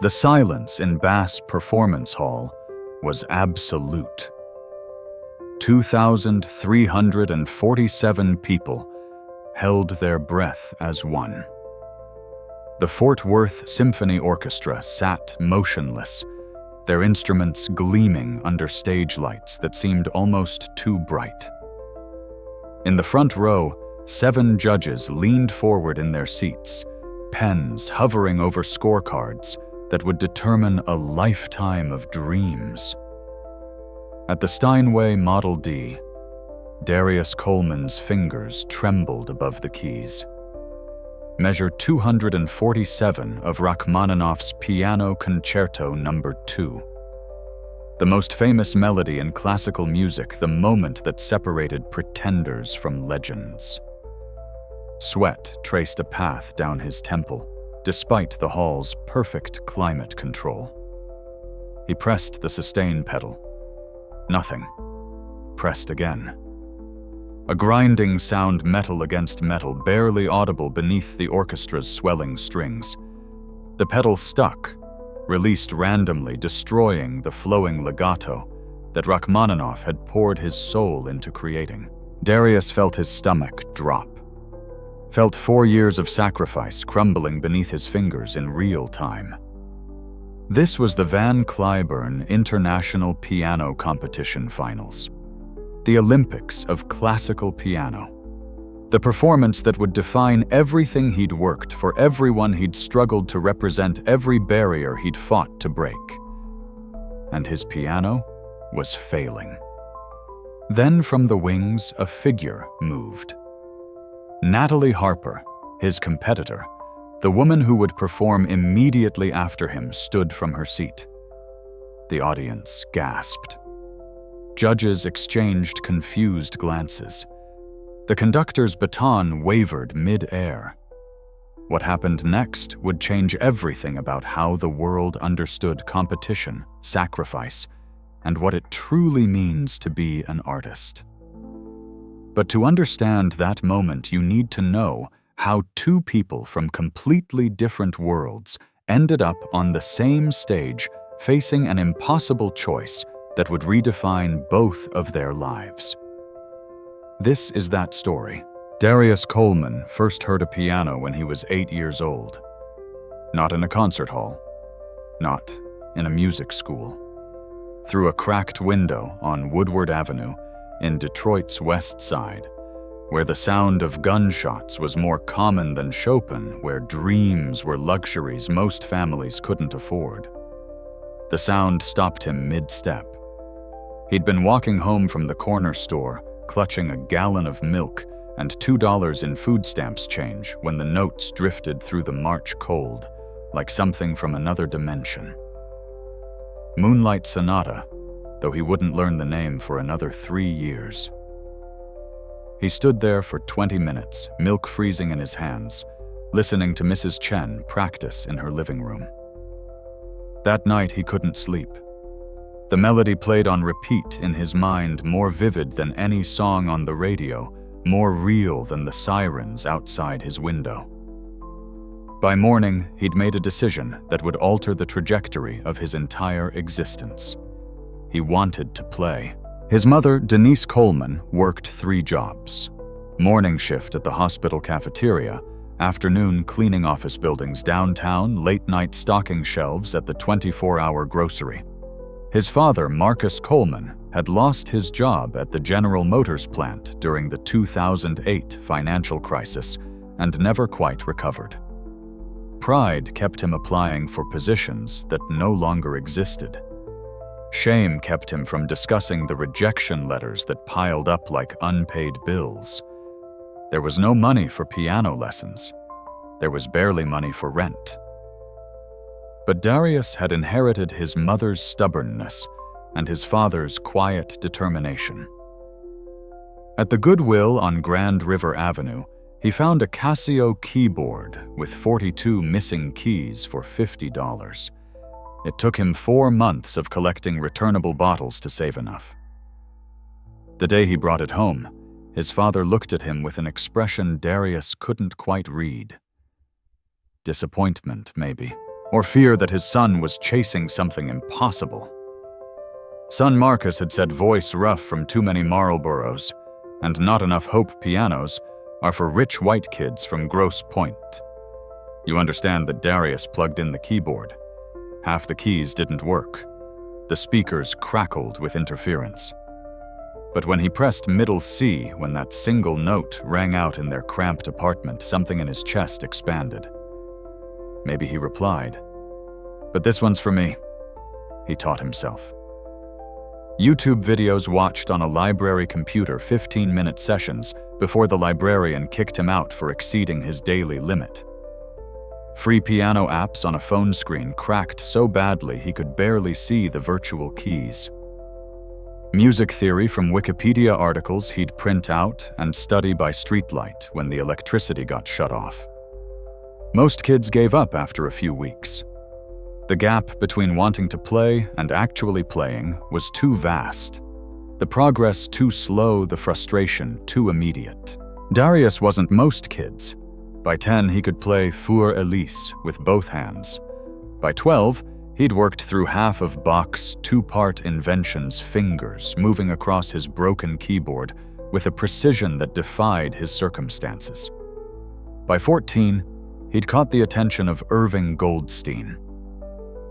The silence in Bass Performance Hall was absolute. 2,347 people held their breath as one. The Fort Worth Symphony Orchestra sat motionless, their instruments gleaming under stage lights that seemed almost too bright. In the front row, 7 judges leaned forward in their seats, pens hovering over scorecards that would determine a lifetime of dreams. At the Steinway Model D, Darius Coleman's fingers trembled above the keys. Measure 247 of Rachmaninoff's Piano Concerto No. 2. The most famous melody in classical music, the moment that separated pretenders from legends. Sweat traced a path down his temple, despite the hall's perfect climate control. He pressed the sustain pedal. Nothing. Pressed again. A grinding sound, metal against metal, barely audible beneath the orchestra's swelling strings. The pedal stuck, released randomly, destroying the flowing legato that Rachmaninoff had poured his soul into creating. Darius felt his stomach drop. Felt 4 years of sacrifice crumbling beneath his fingers in real time. This was the Van Cliburn International Piano Competition Finals. The Olympics of classical piano. The performance that would define everything he'd worked for, everyone he'd struggled to represent, every barrier he'd fought to break. And his piano was failing. Then from the wings, a figure moved. Natalie Harper, his competitor, the woman who would perform immediately after him, stood from her seat. The audience gasped. Judges exchanged confused glances. The conductor's baton wavered mid-air. What happened next would change everything about how the world understood competition, sacrifice, and what it truly means to be an artist. But to understand that moment, you need to know how 2 people from completely different worlds ended up on the same stage, facing an impossible choice that would redefine both of their lives. This is that story. Darius Coleman first heard a piano when he was 8 years old. Not in a concert hall. Not in a music school. Through a cracked window on Woodward Avenue in Detroit's West Side, where the sound of gunshots was more common than Chopin, where dreams were luxuries most families couldn't afford. The sound stopped him mid-step. He'd been walking home from the corner store, clutching a gallon of milk and $2 in food stamps change when the notes drifted through the March cold, like something from another dimension. Moonlight Sonata, though he wouldn't learn the name for another 3 years. He stood there for 20 minutes, milk freezing in his hands, listening to Mrs. Chen practice in her living room. That night he couldn't sleep. The melody played on repeat in his mind, more vivid than any song on the radio, more real than the sirens outside his window. By morning, he'd made a decision that would alter the trajectory of his entire existence. He wanted to play. His mother, Denise Coleman, worked 3 jobs. Morning shift at the hospital cafeteria, afternoon cleaning office buildings downtown, late-night stocking shelves at the 24-hour grocery. His father, Marcus Coleman, had lost his job at the General Motors plant during the 2008 financial crisis and never quite recovered. Pride kept him applying for positions that no longer existed. Shame kept him from discussing the rejection letters that piled up like unpaid bills. There was no money for piano lessons. There was barely money for rent. But Darius had inherited his mother's stubbornness and his father's quiet determination. At the Goodwill on Grand River Avenue, he found a Casio keyboard with 42 missing keys for $50. It took him 4 months of collecting returnable bottles to save enough. The day he brought it home, his father looked at him with an expression Darius couldn't quite read. Disappointment, maybe. or fear that his son was chasing something impossible. Son Marcus had said voice rough from too many Marlboros, and not enough Hope pianos are for rich white kids from Grosse Pointe. You understand that Darius plugged in the keyboard. Half the keys didn't work. The speakers crackled with interference. But when he pressed middle C, when that single note rang out in their cramped apartment, something in his chest expanded. Maybe he replied, "But this one's for me," he taught himself. YouTube videos watched on a library computer, 15-minute sessions before the librarian kicked him out for exceeding his daily limit. Free piano apps on a phone screen cracked so badly he could barely see the virtual keys. Music theory from Wikipedia articles he'd print out and study by streetlight when the electricity got shut off. Most kids gave up after a few weeks. The gap between wanting to play and actually playing was too vast. The progress too slow, the frustration too immediate. Darius wasn't most kids. By 10, he could play Für Elise with both hands. By 12, he'd worked through half of Bach's two-part Invention's fingers, moving across his broken keyboard with a precision that defied his circumstances. By 14, he'd caught the attention of Irving Goldstein.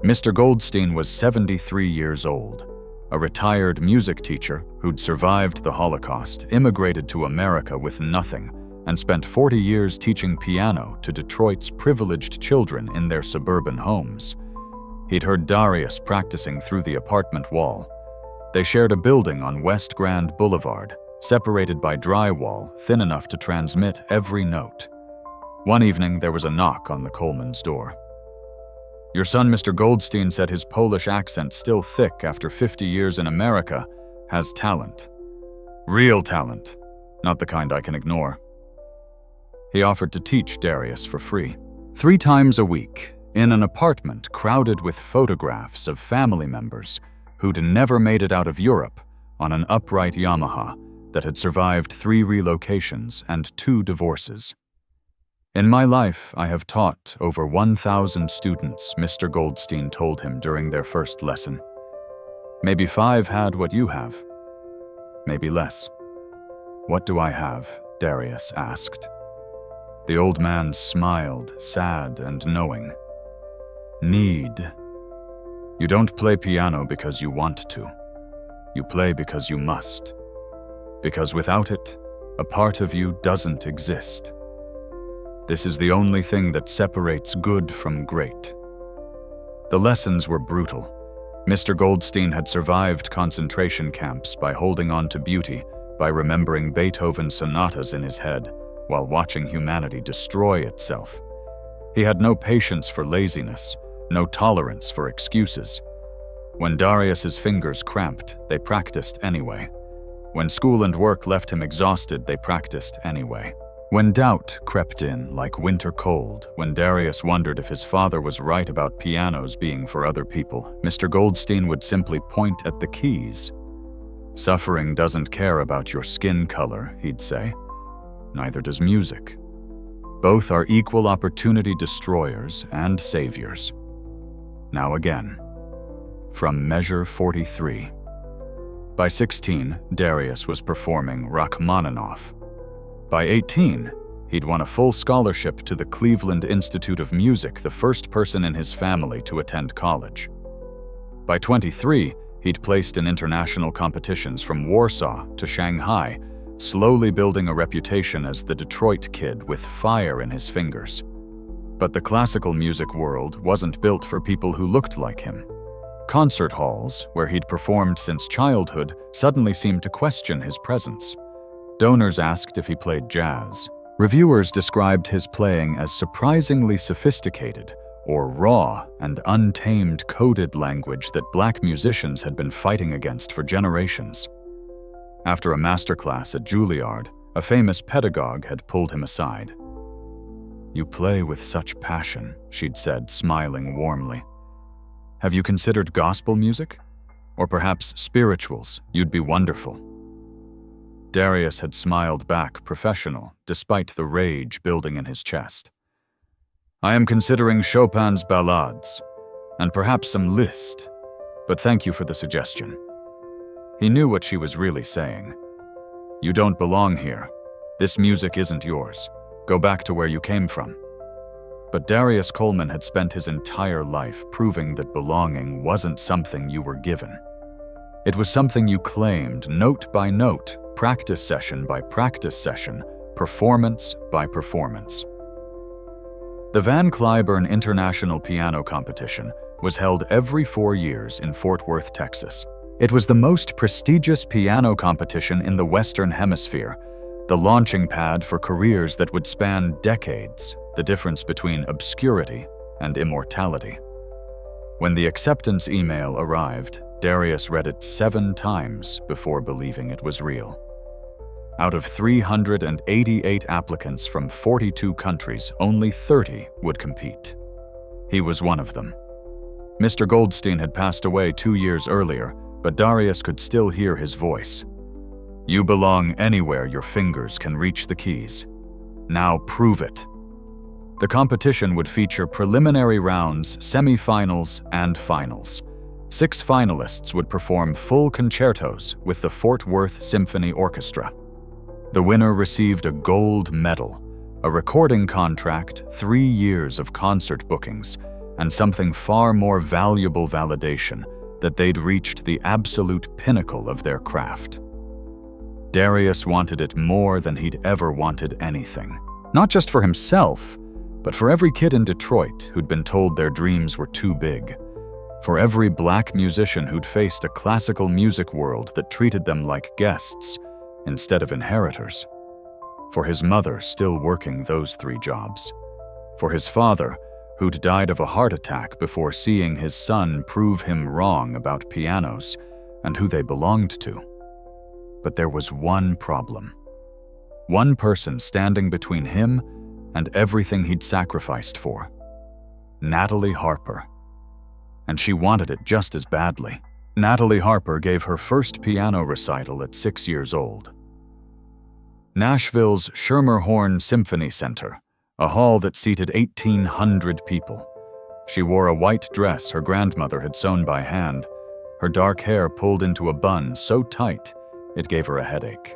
Mr. Goldstein was 73 years old, a retired music teacher who'd survived the Holocaust, immigrated to America with nothing, and spent 40 years teaching piano to Detroit's privileged children in their suburban homes. He'd heard Darius practicing through the apartment wall. They shared a building on West Grand Boulevard, separated by drywall thin enough to transmit every note. One evening, there was a knock on the Coleman's door. "Your son, Mr. Goldstein, said his Polish accent, still thick after 50 years in America, has talent. Real talent, not the kind I can ignore." He offered to teach Darius for free. 3 times a week, in an apartment crowded with photographs of family members who'd never made it out of Europe on an upright Yamaha that had survived 3 relocations and 2 divorces. "In my life, I have taught over 1,000 students," Mr. Goldstein told him during their first lesson. "Maybe 5 had what you have. Maybe less." "What do I have?" Darius asked. The old man smiled, sad and knowing. "Need. You don't play piano because you want to. You play because you must. Because without it, a part of you doesn't exist. This is the only thing that separates good from great." The lessons were brutal. Mr. Goldstein had survived concentration camps by holding on to beauty, by remembering Beethoven sonatas in his head, while watching humanity destroy itself. He had no patience for laziness, no tolerance for excuses. When Darius's fingers cramped, they practiced anyway. When school and work left him exhausted, they practiced anyway. When doubt crept in like winter cold, when Darius wondered if his father was right about pianos being for other people, Mr. Goldstein would simply point at the keys. "Suffering doesn't care about your skin color," he'd say. "Neither does music. Both are equal opportunity destroyers and saviors." Now again, from Measure 43. By 16, Darius was performing Rachmaninoff. By 18, he'd won a full scholarship to the Cleveland Institute of Music, the first person in his family to attend college. By 23, he'd placed in international competitions from Warsaw to Shanghai, slowly building a reputation as the Detroit kid with fire in his fingers. But the classical music world wasn't built for people who looked like him. Concert halls, where he'd performed since childhood, suddenly seemed to question his presence. Donors asked if he played jazz. Reviewers described his playing as surprisingly sophisticated, or raw and untamed coded language that black musicians had been fighting against for generations. After a masterclass at Juilliard, a famous pedagogue had pulled him aside. "You play with such passion," she'd said, smiling warmly. "Have you considered gospel music? Or perhaps spirituals? You'd be wonderful." Darius had smiled back, professional, despite the rage building in his chest. I am considering Chopin's ballades, and perhaps some Liszt, but thank you for the suggestion. He knew what she was really saying. You don't belong here. This music isn't yours. Go back to where you came from. But Darius Coleman had spent his entire life proving that belonging wasn't something you were given. It was something you claimed note by note, practice session by practice session, performance by performance. The Van Cliburn International Piano Competition was held every 4 years in Fort Worth, Texas. It was the most prestigious piano competition in the Western Hemisphere, the launching pad for careers that would span decades, the difference between obscurity and immortality. When the acceptance email arrived, Darius read it 7 times before believing it was real. Out of 388 applicants from 42 countries, only 30 would compete. He was one of them. Mr. Goldstein had passed away 2 years earlier, but Darius could still hear his voice. You belong anywhere your fingers can reach the keys. Now prove it. The competition would feature preliminary rounds, semi-finals, and finals. 6 finalists would perform full concertos with the Fort Worth Symphony Orchestra. The winner received a gold medal, a recording contract, 3 years of concert bookings, and something far more valuable validation that they'd reached the absolute pinnacle of their craft. Darius wanted it more than he'd ever wanted anything. Not just for himself, but for every kid in Detroit who'd been told their dreams were too big. For every black musician who'd faced a classical music world that treated them like guests instead of inheritors. For his mother still working those 3 jobs. For his father, who'd died of a heart attack before seeing his son prove him wrong about pianos and who they belonged to. But there was one problem. One person standing between him and everything he'd sacrificed for. Natalie Harper. And she wanted it just as badly. Natalie Harper gave her first piano recital at 6 years old. Nashville's Schermerhorn Symphony Center, a hall that seated 1,800 people. She wore a white dress her grandmother had sewn by hand, her dark hair pulled into a bun so tight it gave her a headache.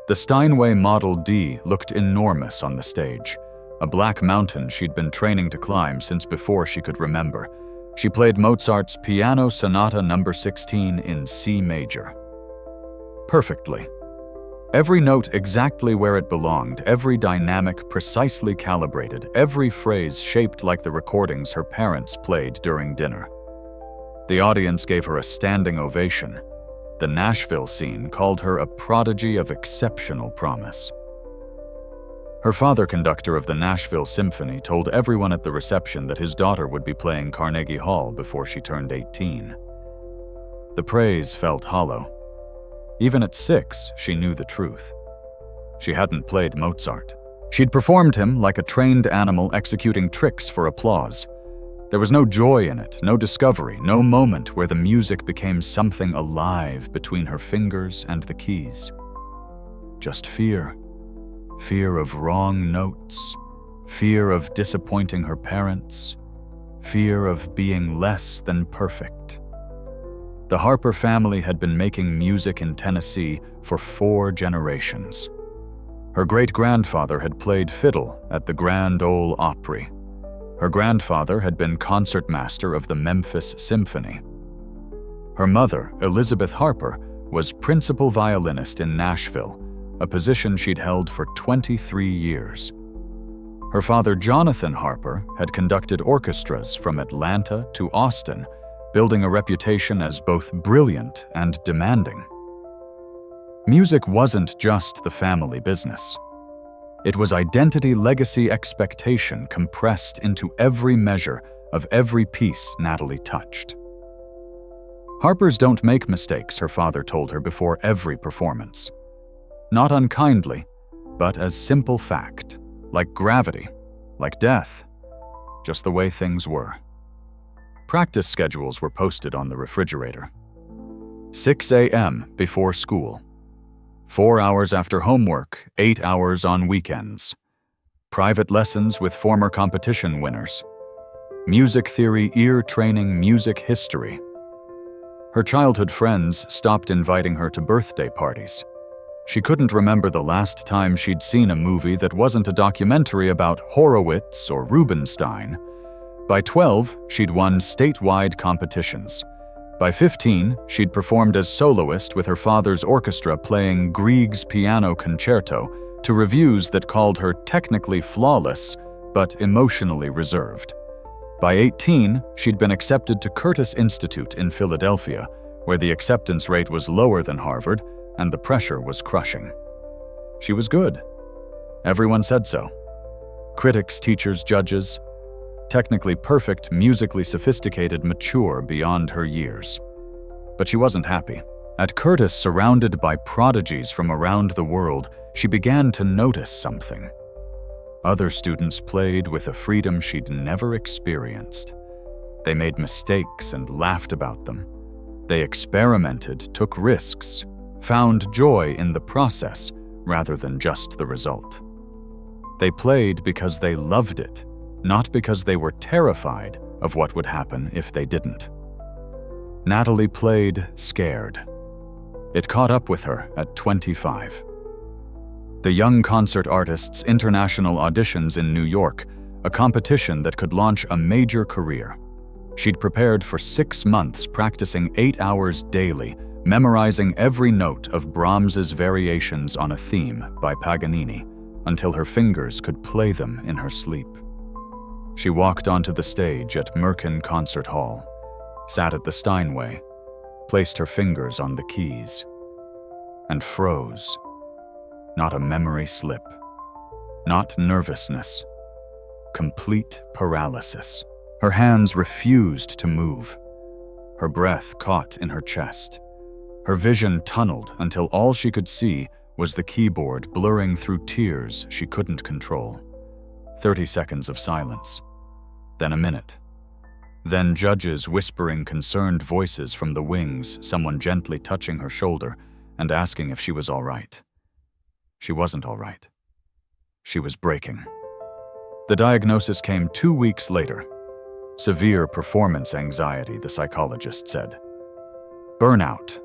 The Steinway Model D looked enormous on the stage, a black mountain she'd been training to climb since before she could remember. She played Mozart's Piano Sonata No. 16 in C major. Perfectly. Every note exactly where it belonged, every dynamic precisely calibrated, every phrase shaped like the recordings her parents played during dinner. The audience gave her a standing ovation. The Nashville scene called her a prodigy of exceptional promise. Her father, conductor of the Nashville Symphony, told everyone at the reception that his daughter would be playing Carnegie Hall before she turned 18. The praise felt hollow. Even at 6, she knew the truth. She hadn't played Mozart. She'd performed him like a trained animal executing tricks for applause. There was no joy in it, no discovery, no moment where the music became something alive between her fingers and the keys. Just fear. Fear of wrong notes. Fear of disappointing her parents. Fear of being less than perfect. The Harper family had been making music in Tennessee for 4 generations. Her great-grandfather had played fiddle at the Grand Ole Opry. Her grandfather had been concertmaster of the Memphis Symphony. Her mother, Elizabeth Harper, was principal violinist in Nashville, a position she'd held for 23 years. Her father, Jonathan Harper, had conducted orchestras from Atlanta to Austin, building a reputation as both brilliant and demanding. Music wasn't just the family business. It was identity, legacy, expectation compressed into every measure of every piece Natalie touched. Harpers don't make mistakes, her father told her before every performance. Not unkindly, but as simple fact, like gravity, like death, just the way things were. Practice schedules were posted on the refrigerator. 6 a.m. before school. 4 hours after homework, 8 hours on weekends. private lessons with former competition winners, music theory, ear training, music history. Her childhood friends stopped inviting her to birthday parties. She couldn't remember the last time she'd seen a movie that wasn't a documentary about Horowitz or Rubinstein. By 12, she'd won statewide competitions. By 15, she'd performed as soloist with her father's orchestra playing Grieg's Piano Concerto to reviews that called her technically flawless, but emotionally reserved. By 18, she'd been accepted to Curtis Institute in Philadelphia, where the acceptance rate was lower than Harvard and the pressure was crushing. She was good. Everyone said so. Critics, teachers, judges. Technically perfect, musically sophisticated, mature beyond her years. But she wasn't happy. At Curtis, surrounded by prodigies from around the world, she began to notice something. Other students played with a freedom she'd never experienced. They made mistakes and laughed about them. They experimented, took risks, found joy in the process rather than just the result. They played because they loved it, not because they were terrified of what would happen if they didn't. Natalie played scared. It caught up with her at 25. The Young Concert Artists International auditions in New York, a competition that could launch a major career. She'd prepared for 6 months, practicing 8 hours daily, memorizing every note of Brahms's Variations on a Theme by Paganini, until her fingers could play them in her sleep. She walked onto the stage at Merkin Concert Hall, sat at the Steinway, placed her fingers on the keys, and froze. Not a memory slip, not nervousness, complete paralysis. Her hands refused to move. Her breath caught in her chest. Her vision tunneled until all she could see was the keyboard blurring through tears she couldn't control. 30 seconds of silence, then a minute. Then judges whispering concerned voices from the wings, someone gently touching her shoulder and asking if she was all right. She wasn't all right. She was breaking. The diagnosis came 2 weeks later. Severe performance anxiety, the psychologist said. Burnout.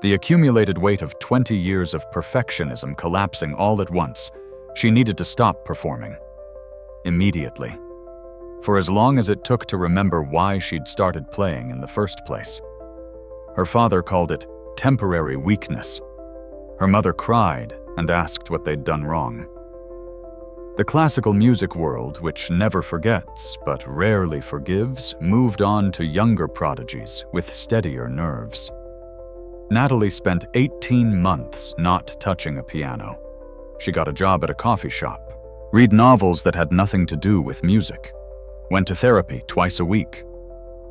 The accumulated weight of 20 years of perfectionism collapsing all at once. She needed to stop performing. Immediately. For as long as it took to remember why she'd started playing in the first place. Her father called it temporary weakness. Her mother cried and asked what they'd done wrong. The classical music world, which never forgets but rarely forgives, moved on to younger prodigies with steadier nerves. Natalie spent 18 months not touching a piano. She got a job at a coffee shop, read novels that had nothing to do with music, went to therapy twice a week,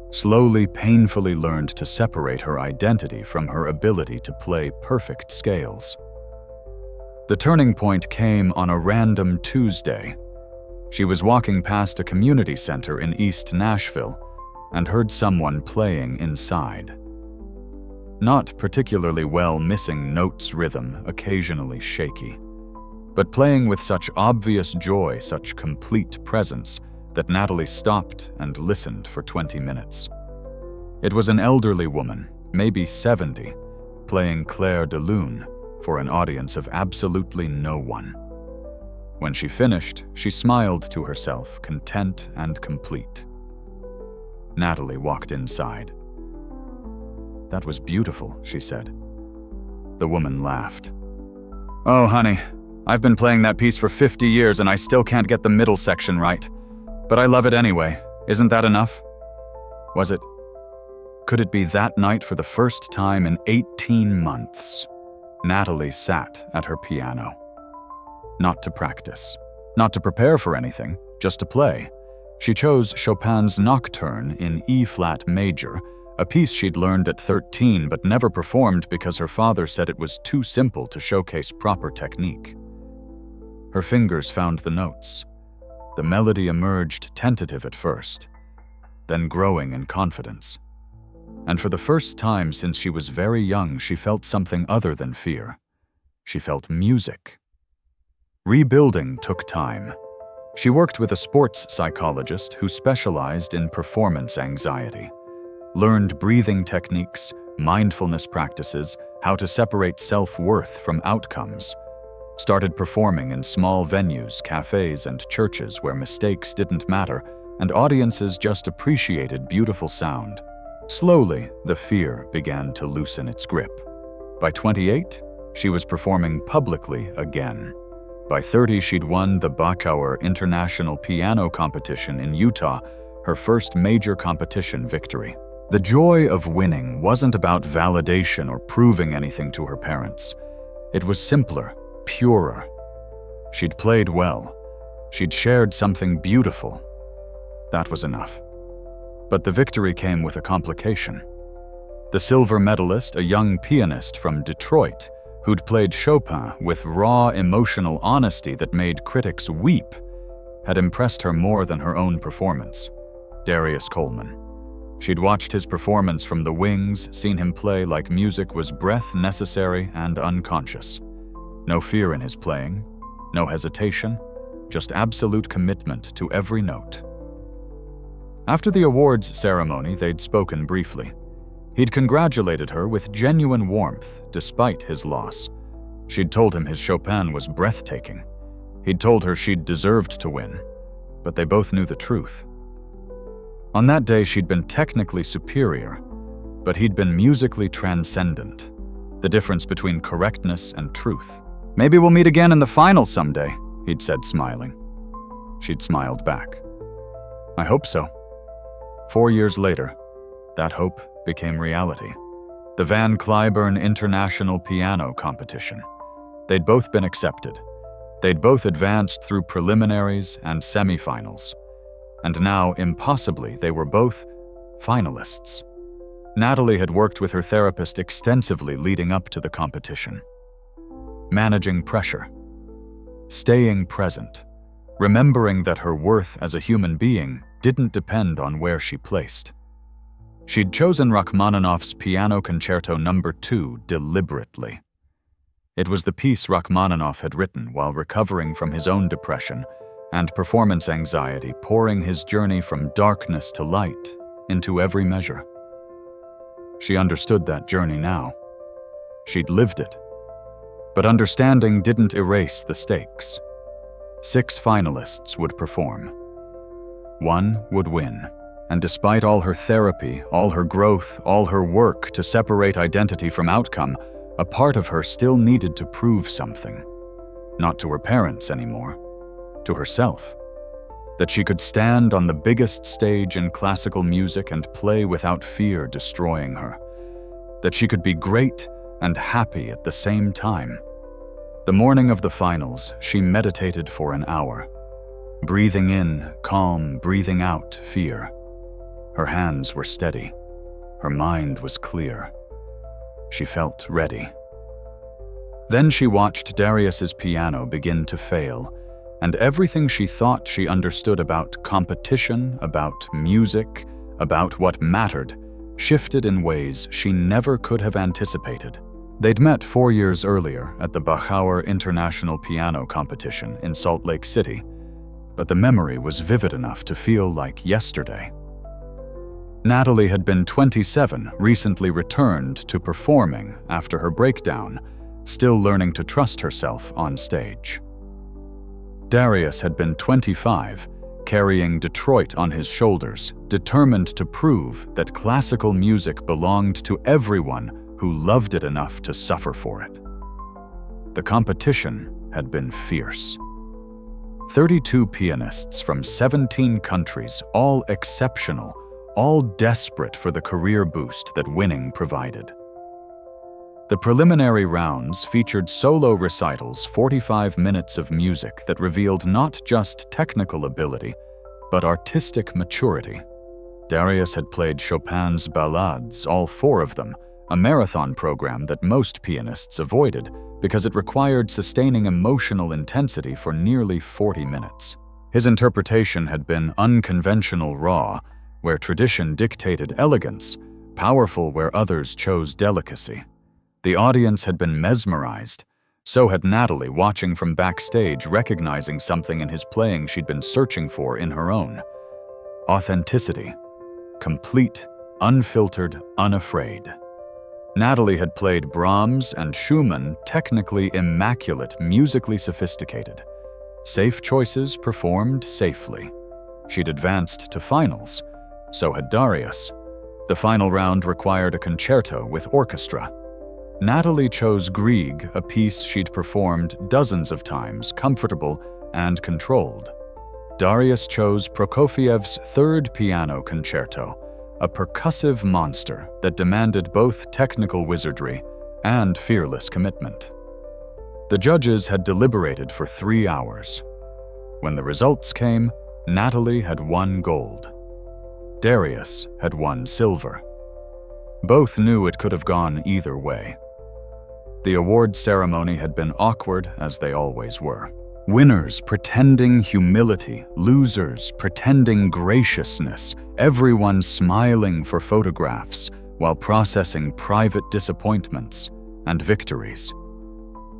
slowly, painfully learned to separate her identity from her ability to play perfect scales. The turning point came on a random Tuesday. She was walking past a community center in East Nashville and heard someone playing inside. Not particularly well, missing notes, rhythm, occasionally shaky, but playing with such obvious joy, such complete presence, that Natalie stopped and listened for 20 minutes. It was an elderly woman, maybe 70, playing Clair de Lune for an audience of absolutely no one. When she finished, she smiled to herself, content and complete. Natalie walked inside. "That was beautiful," she said. The woman laughed. "Oh, honey, I've been playing that piece for 50 years and I still can't get the middle section right. But I love it anyway. Isn't that enough?" Was it? Could it be that night for the first time in 18 months? Natalie sat at her piano. Not to practice, not to prepare for anything, just to play. She chose Chopin's Nocturne in E-flat major, a piece she'd learned at 13 but never performed because her father said it was too simple to showcase proper technique. Her fingers found the notes. The melody emerged tentative at first, then growing in confidence. And for the first time since she was very young, she felt something other than fear. She felt music. Rebuilding took time. She worked with a sports psychologist who specialized in performance anxiety, learned breathing techniques, mindfulness practices, how to separate self-worth from outcomes, started performing in small venues, cafes, and churches where mistakes didn't matter and audiences just appreciated beautiful sound. Slowly, the fear began to loosen its grip. By 28, she was performing publicly again. By 30, she'd won the Bachauer International Piano Competition in Utah, her first major competition victory. The joy of winning wasn't about validation or proving anything to her parents. It was simpler, purer. She'd played well. She'd shared something beautiful. That was enough. But the victory came with a complication. The silver medalist, a young pianist from Detroit, who'd played Chopin with raw emotional honesty that made critics weep, had impressed her more than her own performance. Darius Coleman. She'd watched his performance from the wings, seen him play like music was breath necessary and unconscious. No fear in his playing, no hesitation, just absolute commitment to every note. After the awards ceremony, they'd spoken briefly. He'd congratulated her with genuine warmth despite his loss. She'd told him his Chopin was breathtaking. He'd told her she'd deserved to win, but they both knew the truth. On that day, she'd been technically superior, but he'd been musically transcendent, the difference between correctness and truth. "Maybe we'll meet again in the final someday," he'd said, smiling. She'd smiled back. "I hope so." 4 years later, that hope became reality. The Van Cliburn International Piano Competition. They'd both been accepted. They'd both advanced through preliminaries and semifinals. And now, impossibly, they were both finalists. Natalie had worked with her therapist extensively leading up to the competition. Managing pressure. Staying present. Remembering that her worth as a human being didn't depend on where she placed. She'd chosen Rachmaninoff's Piano Concerto No. 2 deliberately. It was the piece Rachmaninoff had written while recovering from his own depression and performance anxiety, pouring his journey from darkness to light into every measure. She understood that journey now. She'd lived it. But understanding didn't erase the stakes. 6 finalists would perform. 1 would win. And despite all her therapy, all her growth, all her work to separate identity from outcome, a part of her still needed to prove something. Not to her parents anymore, to herself. That she could stand on the biggest stage in classical music and play without fear destroying her. That she could be great and happy at the same time. The morning of the finals, she meditated for an hour. Breathing in, calm, breathing out, fear. Her hands were steady. Her mind was clear. She felt ready. Then she watched Darius's piano begin to fail, and everything she thought she understood about competition, about music, about what mattered, shifted in ways she never could have anticipated. They'd met 4 years earlier at the Bachauer International Piano Competition in Salt Lake City, but the memory was vivid enough to feel like yesterday. Natalie had been 27, recently returned to performing after her breakdown, still learning to trust herself on stage. Darius had been 25, carrying Detroit on his shoulders, determined to prove that classical music belonged to everyone who loved it enough to suffer for it. The competition had been fierce. 32 pianists from 17 countries, all exceptional, all desperate for the career boost that winning provided. The preliminary rounds featured solo recitals, 45 minutes of music that revealed not just technical ability, but artistic maturity. Darius had played Chopin's ballades, all 4 of them, a marathon program that most pianists avoided because it required sustaining emotional intensity for nearly 40 minutes. His interpretation had been unconventional raw, where tradition dictated elegance, powerful where others chose delicacy. The audience had been mesmerized, So had Natalie, watching from backstage, recognizing something in his playing she'd been searching for in her own. Authenticity. Complete, unfiltered, unafraid. Natalie had played Brahms and Schumann, technically immaculate, musically sophisticated. Safe choices performed safely. She'd advanced to finals. So had Darius. The final round required a concerto with orchestra. Natalie chose Grieg, a piece she'd performed dozens of times, comfortable and controlled. Darius chose Prokofiev's third piano concerto, a percussive monster that demanded both technical wizardry and fearless commitment. The judges had deliberated for 3 hours. When the results came, Natalie had won gold. Darius had won silver. Both knew it could have gone either way. The award ceremony had been awkward, as they always were. Winners pretending humility, losers pretending graciousness, everyone smiling for photographs while processing private disappointments and victories.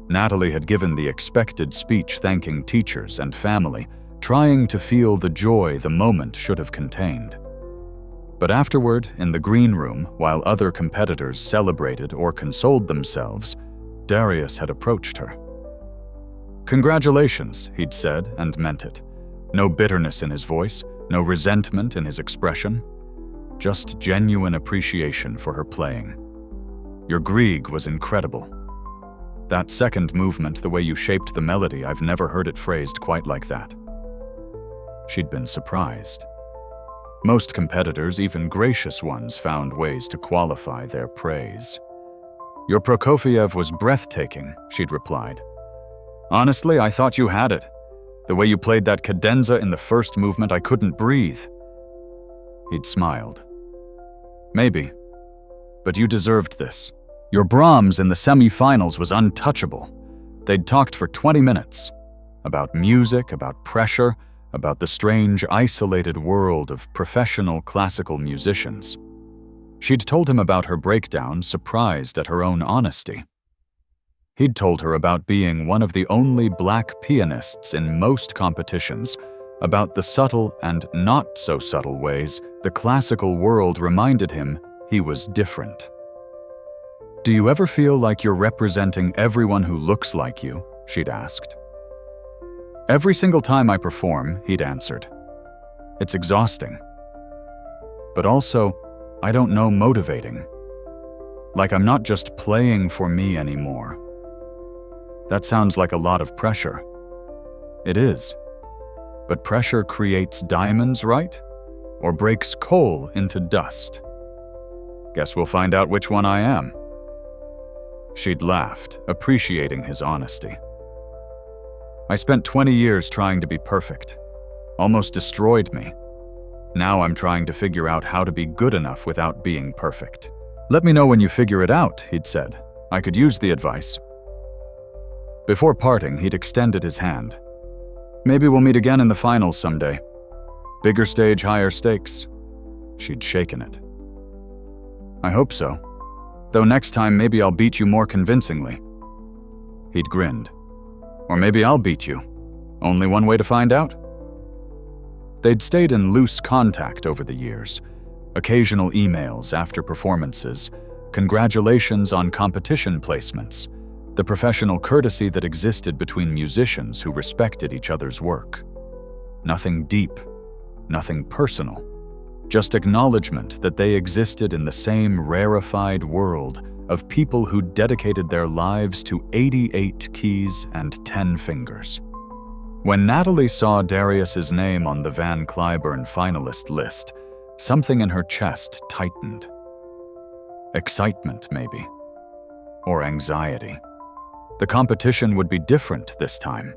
Natalie had given the expected speech thanking teachers and family, trying to feel the joy the moment should have contained. But afterward, in the green room, while other competitors celebrated or consoled themselves, Darius had approached her. "Congratulations," he'd said, and meant it. No bitterness in his voice, no resentment in his expression. Just genuine appreciation for her playing. "Your Grieg was incredible. That second movement, the way you shaped the melody, I've never heard it phrased quite like that." She'd been surprised. Most competitors, even gracious ones, found ways to qualify their praise. "Your Prokofiev was breathtaking," she'd replied. "Honestly, I thought you had it. The way you played that cadenza in the first movement, I couldn't breathe." He'd smiled. "Maybe. But you deserved this. Your Brahms in the semi-finals was untouchable. They'd talked for 20 minutes. About music, about pressure, about the strange, isolated world of professional classical musicians." She'd told him about her breakdown, surprised at her own honesty. He'd told her about being one of the only black pianists in most competitions, about the subtle and not-so-subtle ways the classical world reminded him he was different. "Do you ever feel like you're representing everyone who looks like you?" she'd asked. "Every single time I perform," he'd answered. "It's exhausting. But also, I don't know, motivating. Like I'm not just playing for me anymore." That sounds like a lot of pressure. It is. But pressure creates diamonds, right? Or breaks coal into dust. Guess we'll find out which one I am. She'd laughed, appreciating his honesty. "I spent 20 years trying to be perfect. Almost destroyed me. Now I'm trying to figure out how to be good enough without being perfect." "Let me know when you figure it out," he'd said. "I could use the advice." Before parting, he'd extended his hand. "Maybe we'll meet again in the finals someday. Bigger stage, higher stakes." She'd shaken it. "I hope so. Though next time maybe I'll beat you more convincingly." He'd grinned. "Or maybe I'll beat you. Only one way to find out." They'd stayed in loose contact over the years. Occasional emails after performances, congratulations on competition placements, the professional courtesy that existed between musicians who respected each other's work. Nothing deep, nothing personal, just acknowledgement that they existed in the same rarefied world of people who dedicated their lives to 88 keys and 10 fingers. When Natalie saw Darius's name on the Van Cliburn finalist list, something in her chest tightened. Excitement, maybe. Or anxiety. The competition would be different this time.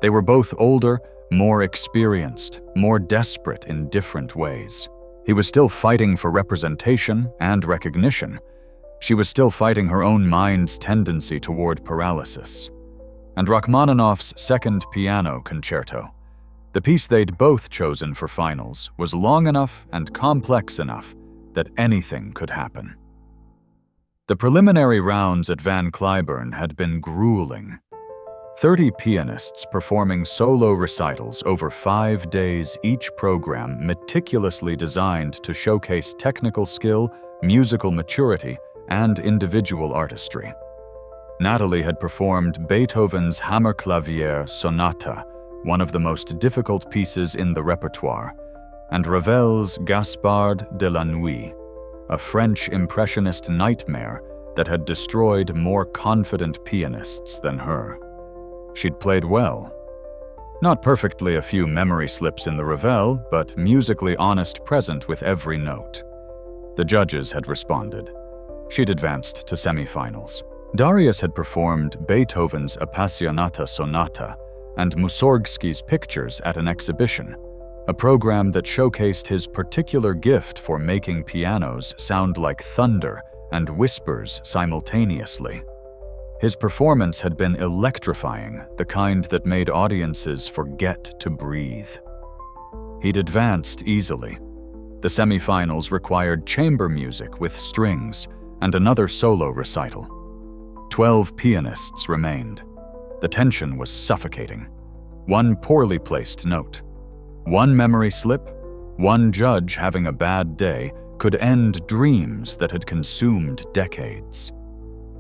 They were both older, more experienced, more desperate in different ways. He was still fighting for representation and recognition. She was still fighting her own mind's tendency toward paralysis. And Rachmaninoff's second piano concerto, the piece they'd both chosen for finals, was long enough and complex enough that anything could happen. The preliminary rounds at Van Cliburn had been grueling. 30 pianists performing solo recitals over 5 days, each program meticulously designed to showcase technical skill, musical maturity, and individual artistry. Natalie had performed Beethoven's Hammerklavier Sonata, one of the most difficult pieces in the repertoire, and Ravel's Gaspard de la Nuit, a French impressionist nightmare that had destroyed more confident pianists than her. She'd played well. Not perfectly, a few memory slips in the Ravel, but musically honest, present with every note. The judges had responded. She'd advanced to semifinals. Darius had performed Beethoven's Appassionata Sonata and Mussorgsky's Pictures at an exhibition, a program that showcased his particular gift for making pianos sound like thunder and whispers simultaneously. His performance had been electrifying, the kind that made audiences forget to breathe. He'd advanced easily. The semifinals required chamber music with strings and another solo recital. 12 pianists remained. The tension was suffocating. One poorly placed note, one memory slip, one judge having a bad day could end dreams that had consumed decades.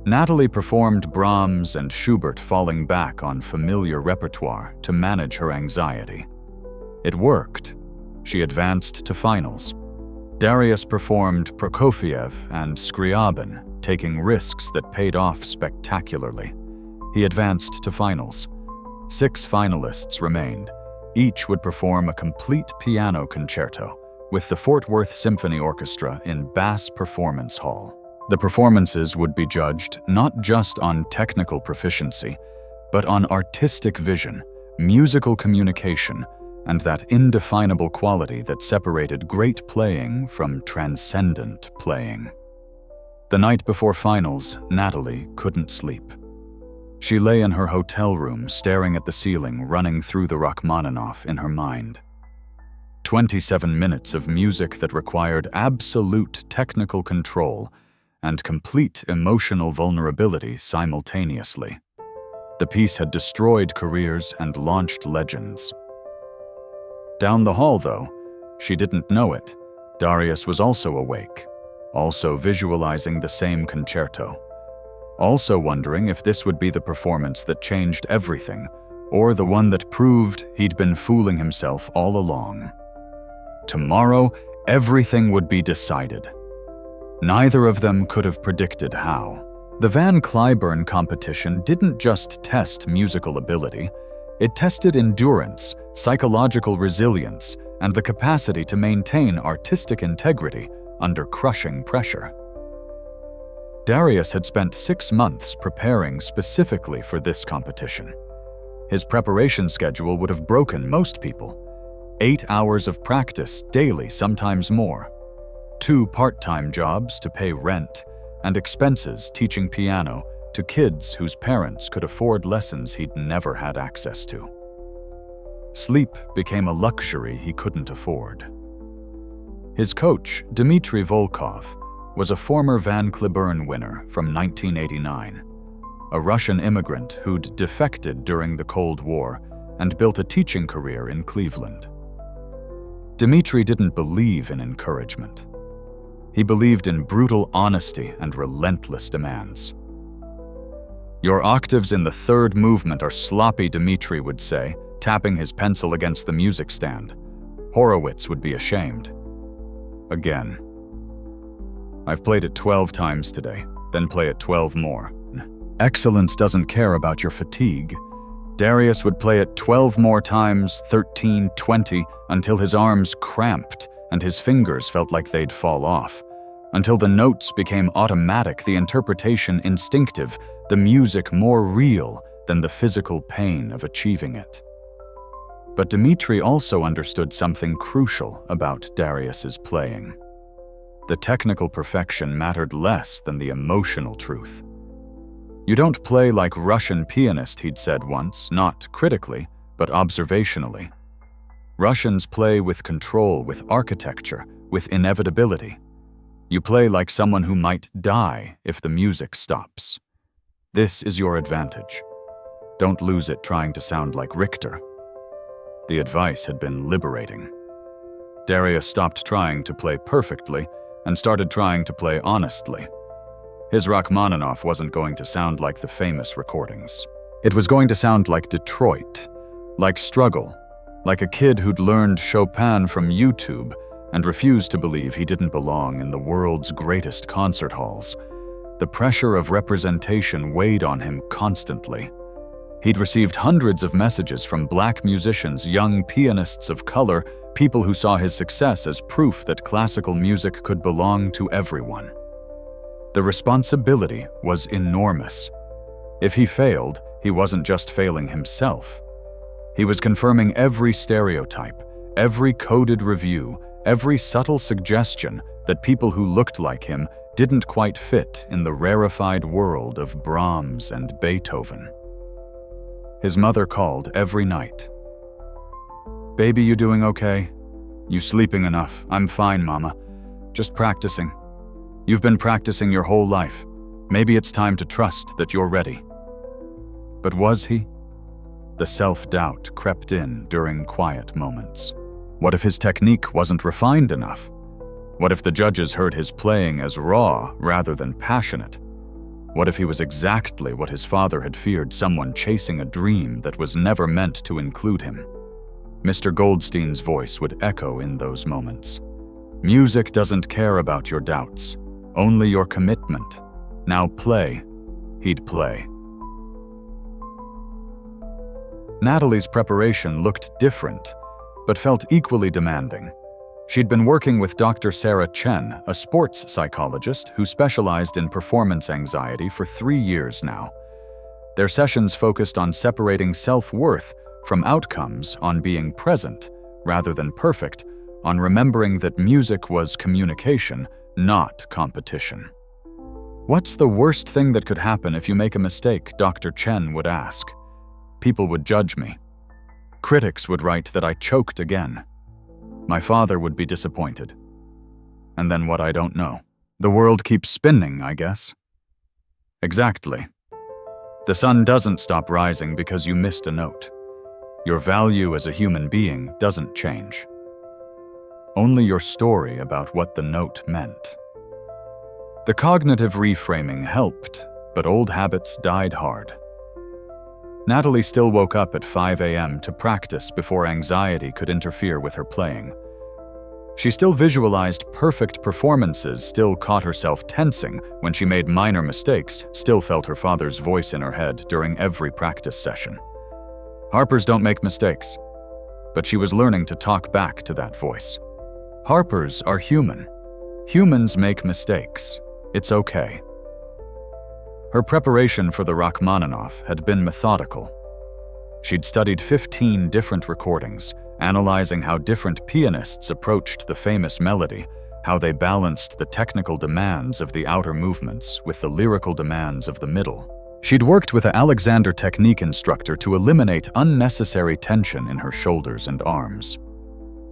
Natalie performed Brahms and Schubert, falling back on familiar repertoire to manage her anxiety. It worked. She advanced to finals. Darius performed Prokofiev and Scriabin, taking risks that paid off spectacularly. He advanced to finals. 6 finalists remained. Each would perform a complete piano concerto with the Fort Worth Symphony Orchestra in Bass Performance Hall. The performances would be judged not just on technical proficiency, but on artistic vision, musical communication, and that indefinable quality that separated great playing from transcendent playing. The night before finals, Natalie couldn't sleep. She lay in her hotel room, staring at the ceiling, running through the Rachmaninoff in her mind. 27 minutes of music that required absolute technical control and complete emotional vulnerability simultaneously. The piece had destroyed careers and launched legends. Down the hall, though, she didn't know it, Darius was also awake, also visualizing the same concerto, also wondering if this would be the performance that changed everything, or the one that proved he'd been fooling himself all along. Tomorrow, everything would be decided. Neither of them could have predicted how. The Van Cliburn competition didn't just test musical ability, it tested endurance, psychological resilience, and the capacity to maintain artistic integrity under crushing pressure. Darius had spent 6 months preparing specifically for this competition. His preparation schedule would have broken most people. 8 hours of practice daily, sometimes more. 2 part-time jobs to pay rent, and expenses teaching piano to kids whose parents could afford lessons he'd never had access to. Sleep became a luxury he couldn't afford. His coach, Dmitry Volkov, was a former Van Cliburn winner from 1989, a Russian immigrant who'd defected during the Cold War and built a teaching career in Cleveland. Dmitry didn't believe in encouragement. He believed in brutal honesty and relentless demands. "Your octaves in the 3rd movement are sloppy," Dmitry would say, tapping his pencil against the music stand. Horowitz would be ashamed. Again. "I've played it 12 times today, then play it 12 more. Excellence doesn't care about your fatigue." Darius would play it 12 more times, 13, 20, until his arms cramped and his fingers felt like they'd fall off, until the notes became automatic, the interpretation instinctive, the music more real than the physical pain of achieving it. But Dmitry also understood something crucial about Darius's playing. The technical perfection mattered less than the emotional truth. "You don't play like Russian pianist," he'd said once, not critically, but observationally. "Russians play with control, with architecture, with inevitability. You play like someone who might die if the music stops. This is your advantage. Don't lose it trying to sound like Richter." The advice had been liberating. Darius stopped trying to play perfectly and started trying to play honestly. His Rachmaninoff wasn't going to sound like the famous recordings. It was going to sound like Detroit, like struggle, like a kid who'd learned Chopin from YouTube and refused to believe he didn't belong in the world's greatest concert halls. The pressure of representation weighed on him constantly. He'd received hundreds of messages from black musicians, young pianists of color, people who saw his success as proof that classical music could belong to everyone. The responsibility was enormous. If he failed, he wasn't just failing himself. He was confirming every stereotype, every coded review, every subtle suggestion that people who looked like him didn't quite fit in the rarefied world of Brahms and Beethoven. His mother called every night. "Baby, you doing okay? You sleeping enough? I'm fine, Mama. Just practicing. You've been practicing your whole life. Maybe it's time to trust that you're ready." But was he? The self-doubt crept in during quiet moments. What if his technique wasn't refined enough? What if the judges heard his playing as raw rather than passionate? What if he was exactly what his father had feared, someone chasing a dream that was never meant to include him? Mr. Goldstein's voice would echo in those moments. "Music doesn't care about your doubts, only your commitment. Now play." He'd play. Natalie's preparation looked different, but felt equally demanding. She'd been working with Dr. Sarah Chen, a sports psychologist who specialized in performance anxiety for 3 years now. Their sessions focused on separating self-worth from outcomes, on being present, rather than perfect, on remembering that music was communication, not competition. "What's the worst thing that could happen if you make a mistake?" Dr. Chen would ask. "People would judge me. Critics would write that I choked again. My father would be disappointed. And then what, I don't know. The world keeps spinning, I guess." Exactly. The sun doesn't stop rising because you missed a note. Your value as a human being doesn't change. Only your story about what the note meant. The cognitive reframing helped, but old habits died hard. Natalie still woke up at 5 a.m. to practice before anxiety could interfere with her playing. She still visualized perfect performances, still caught herself tensing when she made minor mistakes, still felt her father's voice in her head during every practice session. Harpers don't make mistakes, but she was learning to talk back to that voice. Harpers are human. Humans make mistakes. It's okay. Her preparation for the Rachmaninoff had been methodical. She'd studied 15 different recordings, analyzing how different pianists approached the famous melody, how they balanced the technical demands of the outer movements with the lyrical demands of the middle. She'd worked with an Alexander technique instructor to eliminate unnecessary tension in her shoulders and arms.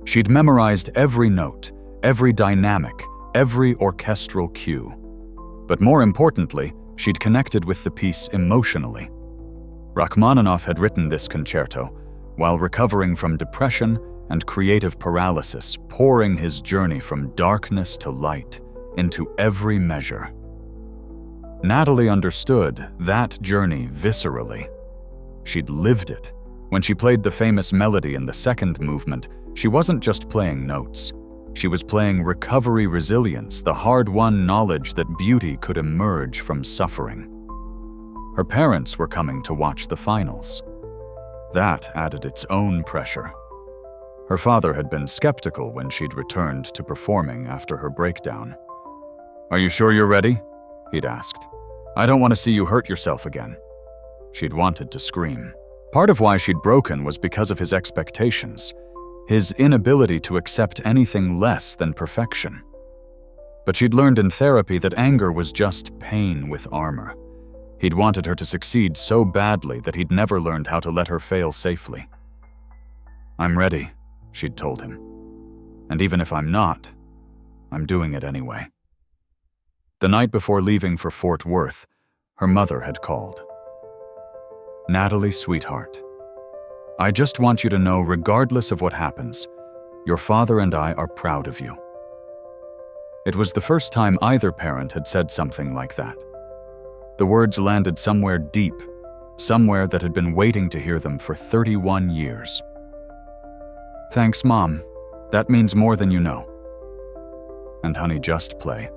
She'd memorized every note, every dynamic, every orchestral cue. But more importantly, she'd connected with the piece emotionally. Rachmaninoff had written this concerto while recovering from depression and creative paralysis, pouring his journey from darkness to light into every measure. Natalie understood that journey viscerally. She'd lived it. When she played the famous melody in the second movement, she wasn't just playing notes. She was playing recovery resilience, the hard-won knowledge that beauty could emerge from suffering. Her parents were coming to watch the finals. That added its own pressure. Her father had been skeptical when she'd returned to performing after her breakdown. "Are you sure you're ready?" he'd asked. "I don't want to see you hurt yourself again." She'd wanted to scream. Part of why she'd broken was because of his expectations, his inability to accept anything less than perfection. But she'd learned in therapy that anger was just pain with armor. He'd wanted her to succeed so badly that he'd never learned how to let her fail safely. "I'm ready," she'd told him. "And even if I'm not, I'm doing it anyway." The night before leaving for Fort Worth, her mother had called. "Natalie, sweetheart, I just want you to know, regardless of what happens, your father and I are proud of you." It was the first time either parent had said something like that. The words landed somewhere deep, somewhere that had been waiting to hear them for 31 years. "Thanks, Mom. That means more than you know." "And honey, just play.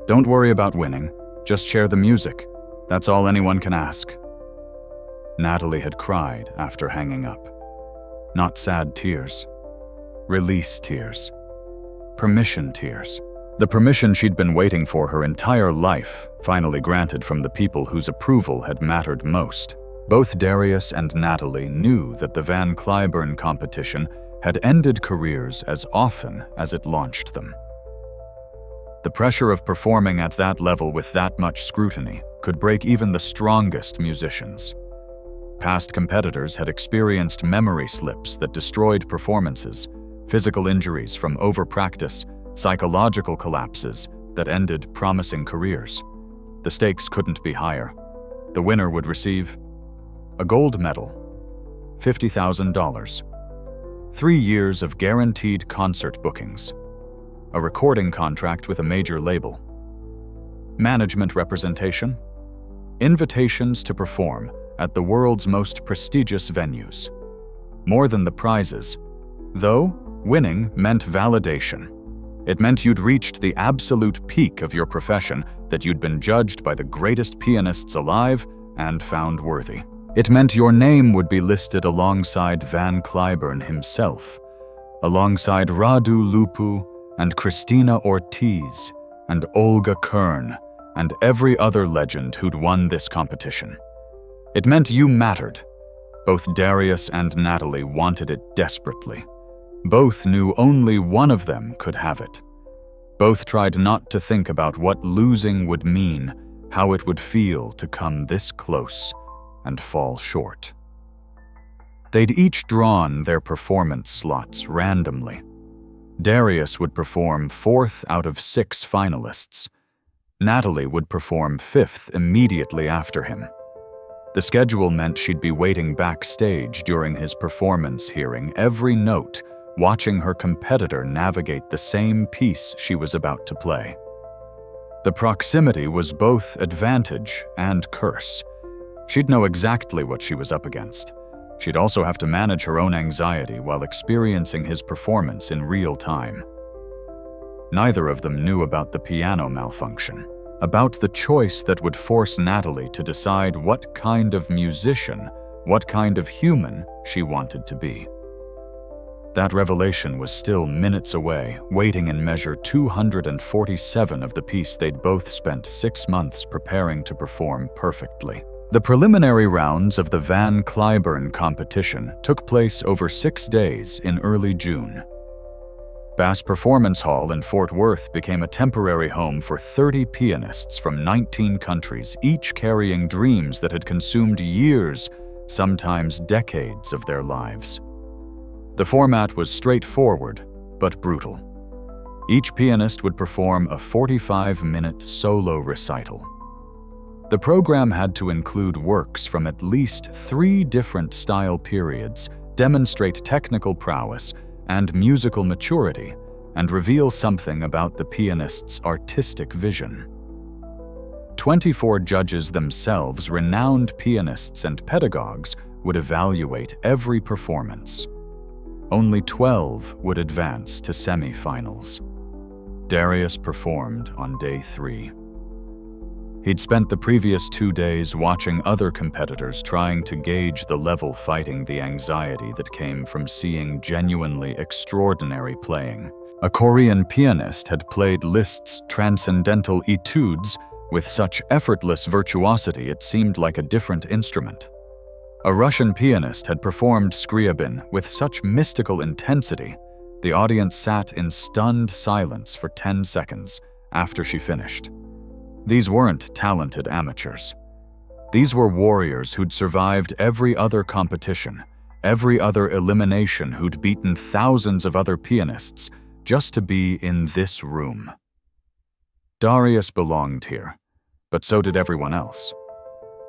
Don't worry about winning. Just share the music. That's all anyone can ask." Natalie had cried after hanging up. Not sad tears. Release tears. Permission tears. The permission she'd been waiting for her entire life, finally granted from the people whose approval had mattered most. Both Darius and Natalie knew that the Van Cliburn Competition had ended careers as often as it launched them. The pressure of performing at that level with that much scrutiny could break even the strongest musicians. Past competitors had experienced memory slips that destroyed performances, physical injuries from overpractice, psychological collapses that ended promising careers. The stakes couldn't be higher. The winner would receive a gold medal, $50,000, 3 years of guaranteed concert bookings, a recording contract with a major label, management representation, invitations to perform at the world's most prestigious venues. More than the prizes, though, winning meant validation. It meant you'd reached the absolute peak of your profession, that you'd been judged by the greatest pianists alive and found worthy. It meant your name would be listed alongside Van Cliburn himself, alongside Radu Lupu and Christina Ortiz and Olga Kern and every other legend who'd won this competition. It meant you mattered. Both Darius and Natalie wanted it desperately. Both knew only one of them could have it. Both tried not to think about what losing would mean, how it would feel to come this close and fall short. They'd each drawn their performance slots randomly. Darius would perform 4th out of 6 finalists. Natalie would perform 5th immediately after him. The schedule meant she'd be waiting backstage during his performance, hearing every note, watching her competitor navigate the same piece she was about to play. The proximity was both advantage and curse. She'd know exactly what she was up against. She'd also have to manage her own anxiety while experiencing his performance in real time. Neither of them knew about the piano malfunction, about the choice that would force Natalie to decide what kind of musician, what kind of human she wanted to be. That revelation was still minutes away, waiting in measure 247 of the piece they'd both spent 6 months preparing to perform perfectly. The preliminary rounds of the Van Cliburn Competition took place over 6 days in early June. Bass Performance Hall in Fort Worth became a temporary home for 30 pianists from 19 countries, each carrying dreams that had consumed years, sometimes decades of their lives. The format was straightforward, but brutal. Each pianist would perform a 45-minute solo recital. The program had to include works from at least 3 different style periods, demonstrate technical prowess and musical maturity, and reveal something about the pianist's artistic vision. 24 judges, themselves renowned pianists and pedagogues, would evaluate every performance. Only 12 would advance to semi-finals. Darius performed on day 3. He'd spent the previous 2 days watching other competitors trying to gauge the level, fighting the anxiety that came from seeing genuinely extraordinary playing. A Korean pianist had played Liszt's Transcendental Etudes with such effortless virtuosity it seemed like a different instrument. A Russian pianist had performed Scriabin with such mystical intensity, the audience sat in stunned silence for 10 seconds after she finished. These weren't talented amateurs. These were warriors who'd survived every other competition, every other elimination, who'd beaten thousands of other pianists just to be in this room. Darius belonged here, but so did everyone else.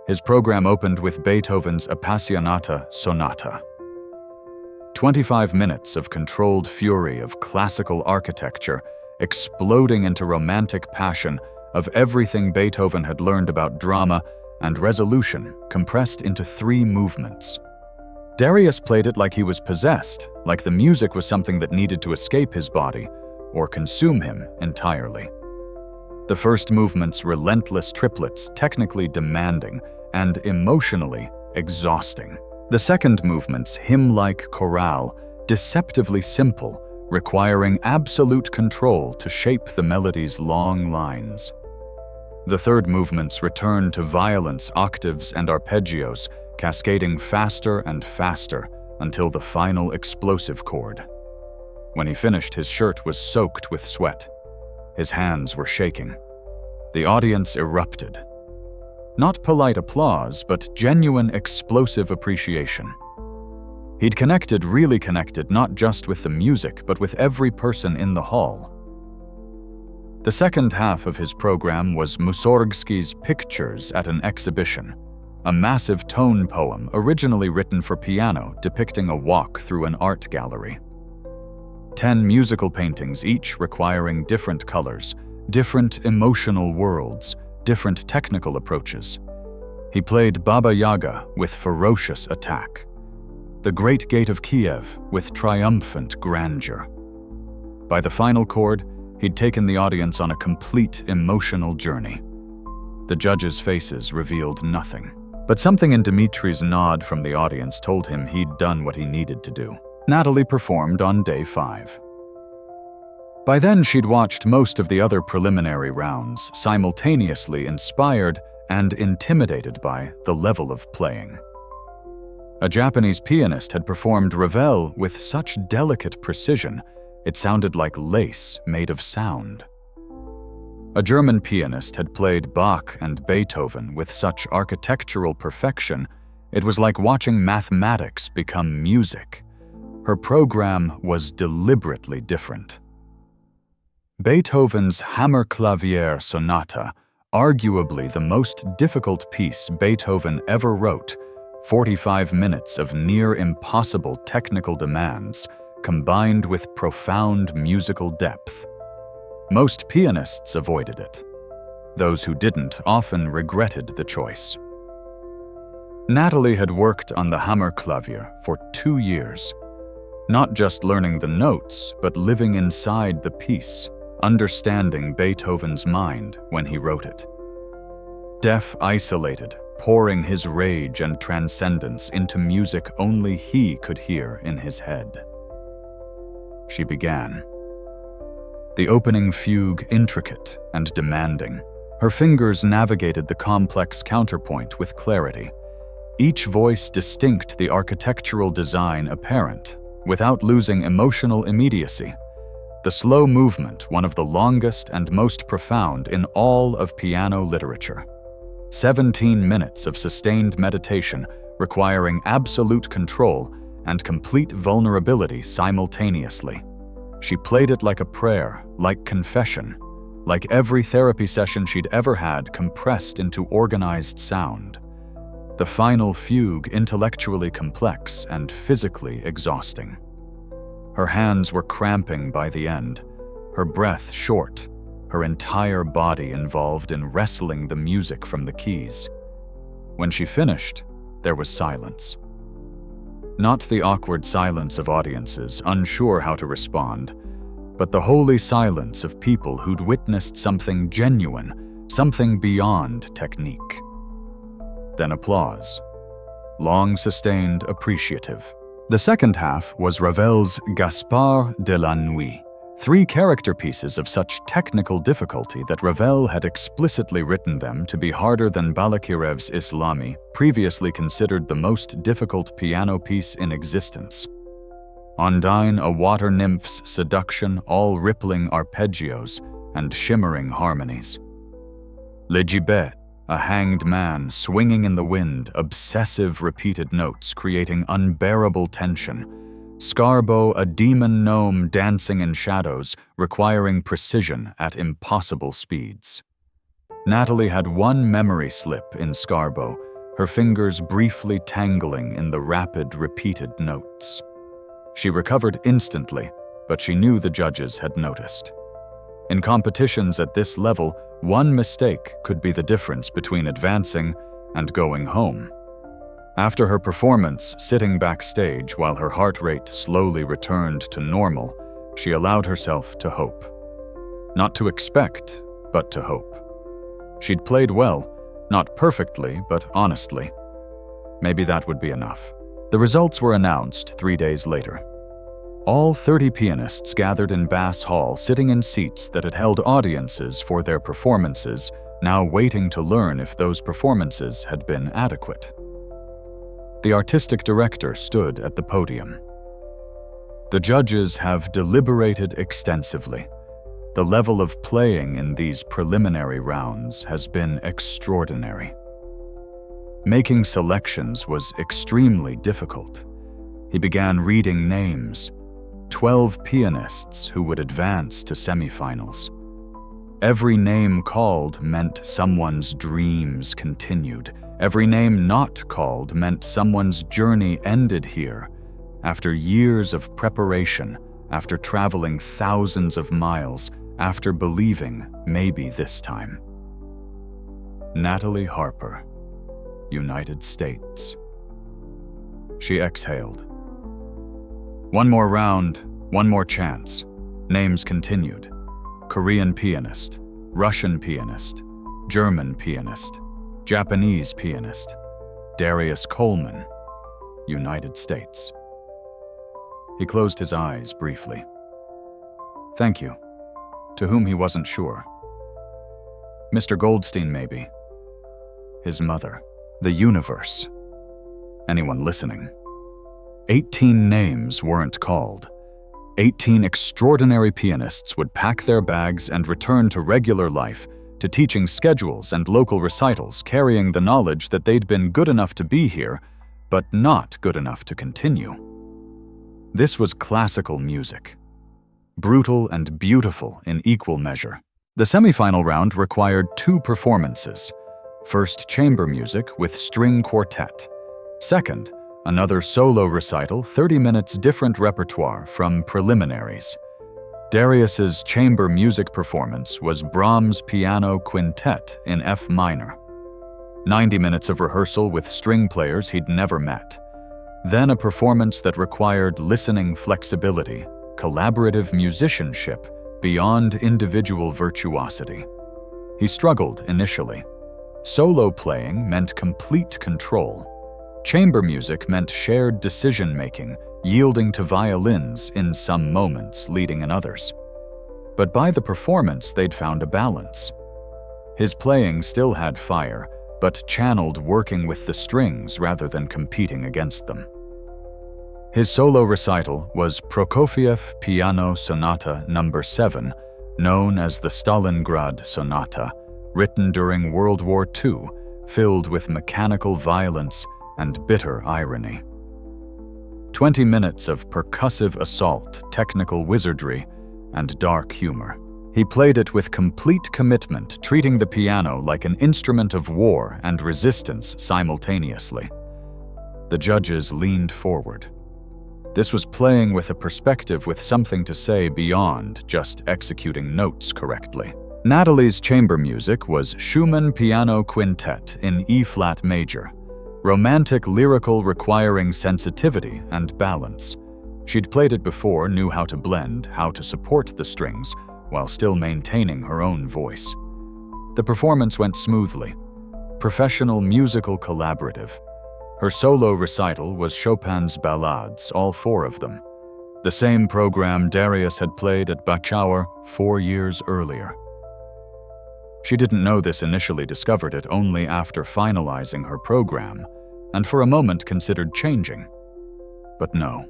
His program opened with Beethoven's Appassionata Sonata. 25 minutes of controlled fury of classical architecture, exploding into romantic passion of everything Beethoven had learned about drama and resolution, compressed into 3 movements. Darius played it like he was possessed, like the music was something that needed to escape his body or consume him entirely. The first movement's relentless triplets, technically demanding and emotionally exhausting. The second movement's hymn-like chorale, deceptively simple, requiring absolute control to shape the melody's long lines. The third movement's return to violence, octaves, and arpeggios, cascading faster and faster until the final explosive chord. When he finished, his shirt was soaked with sweat. His hands were shaking. The audience erupted. Not polite applause, but genuine explosive appreciation. He'd really connected not just with the music, but with every person in the hall. The second half of his program was Mussorgsky's Pictures at an Exhibition, a massive tone poem originally written for piano depicting a walk through an art gallery. 10 musical paintings, each requiring different colors, different emotional worlds, different technical approaches. He played Baba Yaga with ferocious attack, the Great Gate of Kiev with triumphant grandeur. By the final chord, he'd taken the audience on a complete emotional journey. The judges' faces revealed nothing, but something in Dmitri's nod from the audience told him he'd done what he needed to do. Natalie performed on day 5. By then, she'd watched most of the other preliminary rounds, simultaneously inspired and intimidated by the level of playing. A Japanese pianist had performed Ravel with such delicate precision, it sounded like lace made of sound. A German pianist had played Bach and Beethoven with such architectural perfection, it was like watching mathematics become music. Her program was deliberately different. Beethoven's Hammerklavier Sonata, arguably the most difficult piece Beethoven ever wrote, 45 minutes of near-impossible technical demands, combined with profound musical depth. Most pianists avoided it. Those who didn't often regretted the choice. Natalie had worked on the Hammerklavier for 2 years, not just learning the notes, but living inside the piece, understanding Beethoven's mind when he wrote it. Deaf, isolated, pouring his rage and transcendence into music only he could hear in his head. She began. The opening fugue intricate and demanding. Her fingers navigated the complex counterpoint with clarity, each voice distinct, the architectural design apparent, without losing emotional immediacy. The slow movement, one of the longest and most profound in all of piano literature. 17 minutes of sustained meditation requiring absolute control and complete vulnerability simultaneously. She played it like a prayer, like confession, like every therapy session she'd ever had compressed into organized sound. The final fugue intellectually complex and physically exhausting. Her hands were cramping by the end, her breath short, her entire body involved in wresting the music from the keys. When she finished, there was silence. Not the awkward silence of audiences, unsure how to respond, but the holy silence of people who'd witnessed something genuine, something beyond technique. Then applause. Long sustained, appreciative. The second half was Ravel's Gaspard de la Nuit, 3 character pieces of such technical difficulty that Ravel had explicitly written them to be harder than Balakirev's Islami, previously considered the most difficult piano piece in existence. Ondine, a water nymph's seduction, all rippling arpeggios and shimmering harmonies. Le Gibet, a hanged man swinging in the wind, obsessive repeated notes creating unbearable tension, Scarbo, a demon gnome dancing in shadows, requiring precision at impossible speeds. Natalie had one memory slip in Scarbo, her fingers briefly tangling in the rapid, repeated notes. She recovered instantly, but she knew the judges had noticed. In competitions at this level, one mistake could be the difference between advancing and going home. After her performance, sitting backstage while her heart rate slowly returned to normal, she allowed herself to hope. Not to expect, but to hope. She'd played well, not perfectly, but honestly. Maybe that would be enough. The results were announced 3 days later. All 30 pianists gathered in Bass Hall, sitting in seats that had held audiences for their performances, now waiting to learn if those performances had been adequate. The artistic director stood at the podium. The judges have deliberated extensively. The level of playing in these preliminary rounds has been extraordinary. Making selections was extremely difficult. He began reading names, 12 pianists who would advance to semifinals. Every name called meant someone's dreams continued. Every name not called meant someone's journey ended here, after years of preparation, after traveling thousands of miles, after believing maybe this time. Natalie Harper, United States. She exhaled. One more round, one more chance. Names continued. Korean pianist, Russian pianist, German pianist, Japanese pianist, Darius Coleman, United States. He closed his eyes briefly. Thank you. To whom he wasn't sure. Mr. Goldstein, maybe. His mother. The universe. Anyone listening? 18 names weren't called. 18 extraordinary pianists would pack their bags and return to regular life, to teaching schedules and local recitals, carrying the knowledge that they'd been good enough to be here, but not good enough to continue. This was classical music. Brutal and beautiful in equal measure. The semifinal round required 2 performances. First, chamber music with string quartet. Second, another solo recital, 30 minutes different repertoire from preliminaries. Darius's chamber music performance was Brahms' Piano Quintet in F minor. 90 minutes of rehearsal with string players he'd never met. Then a performance that required listening flexibility, collaborative musicianship beyond individual virtuosity. He struggled initially. Solo playing meant complete control. Chamber music meant shared decision-making, yielding to violins in some moments, leading in others. But by the performance, they'd found a balance. His playing still had fire, but channeled working with the strings rather than competing against them. His solo recital was Prokofiev Piano Sonata No. 7, known as the Stalingrad Sonata, written during World War II, filled with mechanical violence and bitter irony. 20 minutes of percussive assault, technical wizardry, and dark humor. He played it with complete commitment, treating the piano like an instrument of war and resistance simultaneously. The judges leaned forward. This was playing with a perspective, with something to say beyond just executing notes correctly. Natalie's chamber music was Schumann Piano Quintet in E-flat major, romantic lyrical requiring sensitivity and balance. She'd played it before, knew how to blend, how to support the strings, while still maintaining her own voice. The performance went smoothly. Professional musical collaborative. Her solo recital was Chopin's Ballades, all 4 of them. The same program Darius had played at Bachauer 4 years earlier. She didn't know this initially, discovered it only after finalizing her program, and for a moment considered changing. But no.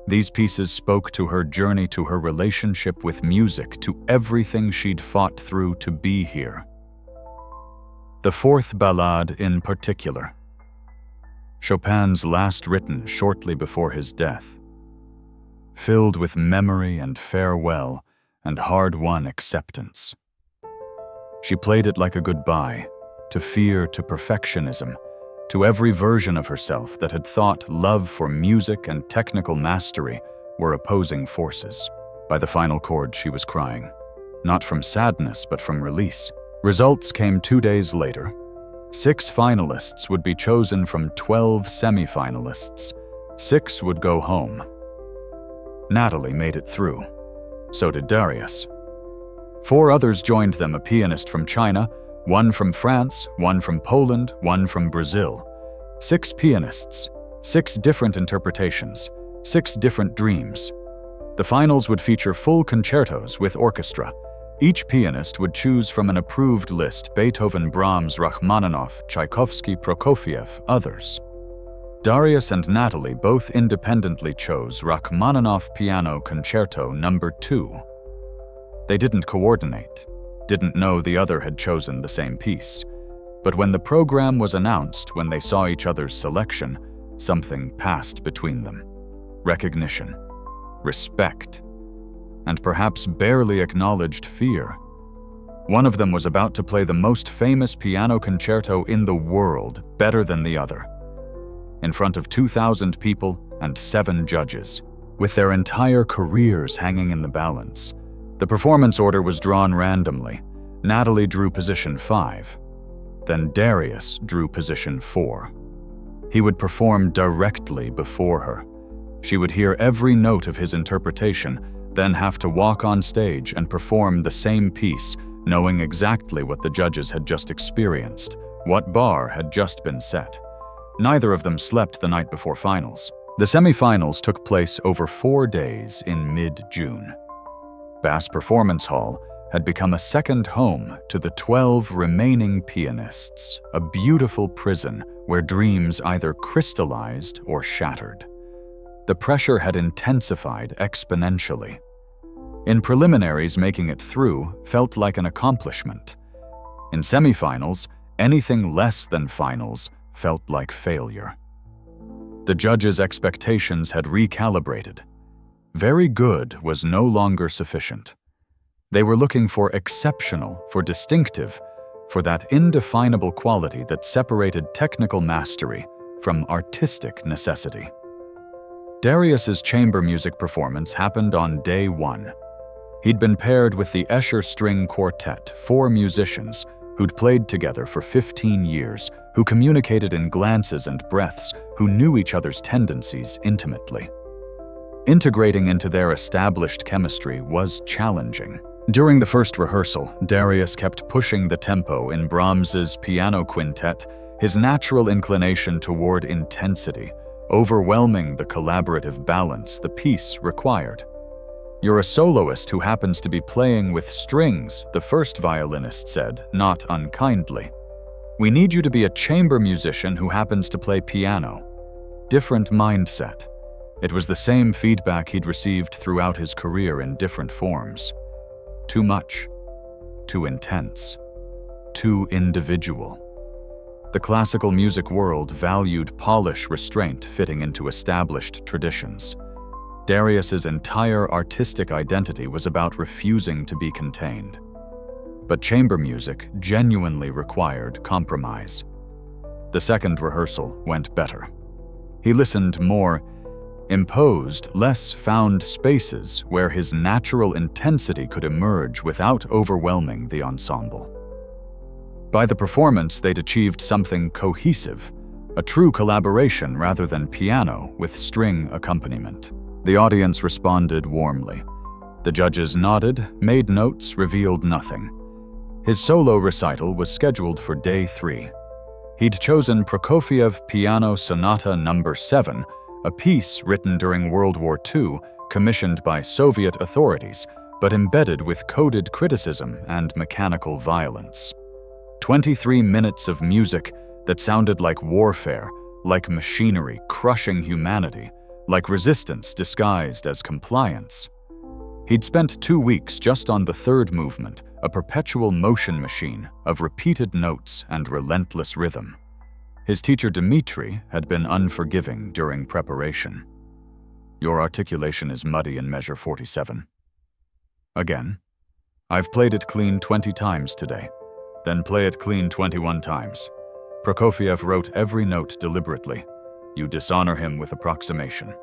These pieces spoke to her journey, to her relationship with music, to everything she'd fought through to be here. The 4th ballade in particular. Chopin's last written shortly before his death. filled with memory and farewell and hard-won acceptance. She played it like a goodbye, to fear, to perfectionism, to every version of herself that had thought love for music and technical mastery were opposing forces. By the final chord, she was crying, not from sadness but from release. Results came 2 days later. 6 finalists would be chosen from 12 semi-finalists. 6 would go home. Natalie made it through. So did Darius. 4 others joined them, a pianist from China, 1 from France, 1 from Poland, 1 from Brazil. 6 pianists, 6 different interpretations, 6 different dreams. The finals would feature full concertos with orchestra. Each pianist would choose from an approved list: Beethoven, Brahms, Rachmaninoff, Tchaikovsky, Prokofiev, others. Darius and Natalie both independently chose Rachmaninoff Piano Concerto No. 2. They didn't coordinate, didn't know the other had chosen the same piece. But when the program was announced, when they saw each other's selection, something passed between them. Recognition, respect, and perhaps barely acknowledged fear. One of them was about to play the most famous piano concerto in the world better than the other, in front of 2,000 people and 7 judges, with their entire careers hanging in the balance. The performance order was drawn randomly. Natalie drew position 5. Then Darius drew position 4. He would perform directly before her. She would hear every note of his interpretation, then have to walk on stage and perform the same piece, knowing exactly what the judges had just experienced, what bar had just been set. Neither of them slept the night before finals. The semifinals took place over 4 days in mid-June. Bass Performance Hall had become a second home to the 12 remaining pianists, a beautiful prison where dreams either crystallized or shattered. The pressure had intensified exponentially. In preliminaries, making it through felt like an accomplishment. In semifinals, anything less than finals felt like failure. The judges' expectations had recalibrated. Very good was no longer sufficient. They were looking for exceptional, for distinctive, for that indefinable quality that separated technical mastery from artistic necessity. Darius's chamber music performance happened on day 1. He'd been paired with the Escher String Quartet, 4 musicians who'd played together for 15 years, who communicated in glances and breaths, who knew each other's tendencies intimately. Integrating into their established chemistry was challenging. During the first rehearsal, Darius kept pushing the tempo in Brahms's piano quintet, his natural inclination toward intensity, overwhelming the collaborative balance the piece required. "You're a soloist who happens to be playing with strings," the first violinist said, not unkindly. "We need you to be a chamber musician who happens to play piano." Different mindset. It was the same feedback he'd received throughout his career in different forms. Too much, too intense, too individual. The classical music world valued polish restraint fitting into established traditions. Darius's entire artistic identity was about refusing to be contained. But chamber music genuinely required compromise. The second rehearsal went better. He listened more, imposed less, found spaces where his natural intensity could emerge without overwhelming the ensemble. By the performance, they'd achieved something cohesive, a true collaboration rather than piano with string accompaniment. The audience responded warmly. The judges nodded, made notes, revealed nothing. His solo recital was scheduled for day 3. He'd chosen Prokofiev Piano Sonata No. 7, a piece written during World War II, commissioned by Soviet authorities, but embedded with coded criticism and mechanical violence. 23 minutes of music that sounded like warfare, like machinery crushing humanity, like resistance disguised as compliance. He'd spent 2 weeks just on the third movement, a perpetual motion machine of repeated notes and relentless rhythm. His teacher Dmitri had been unforgiving during preparation. Your articulation is muddy in measure 47. Again. I've played it clean 20 times today. Then play it clean 21 times. Prokofiev wrote every note deliberately. You dishonor him with approximation.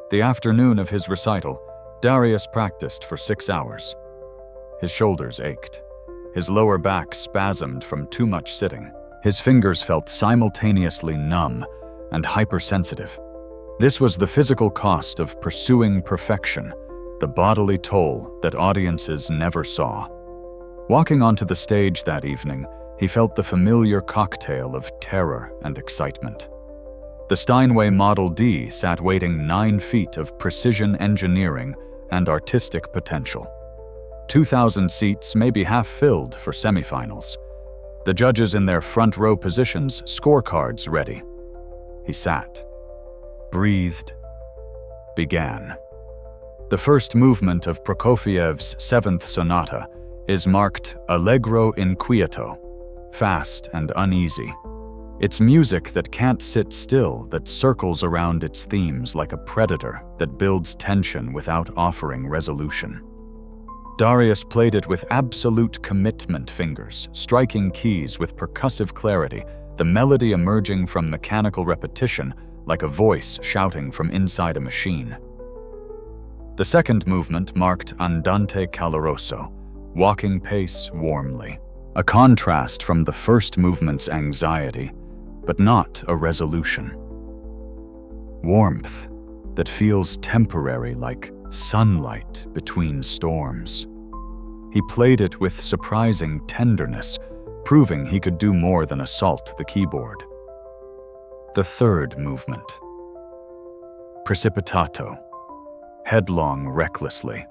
The afternoon of his recital, Darius practiced for 6 hours. His shoulders ached. His lower back spasmed from too much sitting. His fingers felt simultaneously numb and hypersensitive. This was the physical cost of pursuing perfection, the bodily toll that audiences never saw. Walking onto the stage that evening, he felt the familiar cocktail of terror and excitement. The Steinway Model D sat waiting 9 feet of precision engineering and artistic potential. 2,000 seats may be half filled for semifinals. The judges in their front row positions, scorecards ready. He sat, breathed, began. The first movement of Prokofiev's 7th Sonata is marked Allegro inquieto, fast and uneasy. It's music that can't sit still, that circles around its themes like a predator that builds tension without offering resolution. Darius played it with absolute commitment fingers, striking keys with percussive clarity, the melody emerging from mechanical repetition like a voice shouting from inside a machine. The second movement marked Andante caloroso, walking pace warmly, a contrast from the first movement's anxiety, but not a resolution. Warmth that feels temporary, like sunlight between storms. He played it with surprising tenderness, proving he could do more than assault the keyboard. The third movement. Precipitato, headlong recklessly.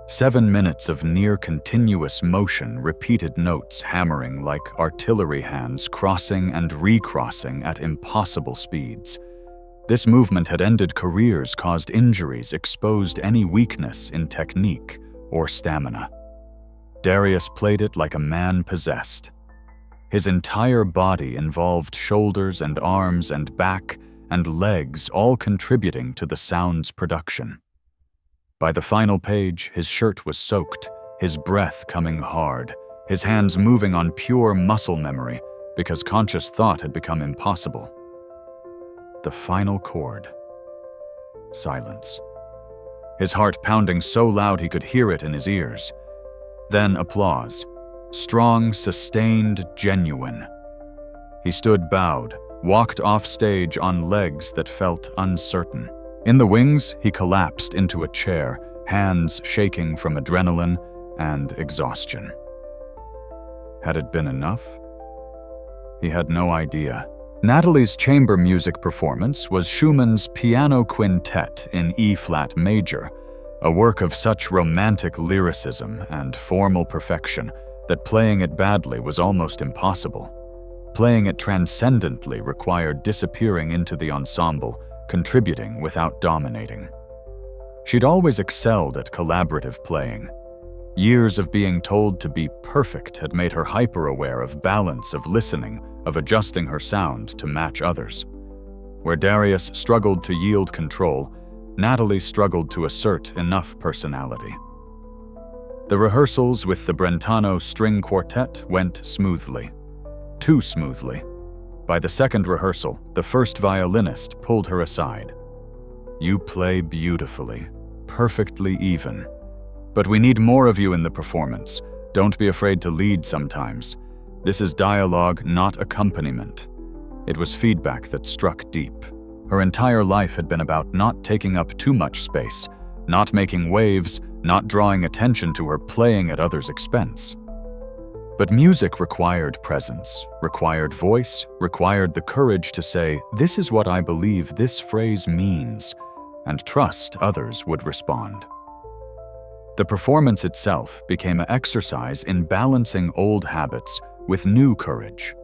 7 minutes of near-continuous motion, repeated notes hammering like artillery hands crossing and recrossing at impossible speeds. This movement had ended careers, caused injuries, exposed any weakness in technique or stamina. Darius played it like a man possessed. His entire body involved shoulders and arms and back and legs, all contributing to the sound's production. By the final page, his shirt was soaked, his breath coming hard, his hands moving on pure muscle memory because conscious thought had become impossible. The final chord. Silence. His heart pounding so loud he could hear it in his ears. Then applause. Strong, sustained, genuine. He stood bowed, walked off stage on legs that felt uncertain. In the wings, he collapsed into a chair, hands shaking from adrenaline and exhaustion. Had it been enough? He had no idea. Natalie's chamber music performance was Schumann's Piano Quintet in E-flat major, a work of such romantic lyricism and formal perfection that playing it badly was almost impossible. Playing it transcendently required disappearing into the ensemble, contributing without dominating. She'd always excelled at collaborative playing. Years of being told to be perfect had made her hyper-aware of balance, of listening, of adjusting her sound to match others. Where Darius struggled to yield control, Natalie struggled to assert enough personality. The rehearsals with the Brentano String Quartet went smoothly. Too smoothly. By the second rehearsal, the first violinist pulled her aside. You play beautifully, perfectly even. But we need more of you in the performance. Don't be afraid to lead sometimes. This is dialogue, not accompaniment. It was feedback that struck deep. Her entire life had been about not taking up too much space, not making waves, not drawing attention to her playing at others' expense. But music required presence, required voice, required the courage to say, "This is what I believe this phrase means," and trust others would respond. The performance itself became an exercise in balancing old habits with new courage.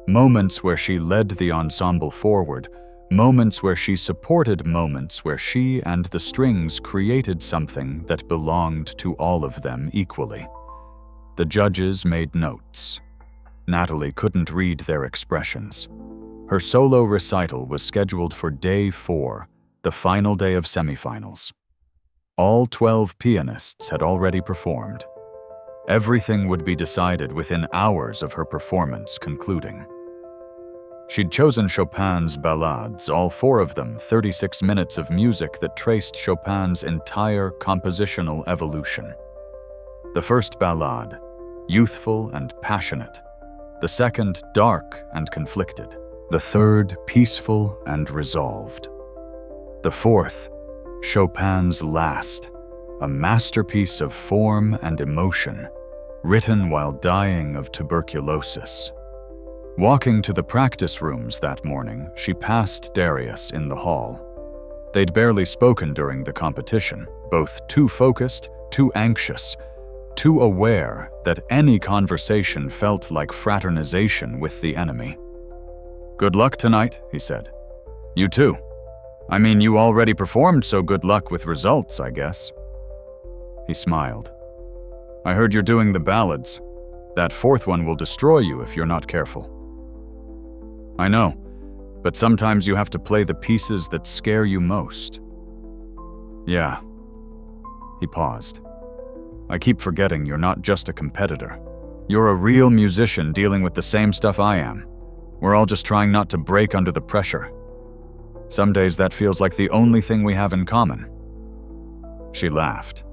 Moments where she led the ensemble forward, moments where she supported, moments where she and the strings created something that belonged to all of them equally. The judges made notes. Natalie couldn't read their expressions. Her solo recital was scheduled for day 4, the final day of semifinals. All 12 pianists had already performed. Everything would be decided within hours of her performance concluding. She'd chosen Chopin's ballades, all 4 of them 36 minutes of music that traced Chopin's entire compositional evolution. The first ballade, youthful and passionate. The second, dark and conflicted. The third, peaceful and resolved. The fourth, Chopin's last, a masterpiece of form and emotion, written while dying of tuberculosis. Walking to the practice rooms that morning, she passed Darius in the hall. They'd barely spoken during the competition, both too focused, too anxious, too aware that any conversation felt like fraternization with the enemy. "Good luck tonight," he said. "You too. I mean, you already performed, so good luck with results, I guess." He smiled. "I heard you're doing the ballads. That fourth one will destroy you if you're not careful." "I know, but sometimes you have to play the pieces that scare you most." "Yeah." He paused. "I keep forgetting you're not just a competitor. You're a real musician dealing with the same stuff I am. We're all just trying not to break under the pressure. Some days that feels like the only thing we have in common." She laughed.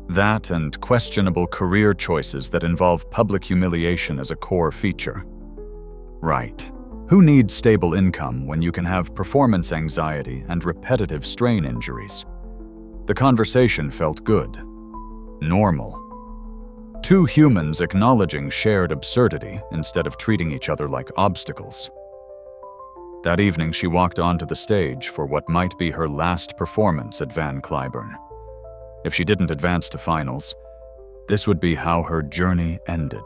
That and questionable career choices that involve public humiliation as a core feature. Right. Who needs stable income when you can have performance anxiety and repetitive strain injuries? The conversation felt good. Normal. 2 humans acknowledging shared absurdity instead of treating each other like obstacles. That evening, she walked onto the stage for what might be her last performance at Van Cliburn. If she didn't advance to finals, this would be how her journey ended.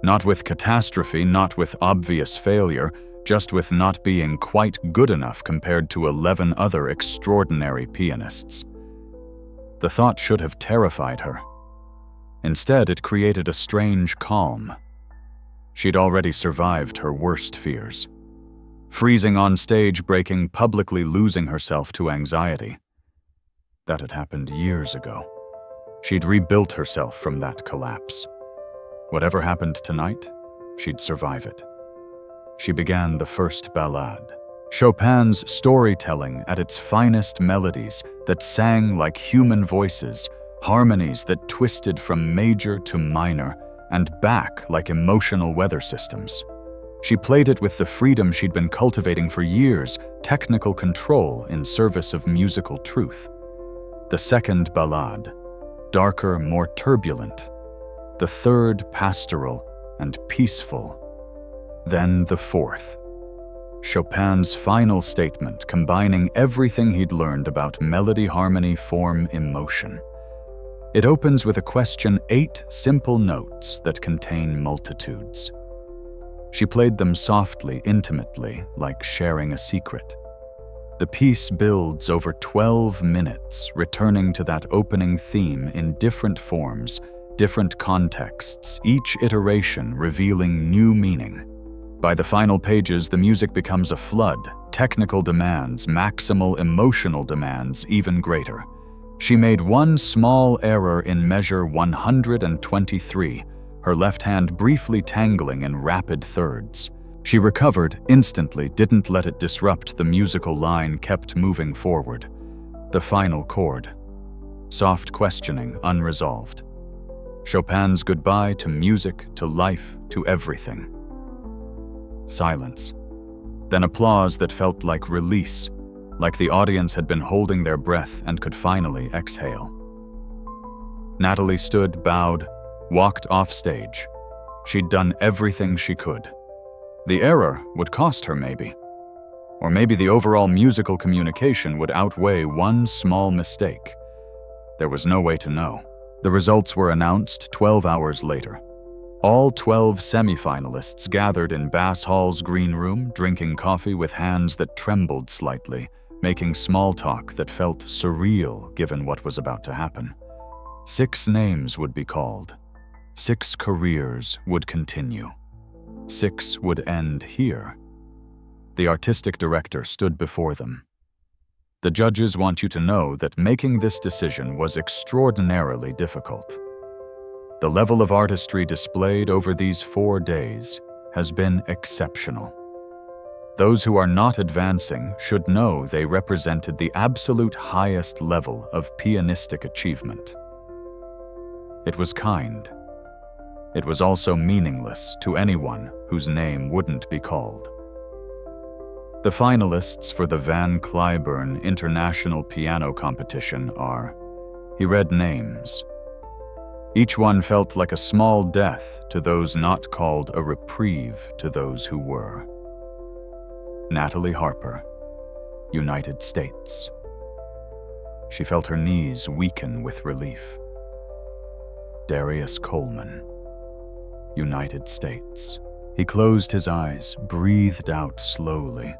Not with catastrophe, not with obvious failure, just with not being quite good enough compared to 11 other extraordinary pianists. The thought should have terrified her. Instead, it created a strange calm. She'd already survived her worst fears. Freezing on stage, breaking, publicly losing herself to anxiety. That had happened years ago. She'd rebuilt herself from that collapse. Whatever happened tonight, she'd survive it. She began the first ballade. Chopin's storytelling at its finest, melodies that sang like human voices, harmonies that twisted from major to minor and back like emotional weather systems. She played it with the freedom she'd been cultivating for years, technical control in service of musical truth. The second ballade, darker, more turbulent. The third, pastoral and peaceful. Then the fourth. Chopin's final statement, combining everything he'd learned about melody, harmony, form, emotion. It opens with a question, 8 simple notes that contain multitudes. She played them softly, intimately, like sharing a secret. The piece builds over 12 minutes, returning to that opening theme in different forms, different contexts, each iteration revealing new meaning. By the final pages, the music becomes a flood, technical demands, maximal emotional demands even greater. She made one small error in measure 123, her left hand briefly tangling in rapid thirds. She recovered instantly, didn't let it disrupt the musical line, kept moving forward. The final chord. Soft questioning, unresolved. Chopin's goodbye to music, to life, to everything. Silence. Then applause that felt like release, like the audience had been holding their breath and could finally exhale. Natalie stood, bowed, walked off stage. She'd done everything she could. The error would cost her maybe. Or maybe the overall musical communication would outweigh one small mistake. There was no way to know. The results were announced 12 hours later. All 12 semifinalists gathered in Bass Hall's green room, drinking coffee with hands that trembled slightly, making small talk that felt surreal given what was about to happen. 6 names would be called. 6 careers would continue. 6 would end here. The artistic director stood before them. The judges want you to know that making this decision was extraordinarily difficult. The level of artistry displayed over these 4 days has been exceptional. Those who are not advancing should know they represented the absolute highest level of pianistic achievement. It was kind. It was also meaningless to anyone whose name wouldn't be called. The finalists for the Van Cliburn International Piano Competition are, he read names. Each one felt like a small death to those not called, a reprieve to those who were. Natalie Harper, United States. She felt her knees weaken with relief. Darius Coleman, United States. He closed his eyes, breathed out slowly.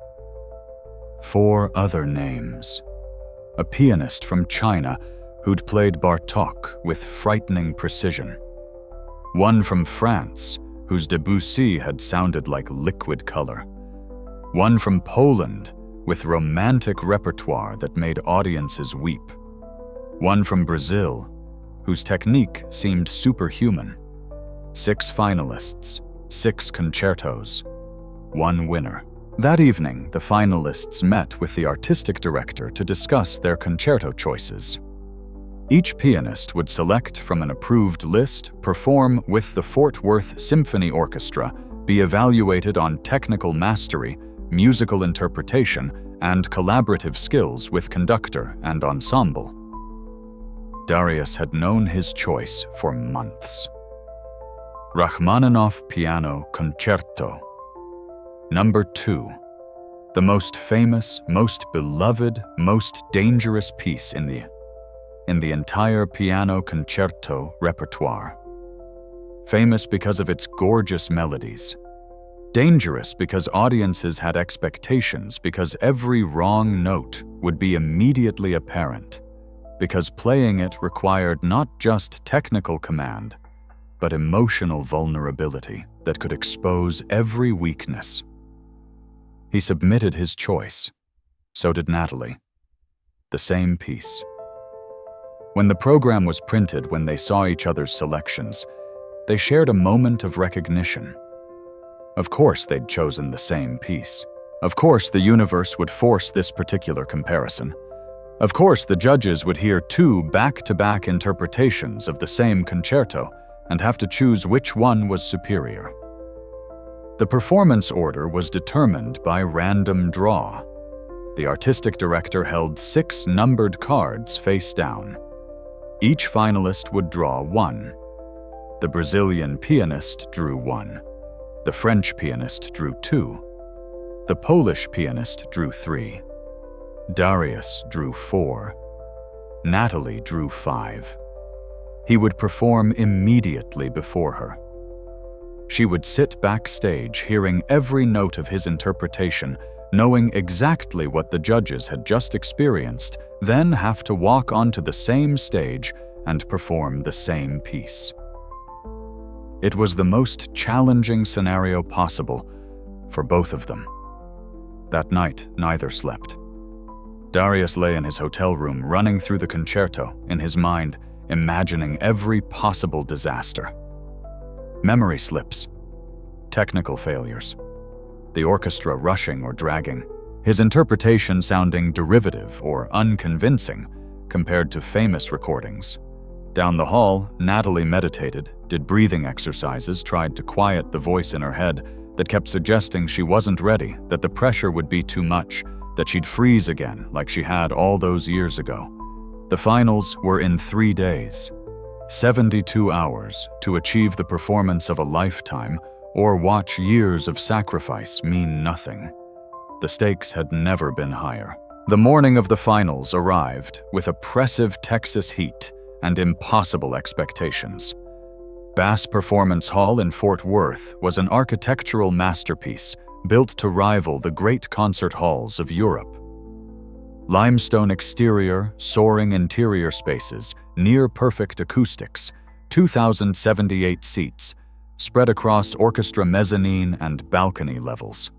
4 other names. A pianist from China who'd played Bartók with frightening precision. One from France whose Debussy had sounded like liquid color. One from Poland with romantic repertoire that made audiences weep. One from Brazil whose technique seemed superhuman. 6 finalists, 6 concertos, 1 winner. That evening, the finalists met with the artistic director to discuss their concerto choices. Each pianist would select from an approved list, perform with the Fort Worth Symphony Orchestra, be evaluated on technical mastery, musical interpretation, and collaborative skills with conductor and ensemble. Darius had known his choice for months. Rachmaninoff Piano Concerto. Number 2. The most famous, most beloved, most dangerous piece in the entire piano concerto repertoire. Famous because of its gorgeous melodies. Dangerous because audiences had expectations, because every wrong note would be immediately apparent, because playing it required not just technical command, but emotional vulnerability that could expose every weakness. He submitted his choice. So did Natalie. The same piece. When the program was printed, when they saw each other's selections, they shared a moment of recognition. Of course they'd chosen the same piece. Of course the universe would force this particular comparison. Of course the judges would hear 2 back-to-back interpretations of the same concerto and have to choose which one was superior. The performance order was determined by random draw. The artistic director held 6 numbered cards face down. Each finalist would draw 1. The Brazilian pianist drew 1. The French pianist drew 2. The Polish pianist drew 3. Darius drew 4. Natalie drew 5. He would perform immediately before her. She would sit backstage hearing every note of his interpretation, knowing exactly what the judges had just experienced, then have to walk onto the same stage and perform the same piece. It was the most challenging scenario possible for both of them. That night, neither slept. Darius lay in his hotel room, running through the concerto in his mind, imagining every possible disaster. Memory slips, technical failures, the orchestra rushing or dragging, his interpretation sounding derivative or unconvincing compared to famous recordings. Down the hall, Natalie meditated, did breathing exercises, tried to quiet the voice in her head that kept suggesting she wasn't ready, that the pressure would be too much, that she'd freeze again like she had all those years ago. The finals were in 3 days. 72 hours to achieve the performance of a lifetime or watch years of sacrifice mean nothing. The stakes had never been higher. The morning of the finals arrived with oppressive Texas heat and impossible expectations. Bass Performance Hall in Fort Worth was an architectural masterpiece built to rival the great concert halls of Europe. Limestone exterior, soaring interior spaces, near-perfect acoustics, 2,078 seats, spread across orchestra mezzanine and balcony levels.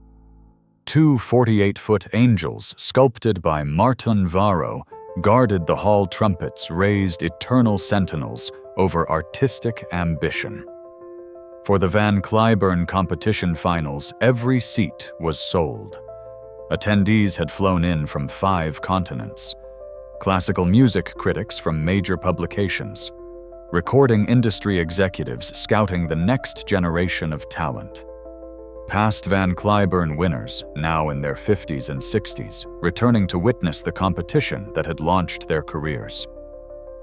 Two 48-foot angels, sculpted by Martin Varro, guarded the hall trumpets raised eternal sentinels over artistic ambition. For the Van Cliburn Competition finals, every seat was sold. Attendees had flown in from 5 continents. Classical music critics from major publications. Recording industry executives scouting the next generation of talent. Past Van Cliburn winners, now in their 50s and 60s, returning to witness the competition that had launched their careers.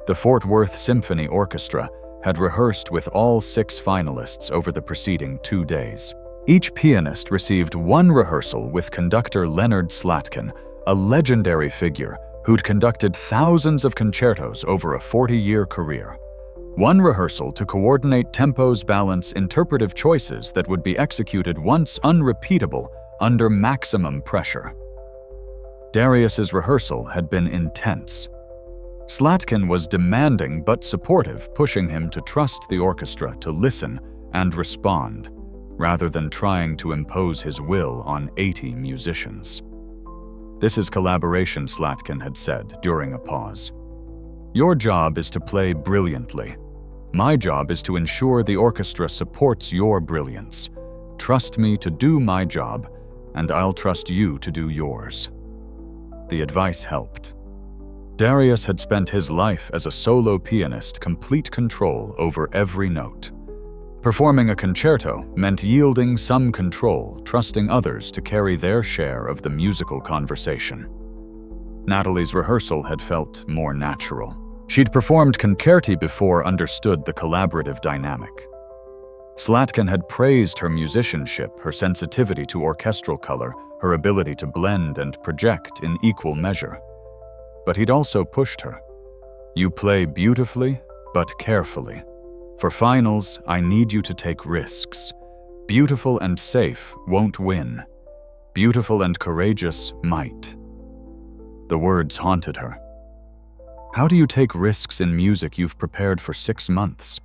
The Fort Worth Symphony Orchestra had rehearsed with all 6 finalists over the preceding 2 days. Each pianist received one rehearsal with conductor Leonard Slatkin, a legendary figure who'd conducted thousands of concertos over a 40-year career. One rehearsal to coordinate tempos, balance, interpretive choices that would be executed once unrepeatable under maximum pressure. Darius's rehearsal had been intense. Slatkin was demanding but supportive, pushing him to trust the orchestra to listen and respond, rather than trying to impose his will on 80 musicians. "This is collaboration," Slatkin had said during a pause. "Your job is to play brilliantly. My job is to ensure the orchestra supports your brilliance. Trust me to do my job, and I'll trust you to do yours." The advice helped. Darius had spent his life as a solo pianist, complete control over every note. Performing a concerto meant yielding some control, trusting others to carry their share of the musical conversation. Natalie's rehearsal had felt more natural. She'd performed concerti before, understood the collaborative dynamic. Slatkin had praised her musicianship, her sensitivity to orchestral color, her ability to blend and project in equal measure. But he'd also pushed her. "You play beautifully, but carefully. For finals, I need you to take risks. Beautiful and safe won't win. Beautiful and courageous might." The words haunted her. How do you take risks in music you've prepared for 6 months?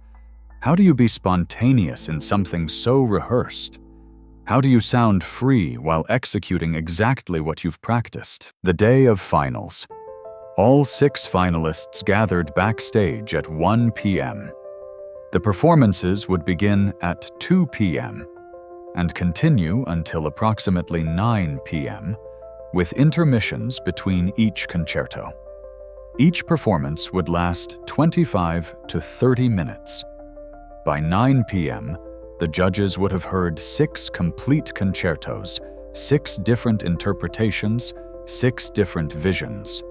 How do you be spontaneous in something so rehearsed? How do you sound free while executing exactly what you've practiced? The day of finals. All 6 finalists gathered backstage at 1 p.m. The performances would begin at 2 p.m. and continue until approximately 9 p.m., with intermissions between each concerto. Each performance would last 25 to 30 minutes. By 9 p.m., the judges would have heard 6 complete concertos, 6 different interpretations, 6 different visions.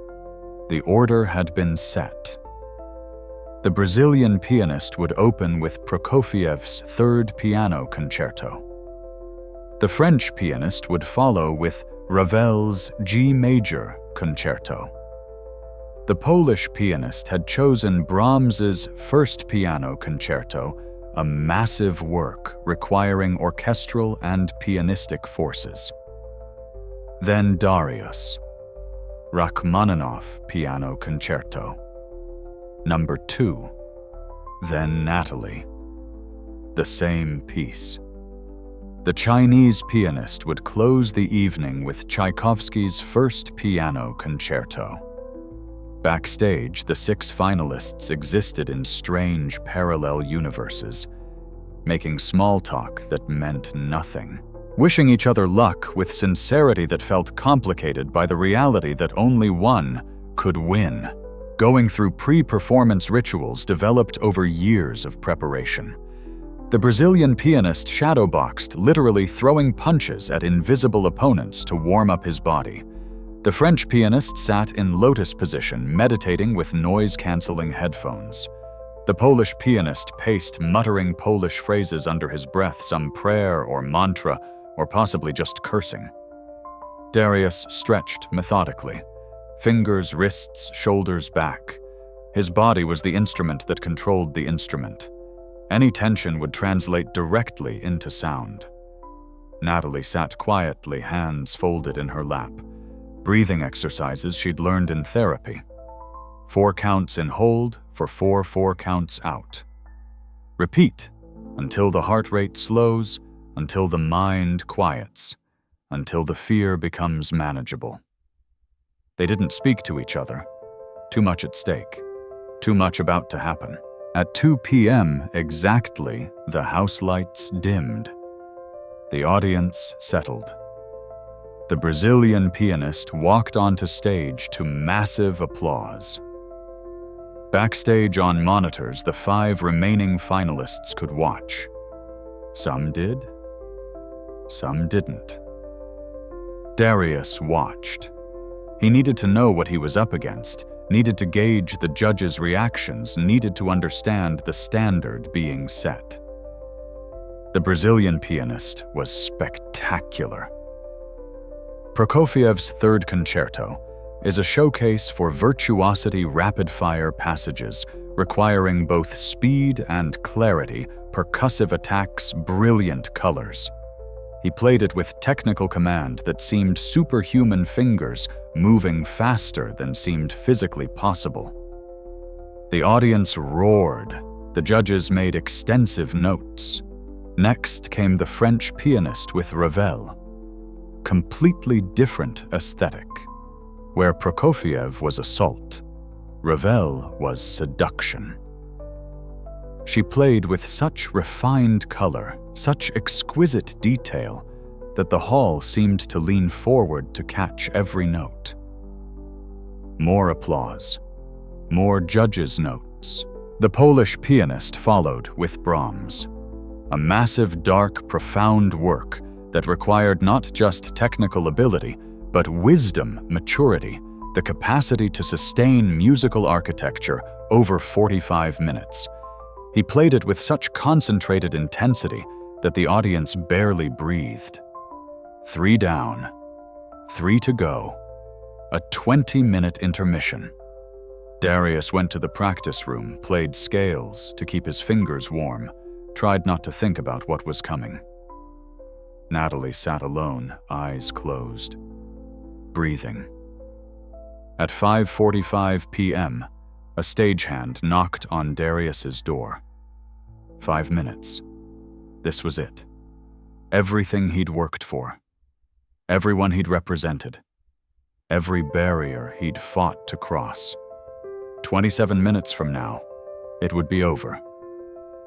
The order had been set. The Brazilian pianist would open with Prokofiev's 3rd Piano Concerto. The French pianist would follow with Ravel's G Major Concerto. The Polish pianist had chosen Brahms's 1st Piano Concerto, a massive work requiring orchestral and pianistic forces. Then Darius, Rachmaninoff Piano Concerto. Number 2. Then Natalie. The same piece. The Chinese pianist would close the evening with Tchaikovsky's 1st Piano Concerto. Backstage, the 6 finalists existed in strange parallel universes, making small talk that meant nothing, wishing each other luck with sincerity that felt complicated by the reality that only one could win, going through pre-performance rituals developed over years of preparation. The Brazilian pianist shadowboxed, literally throwing punches at invisible opponents to warm up his body. The French pianist sat in lotus position, meditating with noise-canceling headphones. The Polish pianist paced, muttering Polish phrases under his breath, some prayer or mantra, or possibly just cursing. Darius stretched methodically, fingers, wrists, shoulders back. His body was the instrument that controlled the instrument. Any tension would translate directly into sound. Natalie sat quietly, hands folded in her lap. Breathing exercises she'd learned in therapy. 4 counts in hold for 4 counts out. Repeat until the heart rate slows, until the mind quiets, until the fear becomes manageable. They didn't speak to each other. Too much at stake. Too much about to happen. At 2 p.m. exactly, the house lights dimmed. The audience settled. The Brazilian pianist walked onto stage to massive applause. Backstage on monitors, the 5 remaining finalists could watch. Some did, some didn't. Darius watched. He needed to know what he was up against, needed to gauge the judges' reactions, needed to understand the standard being set. The Brazilian pianist was spectacular. Prokofiev's Third Concerto is a showcase for virtuosity rapid-fire passages requiring both speed and clarity, percussive attacks, brilliant colors. He played it with technical command that seemed superhuman fingers moving faster than seemed physically possible. The audience roared. The judges made extensive notes. Next came the French pianist with Ravel. Completely different aesthetic. Where Prokofiev was assault, Ravel was seduction. She played with such refined color, such exquisite detail, that the hall seemed to lean forward to catch every note. More applause. More judges' notes. The Polish pianist followed with Brahms. A massive, dark, profound work that required not just technical ability, but wisdom, maturity, the capacity to sustain musical architecture over 45 minutes. He played it with such concentrated intensity that the audience barely breathed. 3 down, 3 to go, a 20-minute intermission. Darius went to the practice room, played scales to keep his fingers warm, tried not to think about what was coming. Natalie sat alone, eyes closed, breathing. At 5:45 p.m., a stagehand knocked on Darius's door. 5 minutes. This was it. Everything he'd worked for. Everyone he'd represented. Every barrier he'd fought to cross. 27 minutes from now, it would be over.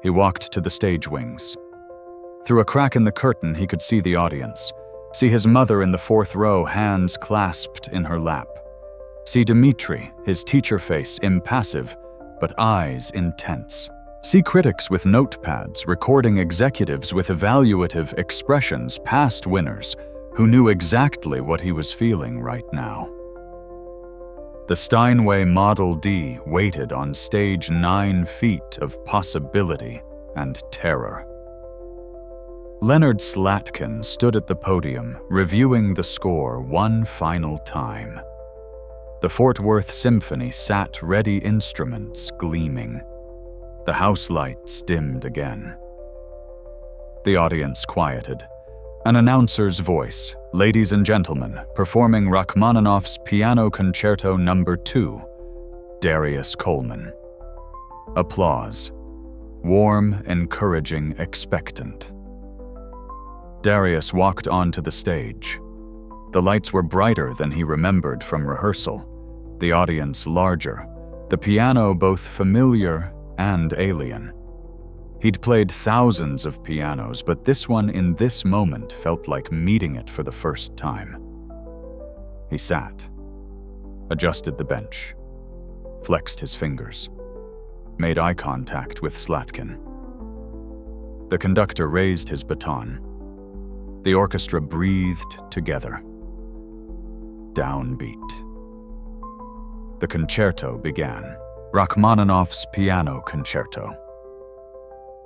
He walked to the stage wings. Through a crack in the curtain, he could see the audience. See his mother in the 4th row, hands clasped in her lap. See Dmitri, his teacher face impassive, but eyes intense. See critics with notepads, recording executives with evaluative expressions, past winners, who knew exactly what he was feeling right now. The Steinway Model D waited on stage 9 feet of possibility and terror. Leonard Slatkin stood at the podium, reviewing the score one final time. The Fort Worth Symphony sat ready, instruments gleaming. The house lights dimmed again. The audience quieted. An announcer's voice, "Ladies and gentlemen, performing Rachmaninoff's Piano Concerto No. 2, Darius Coleman." Applause. Warm, encouraging, expectant. Darius walked onto the stage. The lights were brighter than he remembered from rehearsal, the audience larger, the piano both familiar and alien. He'd played thousands of pianos, but this one in this moment felt like meeting it for the first time. He sat, adjusted the bench, flexed his fingers, made eye contact with Slatkin. The conductor raised his baton. The orchestra breathed together. Downbeat. The concerto began. Rachmaninoff's Piano Concerto.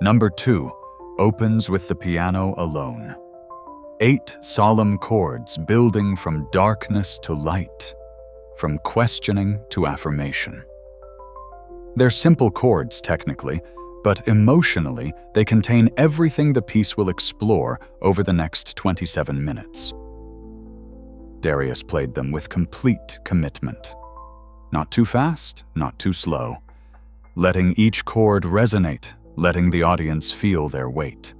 No. 2 opens with the piano alone. 8 solemn chords building from darkness to light, from questioning to affirmation. They're simple chords technically, but emotionally they contain everything the piece will explore over the next 27 minutes. Darius played them with complete commitment. Not too fast, not too slow. Letting each chord resonate, letting the audience feel their weight.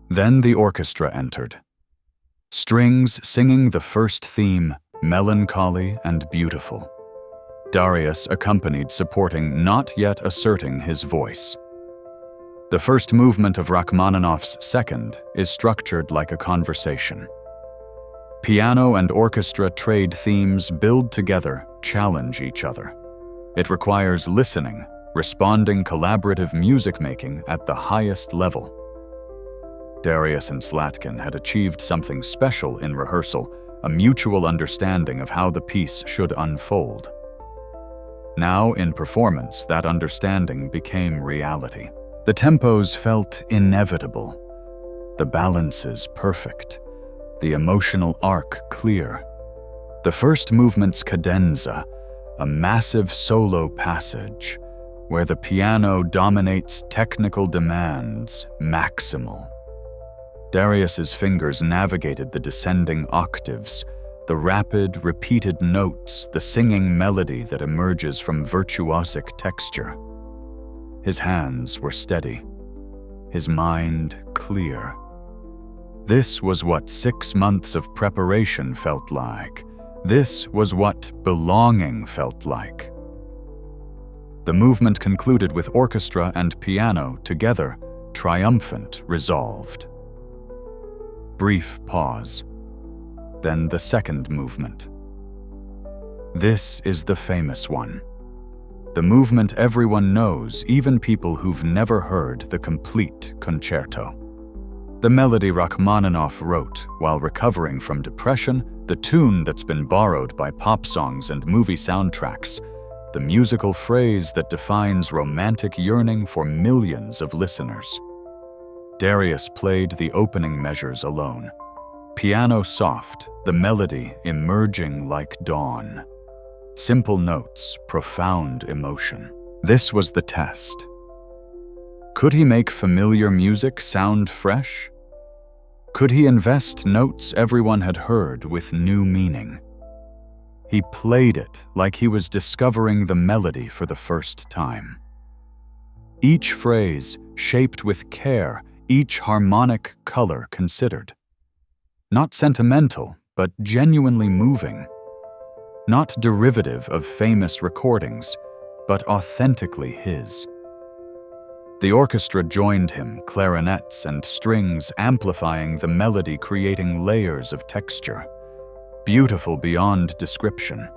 Then the orchestra entered. Strings singing the first theme, melancholy and beautiful. Darius accompanied, supporting, not yet asserting his voice. The first movement of Rachmaninoff's second is structured like a conversation. Piano and orchestra trade themes, build together, challenge each other. It requires listening, responding, collaborative music-making at the highest level. Darius and Slatkin had achieved something special in rehearsal, a mutual understanding of how the piece should unfold. Now, in performance, that understanding became reality. The tempos felt inevitable, the balances perfect, the emotional arc clear. The first movement's cadenza, a massive solo passage, where the piano dominates technical demands, maximal. Darius's fingers navigated the descending octaves, the rapid, repeated notes, the singing melody that emerges from virtuosic texture. His hands were steady, his mind clear. This was what 6 months of preparation felt like. This was what belonging felt like. The movement concluded with orchestra and piano together, triumphant, resolved. Brief pause. Then the second movement. This is the famous one. The movement everyone knows, even people who've never heard the complete concerto. The melody Rachmaninoff wrote while recovering from depression, the tune that's been borrowed by pop songs and movie soundtracks, the musical phrase that defines romantic yearning for millions of listeners. Darius played the opening measures alone. Piano soft, the melody emerging like dawn. Simple notes, profound emotion. This was the test. Could he make familiar music sound fresh? Could he invest notes everyone had heard with new meaning? He played it like he was discovering the melody for the first time. Each phrase shaped with care, each harmonic color considered. Not sentimental, but genuinely moving. Not derivative of famous recordings, but authentically his. The orchestra joined him, clarinets and strings amplifying the melody, creating layers of texture. Beautiful beyond description.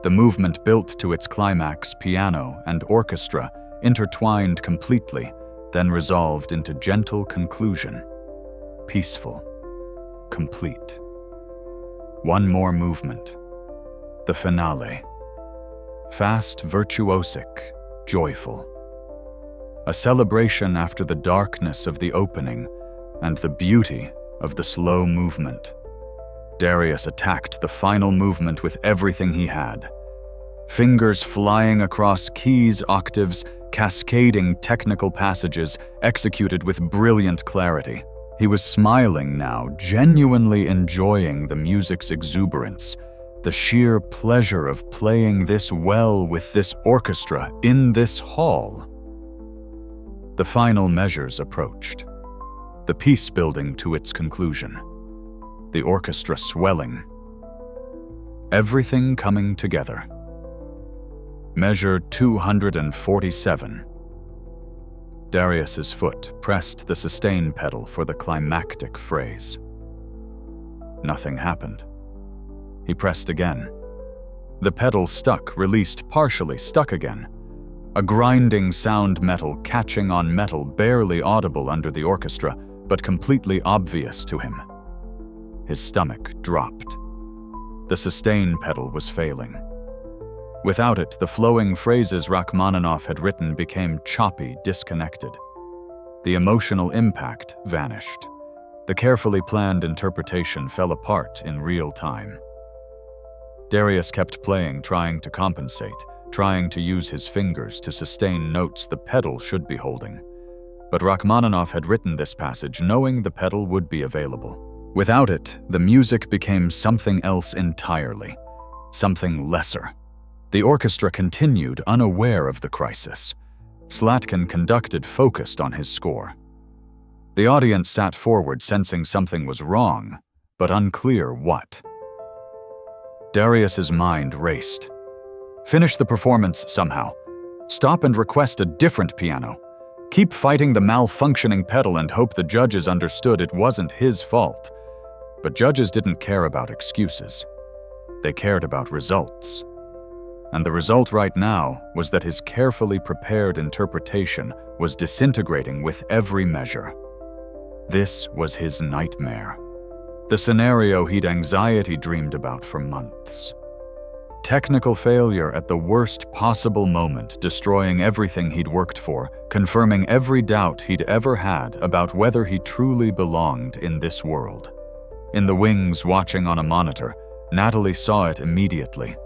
The movement built to its climax, piano and orchestra intertwined completely, then resolved into gentle conclusion. Peaceful. Complete. One more movement. The finale. Fast, virtuosic, joyful. A celebration after the darkness of the opening and the beauty of the slow movement. Darius attacked the final movement with everything he had. Fingers flying across keys, octaves, cascading technical passages executed with brilliant clarity. He was smiling now, genuinely enjoying the music's exuberance, the sheer pleasure of playing this well with this orchestra in this hall. The final measures approached, the piece building to its conclusion, the orchestra swelling, everything coming together. Measure 247. Darius's foot pressed the sustain pedal for the climactic phrase. Nothing happened. He pressed again. The pedal stuck, released, partially stuck again. A grinding sound, metal catching on metal, barely audible under the orchestra, but completely obvious to him. His stomach dropped. The sustain pedal was failing. Without it, the flowing phrases Rachmaninoff had written became choppy, disconnected. The emotional impact vanished. The carefully planned interpretation fell apart in real time. Darius kept playing, trying to compensate, trying to use his fingers to sustain notes the pedal should be holding. But Rachmaninoff had written this passage knowing the pedal would be available. Without it, the music became something else entirely, something lesser. The orchestra continued, unaware of the crisis. Slatkin conducted, focused on his score. The audience sat forward, sensing something was wrong, but unclear what. Darius's mind raced. Finish the performance somehow. Stop and request a different piano. Keep fighting the malfunctioning pedal and hope the judges understood it wasn't his fault. But judges didn't care about excuses. They cared about results. And the result right now was that his carefully prepared interpretation was disintegrating with every measure. This was his nightmare. The scenario he'd anxiety dreamed about for months. Technical failure at the worst possible moment, destroying everything he'd worked for, confirming every doubt he'd ever had about whether he truly belonged in this world. In the wings, watching on a monitor, Natalie saw it immediately.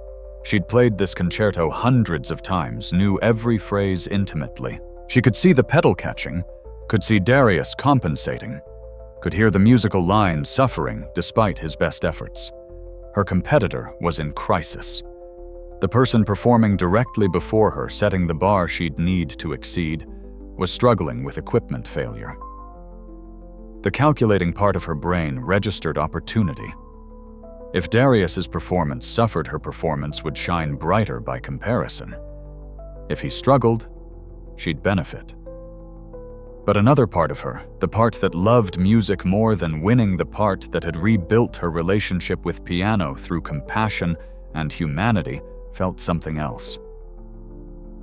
She'd played this concerto hundreds of times, knew every phrase intimately. She could see the pedal catching, could see Darius compensating, could hear the musical line suffering despite his best efforts. Her competitor was in crisis. The person performing directly before her, setting the bar she'd need to exceed, was struggling with equipment failure. The calculating part of her brain registered opportunity. If Darius's performance suffered, her performance would shine brighter by comparison. If he struggled, she'd benefit. But another part of her, the part that loved music more than winning, the part that had rebuilt her relationship with piano through compassion and humanity, felt something else.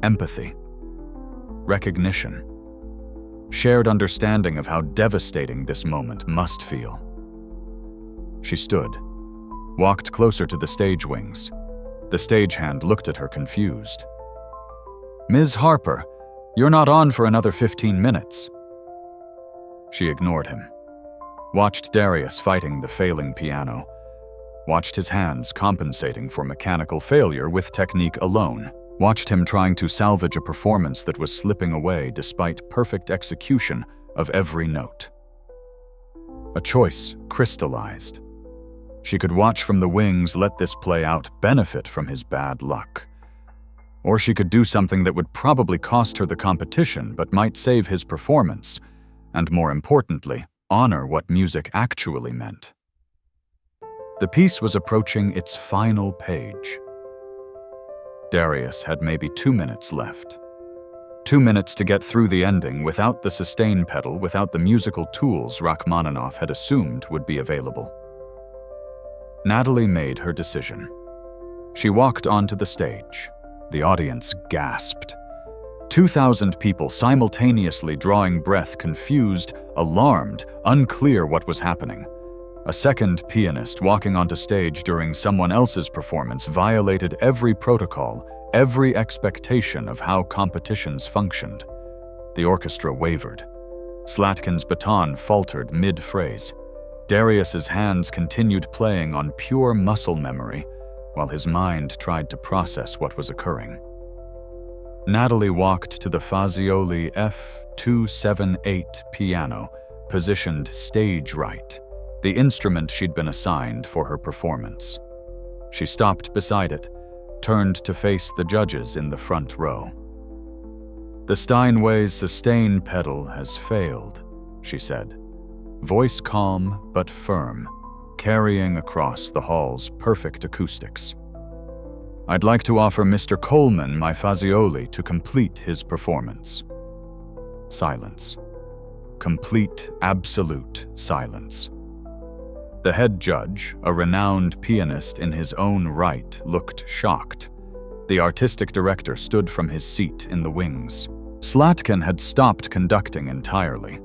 Empathy. Recognition. Shared understanding of how devastating this moment must feel. She stood, walked closer to the stage wings. The stagehand looked at her confused. "Ms. Harper, you're not on for another 15 minutes. She ignored him. Watched Darius fighting the failing piano. Watched his hands compensating for mechanical failure with technique alone. Watched him trying to salvage a performance that was slipping away despite perfect execution of every note. A choice crystallized. She could watch from the wings, let this play out, benefit from his bad luck. Or she could do something that would probably cost her the competition but might save his performance, and more importantly, honor what music actually meant. The piece was approaching its final page. Darius had maybe 2 minutes left. 2 minutes to get through the ending without the sustain pedal, without the musical tools Rachmaninoff had assumed would be available. Natalie made her decision. She walked onto the stage. The audience gasped. 2,000 people simultaneously drawing breath, confused, alarmed, unclear what was happening. A second pianist walking onto stage during someone else's performance violated every protocol, every expectation of how competitions functioned. The orchestra wavered. Slatkin's baton faltered mid-phrase. Darius's hands continued playing on pure muscle memory, while his mind tried to process what was occurring. Natalie walked to the Fazioli F278 piano, positioned stage right, the instrument she'd been assigned for her performance. She stopped beside it, turned to face the judges in the front row. "The Steinway's sustain pedal has failed," she said, voice calm but firm, carrying across the hall's perfect acoustics. "I'd like to offer Mr. Coleman my Fazioli to complete his performance." Silence. Complete, absolute silence. The head judge, a renowned pianist in his own right, looked shocked. The artistic director stood from his seat in the wings. Slatkin had stopped conducting entirely.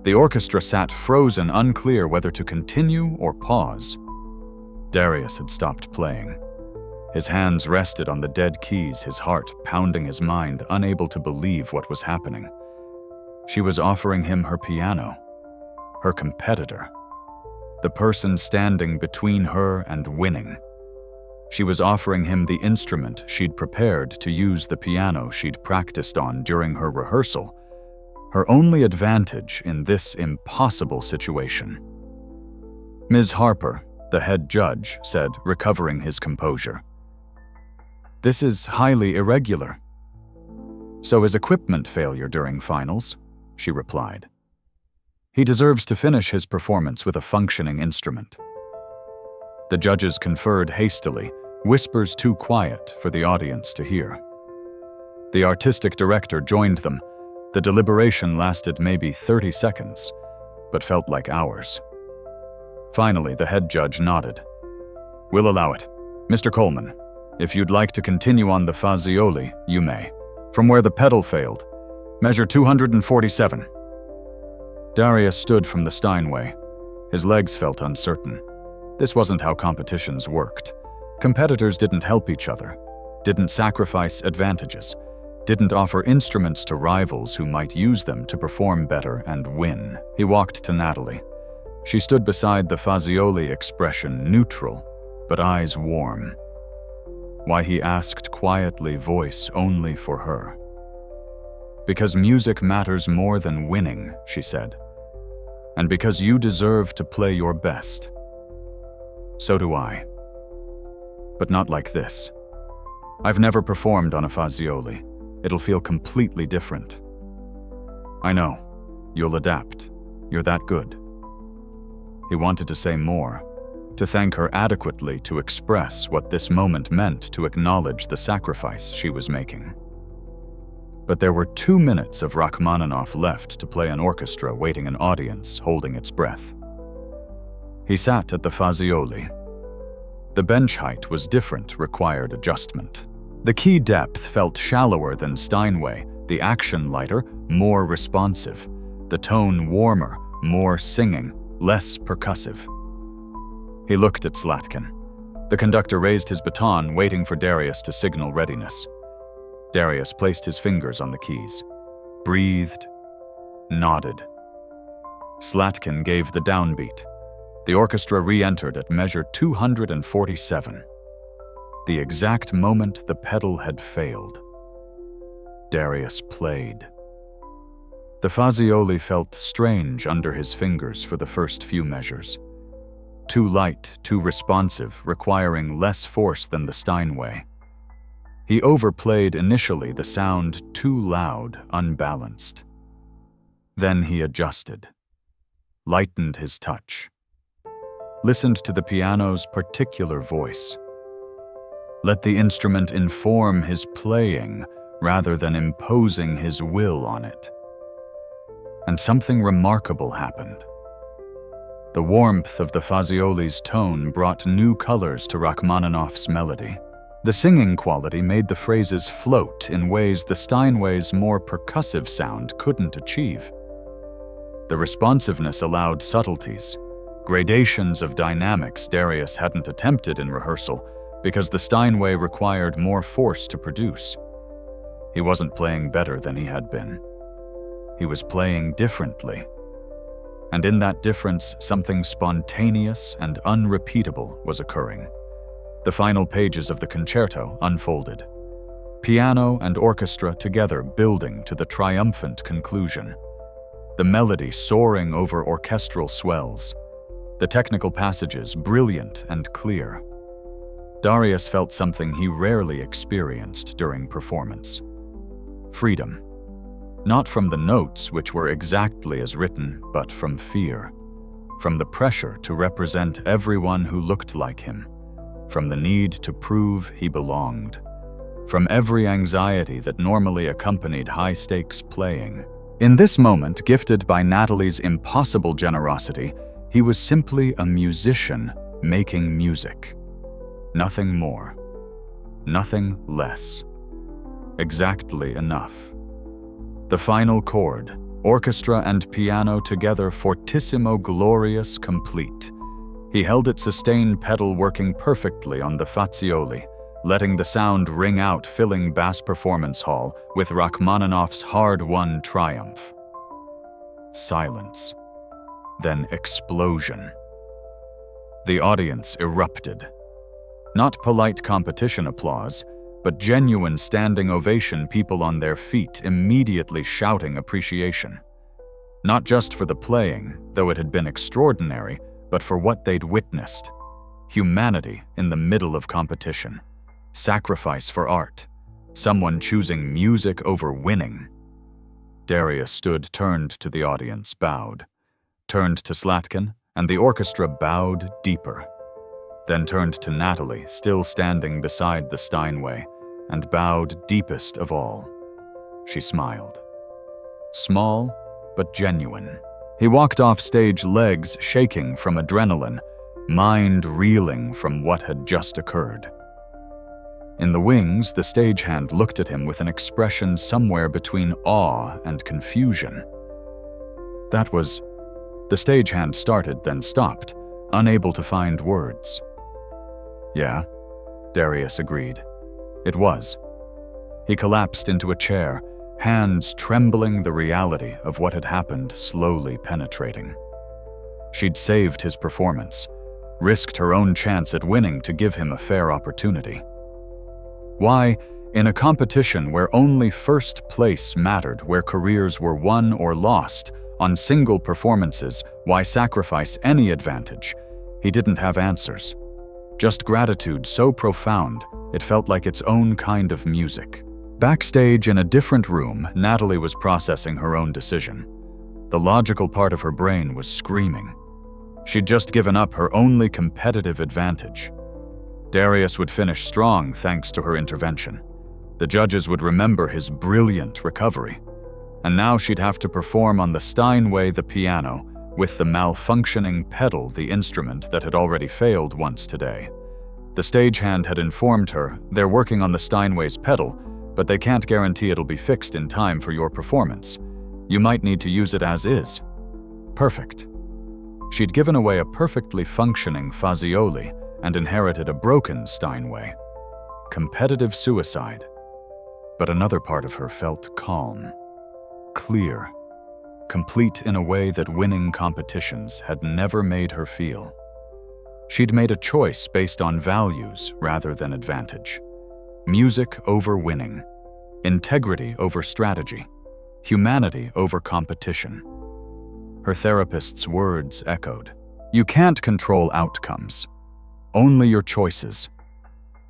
The orchestra sat frozen, unclear whether to continue or pause. Darius had stopped playing. His hands rested on the dead keys, his heart pounding his mind, unable to believe what was happening. She was offering him her piano, her competitor, the person standing between her and winning. She was offering him the instrument she'd prepared to use, the piano she'd practiced on during her rehearsal, her only advantage in this impossible situation. "Ms. Harper," the head judge said, recovering his composure. "This is highly irregular." "So is equipment failure during finals," she replied. He deserves to finish his performance with a functioning instrument. The judges conferred hastily, whispers too quiet for the audience to hear. The artistic director joined them. The deliberation lasted maybe 30 seconds, but felt like hours. Finally, the head judge nodded. "We'll allow it. Mr. Coleman, if you'd like to continue on the Fazioli, you may. From where the pedal failed, measure 247. Darius stood from the Steinway. His legs felt uncertain. This wasn't how competitions worked. Competitors didn't help each other, didn't sacrifice advantages, didn't offer instruments to rivals who might use them to perform better and win. He walked to Natalie. She stood beside the Fazioli, expression neutral, but eyes warm. Why, he asked quietly, voice only for her. "Because music matters more than winning," she said. "And because you deserve to play your best. So do I. But not like this. I've never performed on a Fazioli. It'll feel completely different." "I know. You'll adapt. You're that good." He wanted to say more, to thank her adequately, to express what this moment meant, to acknowledge the sacrifice she was making. But there were 2 minutes of Rachmaninoff left to play an orchestra waiting an audience holding its breath. He sat at the Fazioli. The bench height was different, required adjustment. The key depth felt shallower than Steinway, the action lighter, more responsive, the tone warmer, more singing, less percussive. He looked at Slatkin. The conductor raised his baton, waiting for Darius to signal readiness. Darius placed his fingers on the keys, breathed, nodded. Slatkin gave the downbeat. The orchestra re-entered at measure 247. The exact moment the pedal had failed. Darius played. The Fazioli felt strange under his fingers for the first few measures. Too light, too responsive, requiring less force than the Steinway. He overplayed initially, the sound too loud, unbalanced. Then he adjusted, lightened his touch, listened to the piano's particular voice. Let the instrument inform his playing rather than imposing his will on it. And something remarkable happened. The warmth of the Fazioli's tone brought new colors to Rachmaninoff's melody. The singing quality made the phrases float in ways the Steinway's more percussive sound couldn't achieve. The responsiveness allowed subtleties, gradations of dynamics Darius hadn't attempted in rehearsal because the Steinway required more force to produce. He wasn't playing better than he had been. He was playing differently. And in that difference, something spontaneous and unrepeatable was occurring. The final pages of the concerto unfolded. Piano and orchestra together building to the triumphant conclusion. The melody soaring over orchestral swells. The technical passages brilliant and clear. Darius felt something he rarely experienced during performance. Freedom. Not from the notes, which were exactly as written, but from fear. From the pressure to represent everyone who looked like him. From the need to prove he belonged. From every anxiety that normally accompanied high-stakes playing. In this moment, gifted by Natalie's impossible generosity, he was simply a musician making music. Nothing more. Nothing less. Exactly enough. The final chord, orchestra and piano together, fortissimo, glorious, complete. He held its sustained pedal working perfectly on the Fazioli, letting the sound ring out, filling Bass Performance Hall with Rachmaninoff's hard-won triumph. Silence. Then explosion. The audience erupted. Not polite competition applause, but genuine standing ovation, people on their feet immediately shouting appreciation. Not just for the playing, though it had been extraordinary, but for what they'd witnessed. Humanity in the middle of competition. Sacrifice for art. Someone choosing music over winning. Darius stood, turned to the audience, bowed. turned to Slatkin, and the orchestra bowed deeper, then turned to Natalie, still standing beside the Steinway, and bowed deepest of all. She smiled. Small, but genuine. He walked off stage, legs shaking from adrenaline, mind reeling from what had just occurred. In the wings, the stagehand looked at him with an expression somewhere between awe and confusion. That was... The stagehand started, then stopped, unable to find words. Yeah, Darius agreed. It was. He collapsed into a chair, hands trembling, the reality of what had happened slowly penetrating. She'd saved his performance, risked her own chance at winning to give him a fair opportunity. Why, in a competition where only first place mattered, where careers were won or lost on single performances, why sacrifice any advantage? He didn't have answers. Just gratitude so profound, it felt like its own kind of music. Backstage in a different room, Natalie was processing her own decision. The logical part of her brain was screaming. She'd just given up her only competitive advantage. Darius would finish strong thanks to her intervention. The judges would remember his brilliant recovery. And now she'd have to perform on the Steinway, the piano, with the malfunctioning pedal, the instrument that had already failed once today. The stagehand had informed her they're working on the Steinway's pedal, but they can't guarantee it'll be fixed in time for your performance. You might need to use it as is. Perfect. She'd given away a perfectly functioning Fazioli and inherited a broken Steinway. Competitive suicide. But another part of her felt calm, clear, complete in a way that winning competitions had never made her feel. She'd made a choice based on values rather than advantage. Music over winning, integrity over strategy, humanity over competition. Her therapist's words echoed. You can't control outcomes, only your choices.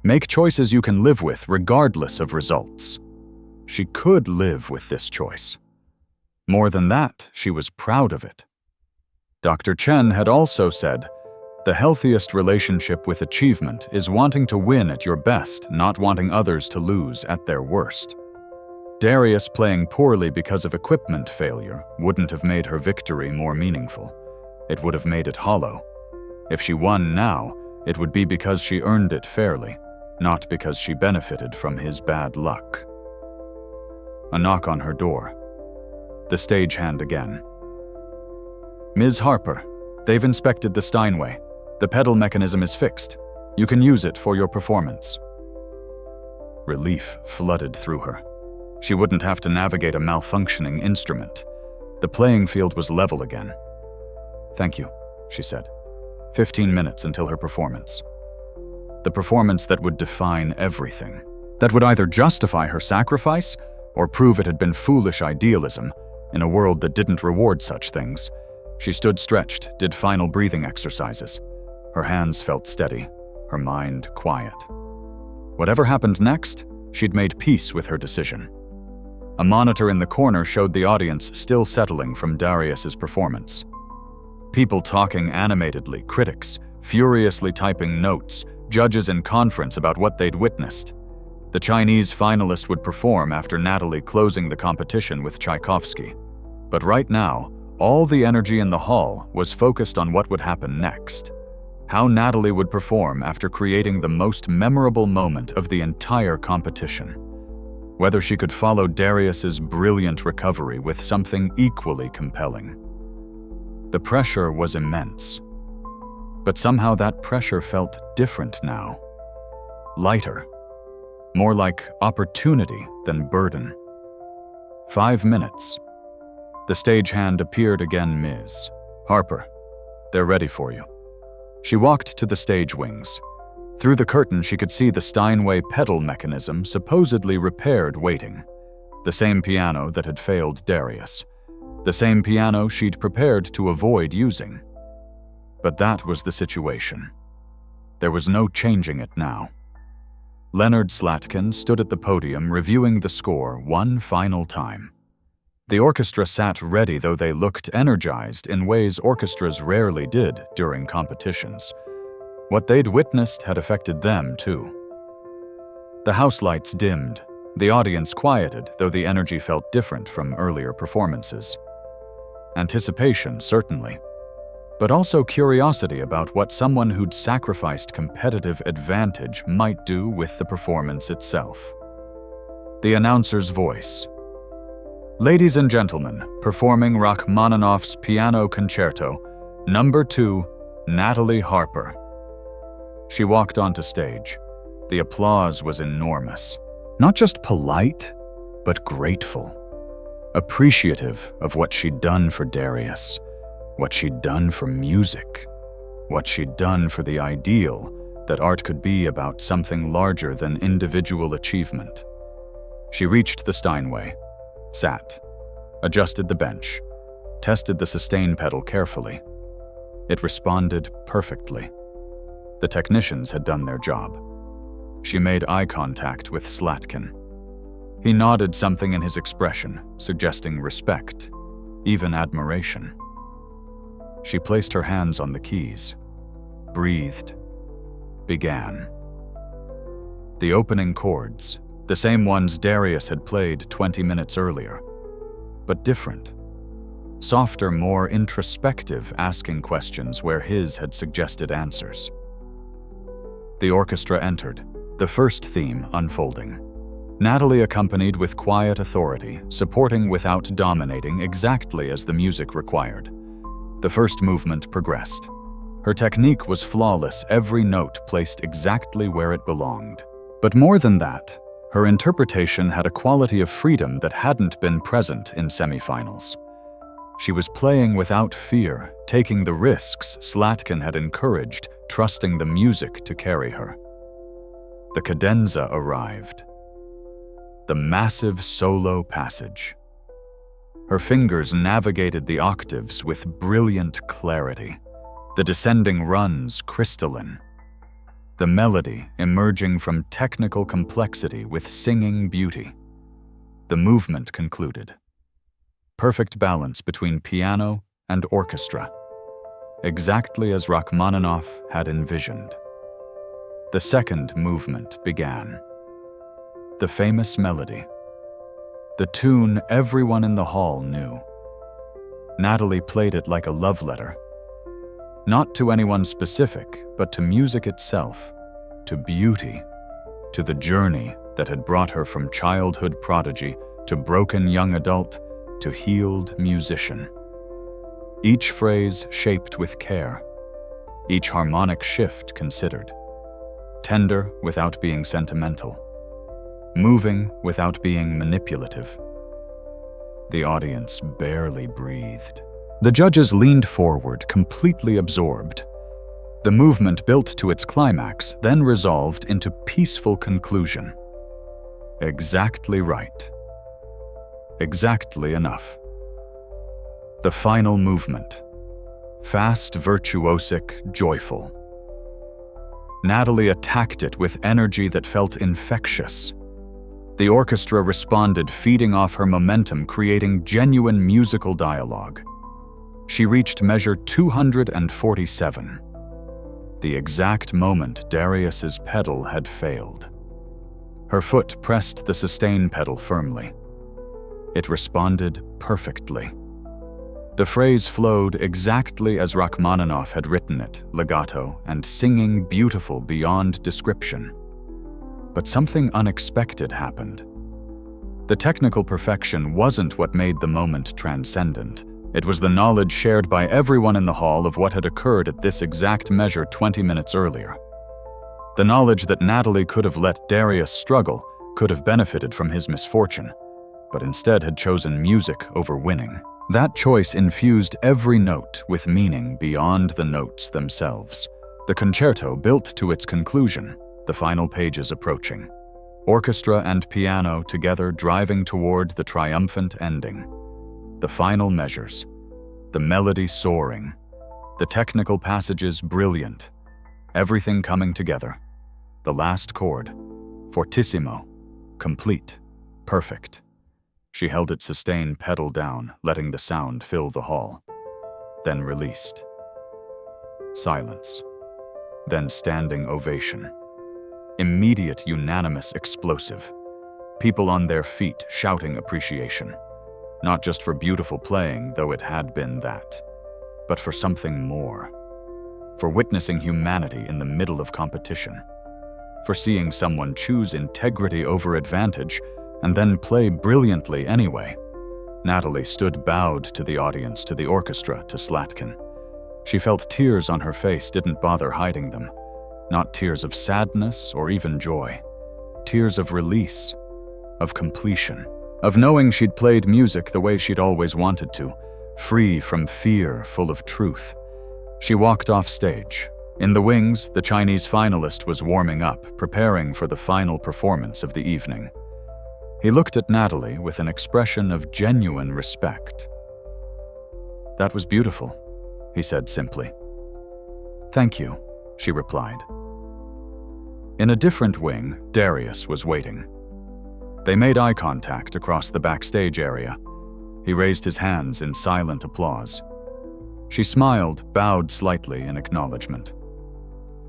Make choices you can live with regardless of results. She could live with this choice. More than that, she was proud of it. Dr. Chen had also said, the healthiest relationship with achievement is wanting to win at your best, not wanting others to lose at their worst. Darius playing poorly because of equipment failure wouldn't have made her victory more meaningful. It would have made it hollow. If she won now, it would be because she earned it fairly, not because she benefited from his bad luck. A knock on her door. The stagehand again. Ms. Harper, they've inspected the Steinway. The pedal mechanism is fixed. You can use it for your performance. Relief flooded through her. She wouldn't have to navigate a malfunctioning instrument. The playing field was level again. Thank you, she said. 15 minutes until her performance. The performance that would define everything. That would either justify her sacrifice or prove it had been foolish idealism in a world that didn't reward such things. She stood stretched, did final breathing exercises. Her hands felt steady, her mind quiet. Whatever happened next, she'd made peace with her decision. A monitor in the corner showed the audience still settling from Darius's performance. People talking animatedly, critics furiously typing notes, judges in conference about what they'd witnessed. The Chinese finalist would perform after Natalie closing the competition with Tchaikovsky. But right now, all the energy in the hall was focused on what would happen next. How Natalie would perform after creating the most memorable moment of the entire competition. Whether she could follow Darius's brilliant recovery with something equally compelling. The pressure was immense. But somehow that pressure felt different now. Lighter. More like opportunity than burden. 5 minutes. The stagehand appeared again. Ms. Harper, they're ready for you. She walked to the stage wings. Through the curtain, she could see the Steinway pedal mechanism supposedly repaired waiting. The same piano that had failed Darius. The same piano she'd prepared to avoid using. But that was the situation. There was no changing it now. Leonard Slatkin stood at the podium reviewing the score one final time. The orchestra sat ready, though they looked energized in ways orchestras rarely did during competitions. What they'd witnessed had affected them, too. The house lights dimmed. The audience quieted, though the energy felt different from earlier performances. Anticipation, certainly, but also curiosity about what someone who'd sacrificed competitive advantage might do with the performance itself. The announcer's voice. Ladies and gentlemen, performing Rachmaninoff's Piano Concerto, No. 2, Natalie Harper. She walked onto stage. The applause was enormous. Not just polite, but grateful. Appreciative of what she'd done for Darius, what she'd done for music, what she'd done for the ideal that art could be about something larger than individual achievement. She reached the Steinway, sat, adjusted the bench, tested the sustain pedal carefully. It responded perfectly. The technicians had done their job. She made eye contact with Slatkin. He nodded something in his expression, suggesting respect, even admiration. She placed her hands on the keys, breathed, began. The opening chords, the same ones Darius had played 20 minutes earlier, but different. Softer, more introspective, asking questions where his had suggested answers. The orchestra entered, the first theme unfolding. Natalie accompanied with quiet authority, supporting without dominating, exactly as the music required. The first movement progressed. Her technique was flawless, every note placed exactly where it belonged. But more than that, her interpretation had a quality of freedom that hadn't been present in semifinals. She was playing without fear, taking the risks Slatkin had encouraged, trusting the music to carry her. The cadenza arrived. The massive solo passage. Her fingers navigated the octaves with brilliant clarity, the descending runs crystalline, the melody emerging from technical complexity with singing beauty. The movement concluded. Perfect balance between piano and orchestra, exactly as Rachmaninoff had envisioned. The second movement began. The famous melody, the tune everyone in the hall knew. Natalie played it like a love letter, not to anyone specific, but to music itself, to beauty, to the journey that had brought her from childhood prodigy to broken young adult to healed musician. Each phrase shaped with care, each harmonic shift considered, tender without being sentimental, moving without being manipulative. The audience barely breathed. The judges leaned forward, completely absorbed. The movement built to its climax, then resolved into peaceful conclusion. Exactly right. Exactly enough. The final movement. Fast, virtuosic, joyful. Natalie attacked it with energy that felt infectious. The orchestra responded, feeding off her momentum, creating genuine musical dialogue. She reached measure 247, the exact moment Darius's pedal had failed. Her foot pressed the sustain pedal firmly. It responded perfectly. The phrase flowed exactly as Rachmaninoff had written it, legato and singing beautiful beyond description. But something unexpected happened. The technical perfection wasn't what made the moment transcendent. It was the knowledge shared by everyone in the hall of what had occurred at this exact measure 20 minutes earlier. The knowledge that Natalie could have let Darius struggle, could have benefited from his misfortune, but instead had chosen music over winning. That choice infused every note with meaning beyond the notes themselves. The concerto built to its conclusion, the final pages approaching. Orchestra and piano together driving toward the triumphant ending. The final measures, the melody soaring, the technical passages brilliant, everything coming together. The last chord, fortissimo, complete, perfect. She held it sustained pedal down, letting the sound fill the hall. Then released. Silence. Then standing ovation. Immediate, unanimous, explosive. People on their feet shouting appreciation. Not just for beautiful playing, though it had been that, but for something more. For witnessing humanity in the middle of competition. For seeing someone choose integrity over advantage and then play brilliantly anyway. Natalie stood bowed to the audience, to the orchestra, to Slatkin. She felt tears on her face, didn't bother hiding them. Not tears of sadness or even joy. Tears of release, of completion, of knowing she'd played music the way she'd always wanted to, free from fear, full of truth. She walked off stage. In the wings, the Chinese finalist was warming up, preparing for the final performance of the evening. He looked at Natalie with an expression of genuine respect. "That was beautiful," he said simply. "Thank you," she replied. In a different wing, Darius was waiting. They made eye contact across the backstage area. He raised his hands in silent applause. She smiled, bowed slightly in acknowledgement.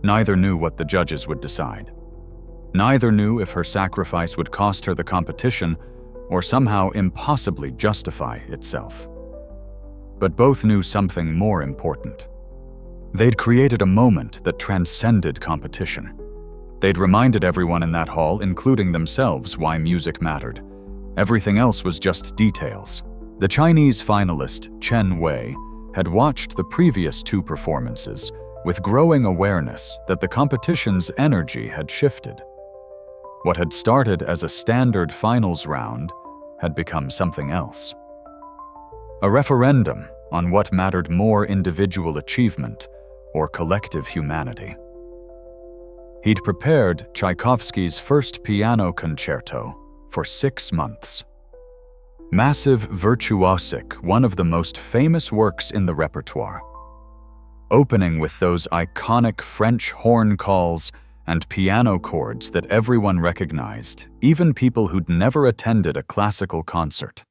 Neither knew what the judges would decide. Neither knew if her sacrifice would cost her the competition or somehow impossibly justify itself. But both knew something more important. They'd created a moment that transcended competition. They'd reminded everyone in that hall, including themselves, why music mattered. Everything else was just details. The Chinese finalist, Chen Wei, had watched the previous two performances with growing awareness that the competition's energy had shifted. What had started as a standard finals round had become something else. A referendum on what mattered more, individual achievement or collective humanity. He'd prepared Tchaikovsky's first piano concerto for 6 months. Massive virtuosic, one of the most famous works in the repertoire. Opening with those iconic French horn calls and piano chords that everyone recognized, even people who'd never attended a classical concert.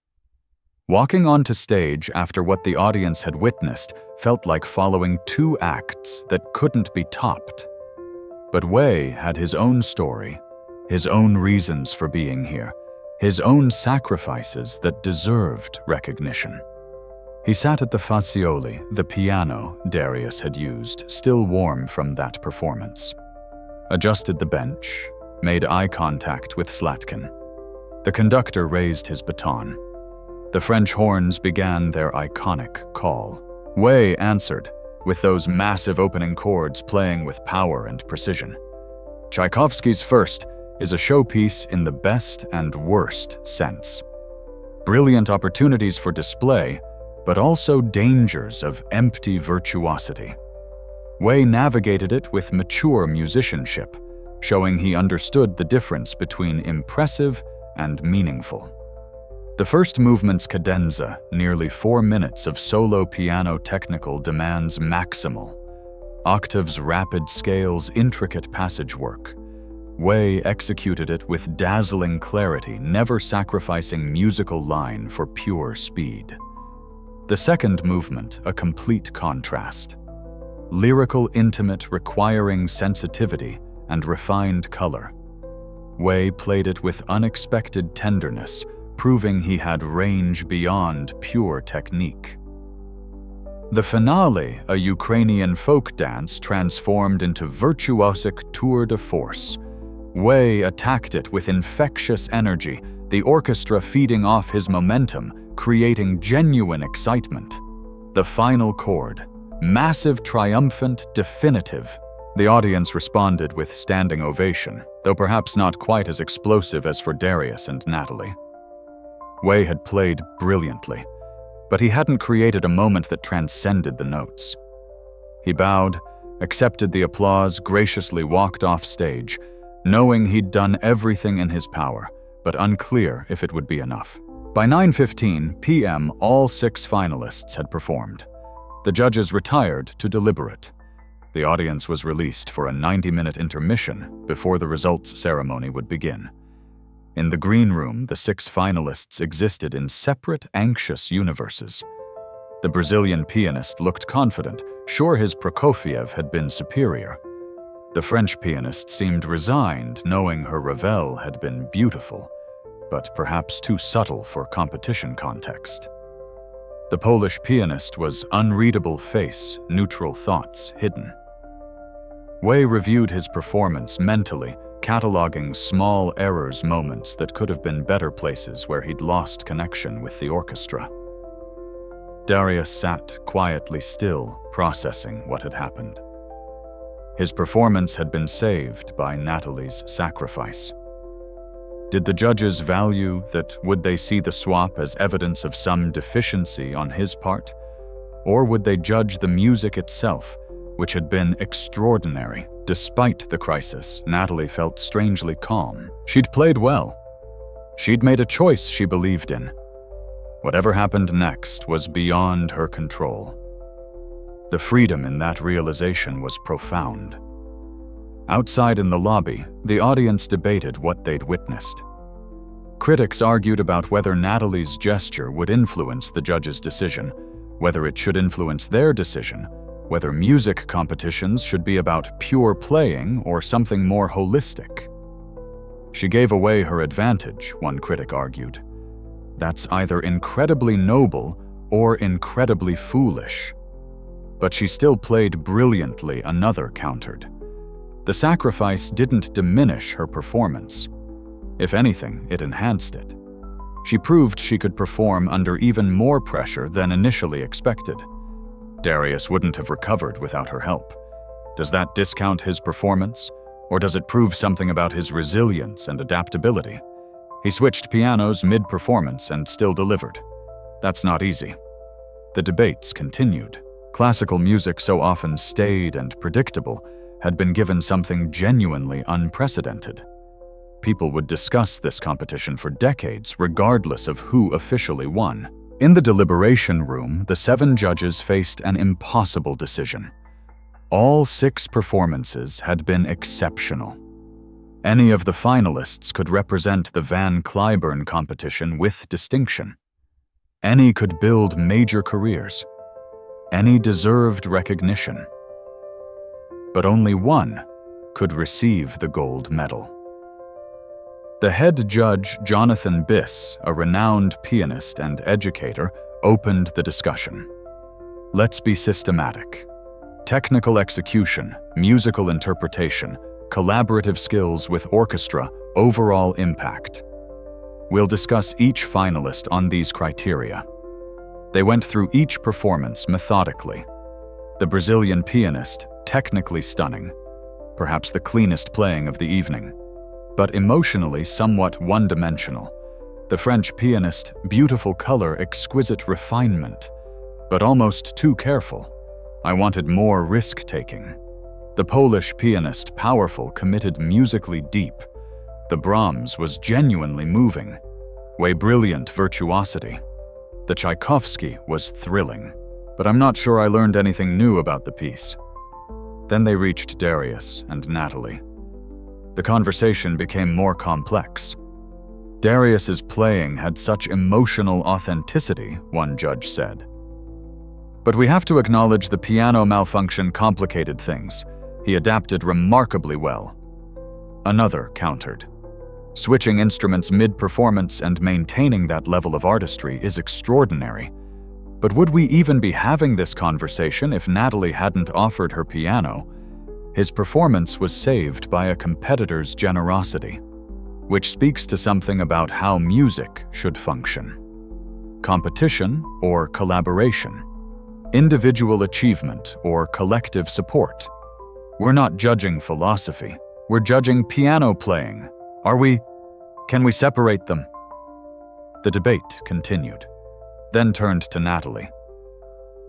Walking onto stage after what the audience had witnessed felt like following 2 acts that couldn't be topped. But Wei had his own story, his own reasons for being here, his own sacrifices that deserved recognition. He sat at the Fazioli, the piano Darius had used, still warm from that performance. Adjusted the bench, made eye contact with Slatkin. The conductor raised his baton. The French horns began their iconic call. Wei answered, with those massive opening chords playing with power and precision. Tchaikovsky's first is a showpiece in the best and worst sense. Brilliant opportunities for display, but also dangers of empty virtuosity. Wei navigated it with mature musicianship, showing he understood the difference between impressive and meaningful. The first movement's cadenza, nearly 4 minutes of solo piano technical, demands maximal. Octaves, rapid scales, intricate passage work. Wei executed it with dazzling clarity, never sacrificing musical line for pure speed. The second movement, a complete contrast. Lyrical, intimate, requiring sensitivity and refined color. Wei played it with unexpected tenderness, proving he had range beyond pure technique. The finale, a Ukrainian folk dance transformed into virtuosic tour de force. Wei attacked it with infectious energy, the orchestra feeding off his momentum, creating genuine excitement. The final chord, massive, triumphant, definitive. The audience responded with standing ovation, though perhaps not quite as explosive as for Darius and Natalie. Wei had played brilliantly, but he hadn't created a moment that transcended the notes. He bowed, accepted the applause, graciously walked off stage, knowing he'd done everything in his power, but unclear if it would be enough. By 9:15 p.m., all 6 finalists had performed. The judges retired to deliberate. The audience was released for a 90-minute intermission before the results ceremony would begin. In the green room, the 6 finalists existed in separate, anxious universes. The Brazilian pianist looked confident, sure his Prokofiev had been superior. The French pianist seemed resigned, knowing her Ravel had been beautiful, but perhaps too subtle for competition context. The Polish pianist was unreadable face, neutral thoughts hidden. Wei reviewed his performance mentally, cataloging small errors, moments that could have been better places where he'd lost connection with the orchestra. Darius sat quietly still, processing what had happened. His performance had been saved by Natalie's sacrifice. Did the judges value that? Would they see the swap as evidence of some deficiency on his part? Or would they judge the music itself, which had been extraordinary? Despite the crisis, Natalie felt strangely calm. She'd played well. She'd made a choice she believed in. Whatever happened next was beyond her control. The freedom in that realization was profound. Outside in the lobby, the audience debated what they'd witnessed. Critics argued about whether Natalie's gesture would influence the judges' decision, whether it should influence their decision, whether music competitions should be about pure playing or something more holistic. She gave away her advantage, one critic argued. That's either incredibly noble or incredibly foolish. But she still played brilliantly, another countered. The sacrifice didn't diminish her performance. If anything, it enhanced it. She proved she could perform under even more pressure than initially expected. Darius wouldn't have recovered without her help. Does that discount his performance? Or does it prove something about his resilience and adaptability? He switched pianos mid-performance and still delivered. That's not easy. The debates continued. Classical music, so often staid and predictable, had been given something genuinely unprecedented. People would discuss this competition for decades, regardless of who officially won. In the deliberation room, the 7 judges faced an impossible decision. All 6 performances had been exceptional. Any of the finalists could represent the Cliburn Competition with distinction. Any could build major careers. Any deserved recognition. But only one could receive the gold medal. The head judge, Jonathan Biss, a renowned pianist and educator, opened the discussion. Let's be systematic. Technical execution, musical interpretation, collaborative skills with orchestra, overall impact. We'll discuss each finalist on these criteria. They went through each performance methodically. The Brazilian pianist, technically stunning, perhaps the cleanest playing of the evening, but emotionally somewhat one-dimensional. The French pianist, beautiful color, exquisite refinement, but almost too careful. I wanted more risk-taking. The Polish pianist, powerful, committed, musically deep. The Brahms was genuinely moving, way brilliant virtuosity. The Tchaikovsky was thrilling, but I'm not sure I learned anything new about the piece. Then they reached Darius and Natalie. The conversation became more complex. Darius's playing had such emotional authenticity, one judge said. But we have to acknowledge the piano malfunction complicated things. He adapted remarkably well. Another countered. Switching instruments mid-performance and maintaining that level of artistry is extraordinary. But would we even be having this conversation if Natalie hadn't offered her piano? His performance was saved by a competitor's generosity, which speaks to something about how music should function. Competition or collaboration. Individual achievement or collective support. We're not judging philosophy. We're judging piano playing. Are we? Can we separate them? The debate continued, then turned to Natalie.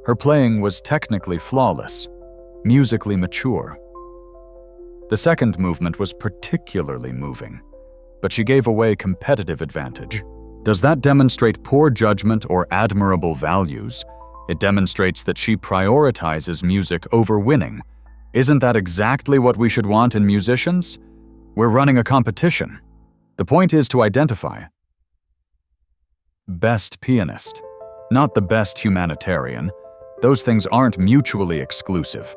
Her playing was technically flawless, musically mature. The second movement was particularly moving, but she gave away competitive advantage. Does that demonstrate poor judgment or admirable values? It demonstrates that she prioritizes music over winning. Isn't that exactly what we should want in musicians? We're running a competition. The point is to identify best pianist, not the best humanitarian. Those things aren't mutually exclusive,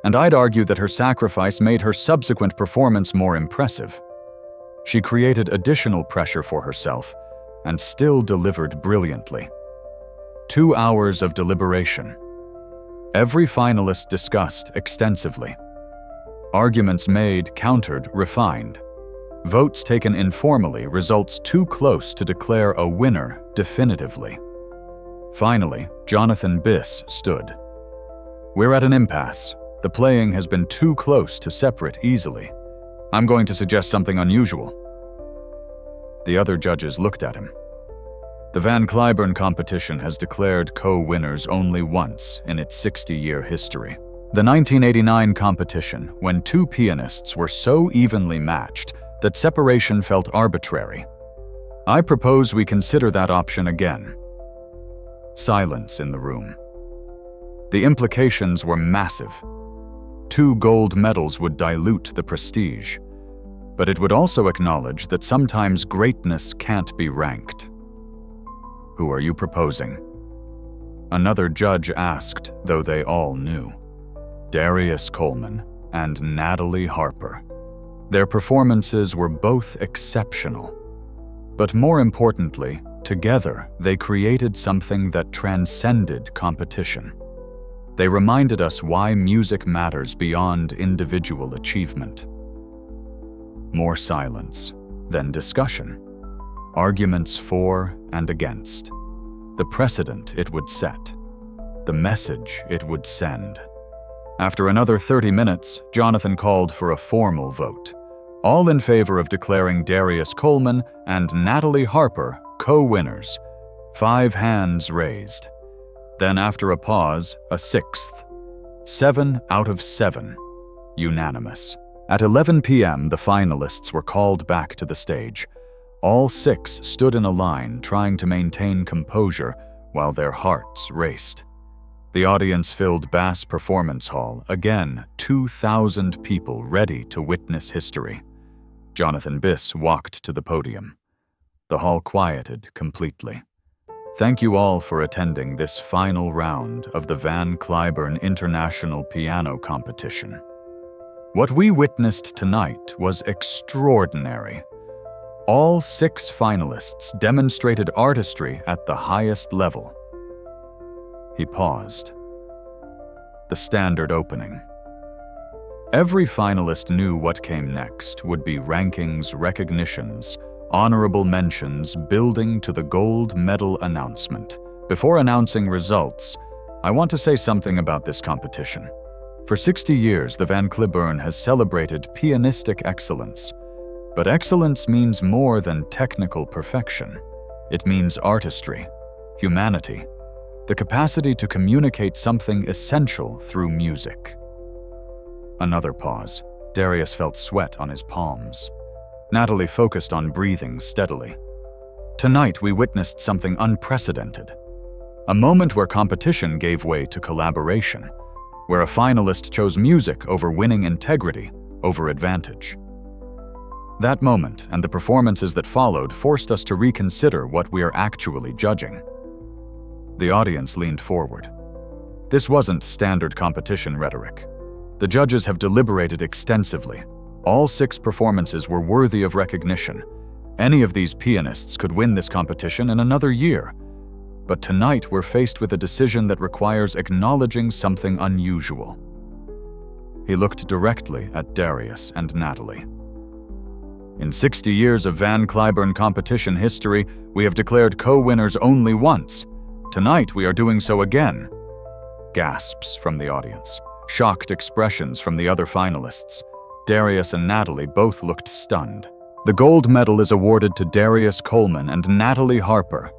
and I'd argue that her sacrifice made her subsequent performance more impressive. She created additional pressure for herself and still delivered brilliantly. 2 hours of deliberation. Every finalist discussed extensively. Arguments made, countered, refined. Votes taken informally, results too close to declare a winner definitively. Finally, Jonathan Biss stood. We're at an impasse. The playing has been too close to separate easily. I'm going to suggest something unusual. The other judges looked at him. The Van Cliburn Competition has declared co-winners only once in its 60-year history. The 1989 competition, when 2 pianists were so evenly matched that separation felt arbitrary. I propose we consider that option again. Silence in the room. The implications were massive. 2 gold medals would dilute the prestige, but it would also acknowledge that sometimes greatness can't be ranked. Who are you proposing? Another judge asked, though they all knew. Darius Coleman and Natalie Harper. Their performances were both exceptional. But more importantly, together they created something that transcended competition. They reminded us why music matters beyond individual achievement. More silence, then discussion. Arguments for and against. The precedent it would set. The message it would send. After another 30 minutes, Jonathan called for a formal vote. All in favor of declaring Darius Coleman and Natalie Harper co-winners. 5 hands raised. Then after a pause, a 6th. 7 out of 7. Unanimous. At 11 p.m., the finalists were called back to the stage. All 6 stood in a line, trying to maintain composure while their hearts raced. The audience filled Bass Performance Hall, again 2,000 people ready to witness history. Jonathan Biss walked to the podium. The hall quieted completely. Thank you all for attending this final round of the Van Cliburn International Piano Competition. What we witnessed tonight was extraordinary. All 6 finalists demonstrated artistry at the highest level. He paused. The standard opening. Every finalist knew what came next would be rankings, recognitions, honorable mentions building to the gold medal announcement. Before announcing results, I want to say something about this competition. For 60 years, the Van Cliburn has celebrated pianistic excellence. But excellence means more than technical perfection. It means artistry, humanity, the capacity to communicate something essential through music. Another pause. Darius felt sweat on his palms. Natalie focused on breathing steadily. Tonight we witnessed something unprecedented. A moment where competition gave way to collaboration, where a finalist chose music over winning integrity, over advantage. That moment and the performances that followed forced us to reconsider what we are actually judging. The audience leaned forward. This wasn't standard competition rhetoric. The judges have deliberated extensively. All 6 performances were worthy of recognition. Any of these pianists could win this competition in another year. But tonight we're faced with a decision that requires acknowledging something unusual. He looked directly at Darius and Natalie. In 60 years of Van Cliburn competition history, we have declared co-winners only once. Tonight we are doing so again. Gasps from the audience. Shocked expressions from the other finalists. Darius and Natalie both looked stunned. The gold medal is awarded to Darius Coleman and Natalie Harper.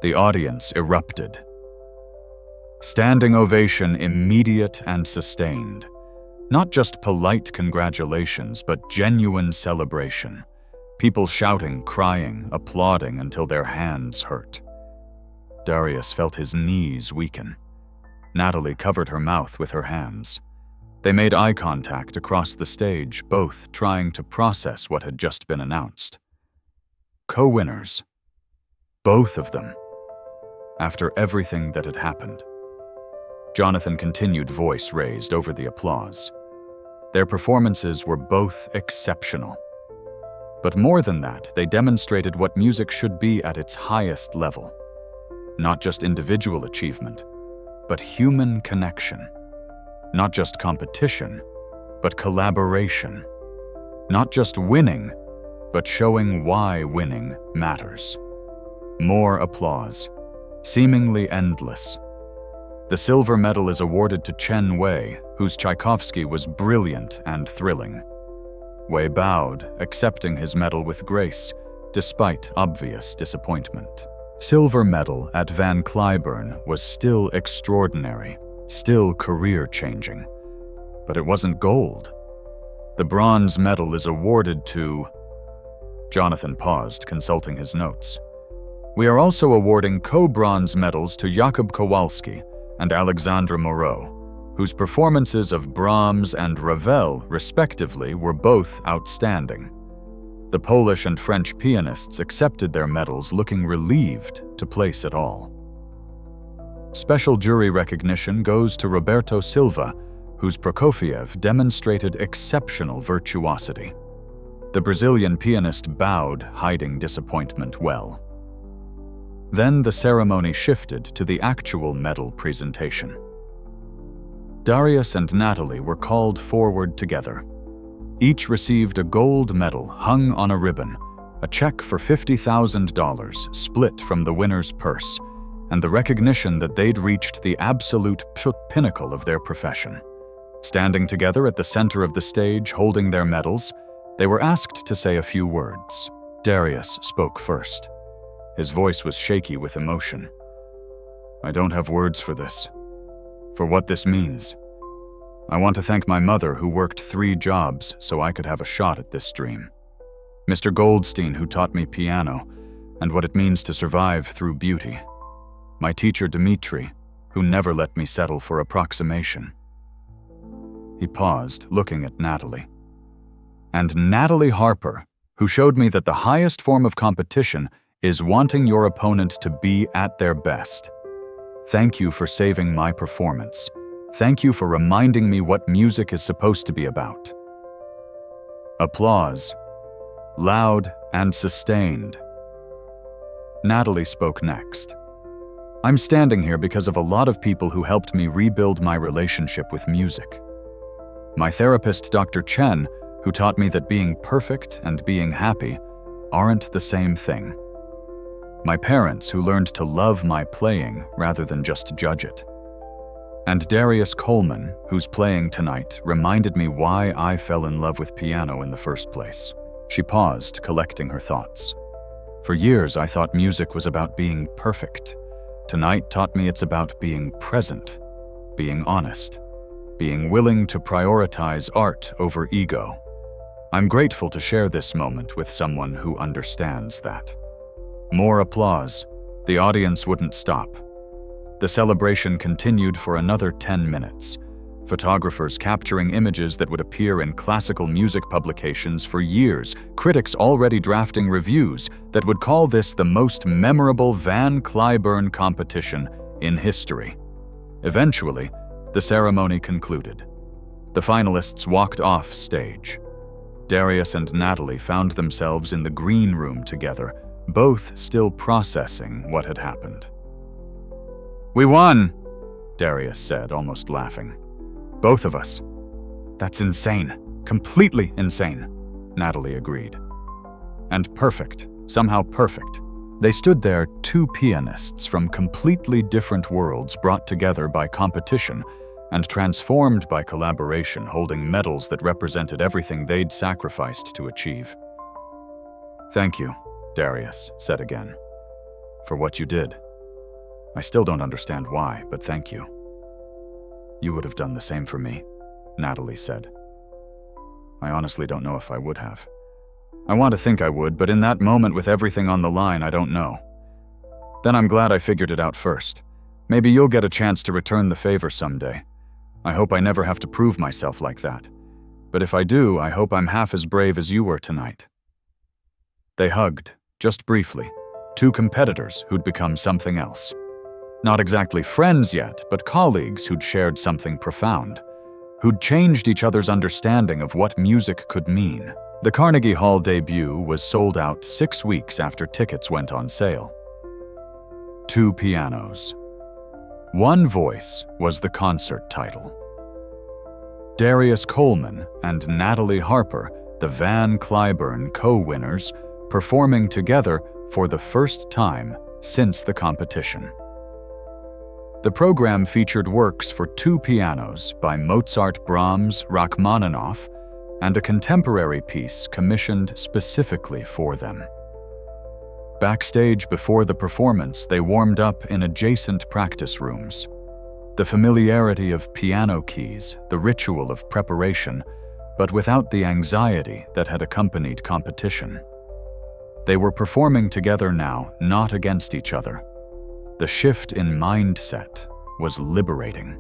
The audience erupted. Standing ovation immediate and sustained. Not just polite congratulations, but genuine celebration. People shouting, crying, applauding until their hands hurt. Darius felt his knees weaken. Natalie covered her mouth with her hands. They made eye contact across the stage, both trying to process what had just been announced. co-winners. Both of them. After everything that had happened. Jonathan continued, voice raised over the applause. Their performances were both exceptional. But more than that, they demonstrated what music should be at its highest level. Not just individual achievement, but human connection. Not just competition, but collaboration. Not just winning, but showing why winning matters. More applause, seemingly endless. The silver medal is awarded to Chen Wei, whose Tchaikovsky was brilliant and thrilling. Wei bowed, accepting his medal with grace, despite obvious disappointment. Silver medal at Van Cliburn was still extraordinary, still career-changing. But it wasn't gold. The bronze medal is awarded to... Jonathan paused, consulting his notes. We are also awarding co-bronze medals to Jakub Kowalski and Alexandra Moreau, whose performances of Brahms and Ravel, respectively, were both outstanding. The Polish and French pianists accepted their medals, looking relieved to place it all. Special jury recognition goes to Roberto Silva, whose Prokofiev demonstrated exceptional virtuosity. The Brazilian pianist bowed, hiding disappointment well. Then the ceremony shifted to the actual medal presentation. Darius and Natalie were called forward together. Each received a gold medal hung on a ribbon, a check for $50,000 split from the winner's purse, and the recognition that they'd reached the absolute pinnacle of their profession. Standing together at the center of the stage, holding their medals, they were asked to say a few words. Darius spoke first. His voice was shaky with emotion. I don't have words for this, for what this means. I want to thank my mother, who worked 3 jobs so I could have a shot at this dream. Mr. Goldstein, who taught me piano and what it means to survive through beauty. My teacher, Dmitri, who never let me settle for approximation. He paused, looking at Natalie. And Natalie Harper, who showed me that the highest form of competition is wanting your opponent to be at their best. Thank you for saving my performance. Thank you for reminding me what music is supposed to be about. Applause, loud and sustained. Natalie spoke next. I'm standing here because of a lot of people who helped me rebuild my relationship with music. My therapist, Dr. Chen, who taught me that being perfect and being happy aren't the same thing. My parents, who learned to love my playing rather than just judge it. And Darius Coleman, whose playing tonight reminded me why I fell in love with piano in the first place. She paused, collecting her thoughts. For years, I thought music was about being perfect. Tonight taught me it's about being present, being honest, being willing to prioritize art over ego. I'm grateful to share this moment with someone who understands that. More applause. The audience wouldn't stop. The celebration continued for another 10 minutes. Photographers capturing images that would appear in classical music publications for years, critics already drafting reviews that would call this the most memorable Van Cliburn competition in history. Eventually, the ceremony concluded. The finalists walked off stage. Darius and Natalie found themselves in the green room together, both still processing what had happened. We won, Darius said, almost laughing. Both of us. That's insane. Completely insane, Natalie agreed. And perfect, somehow perfect. They stood there, 2 pianists from completely different worlds brought together by competition and transformed by collaboration, holding medals that represented everything they'd sacrificed to achieve. Thank you, Darius said again, for what you did. I still don't understand why, but thank you. You would have done the same for me, Natalie said. I honestly don't know if I would have. I want to think I would, but in that moment with everything on the line, I don't know. Then I'm glad I figured it out first. Maybe you'll get a chance to return the favor someday. I hope I never have to prove myself like that. But if I do, I hope I'm half as brave as you were tonight. They hugged, Just briefly, two competitors who'd become something else. Not exactly friends yet, but colleagues who'd shared something profound, who'd changed each other's understanding of what music could mean. The Carnegie Hall debut was sold out 6 weeks after tickets went on sale. Two pianos. One voice was the concert title. Darius Coleman and Natalie Harper, the Van Cliburn co-winners, performing together for the first time since the competition. The program featured works for two pianos by Mozart, Brahms, Rachmaninoff, and a contemporary piece commissioned specifically for them. Backstage before the performance, they warmed up in adjacent practice rooms. The familiarity of piano keys, the ritual of preparation, but without the anxiety that had accompanied competition. They were performing together now, not against each other. The shift in mindset was liberating.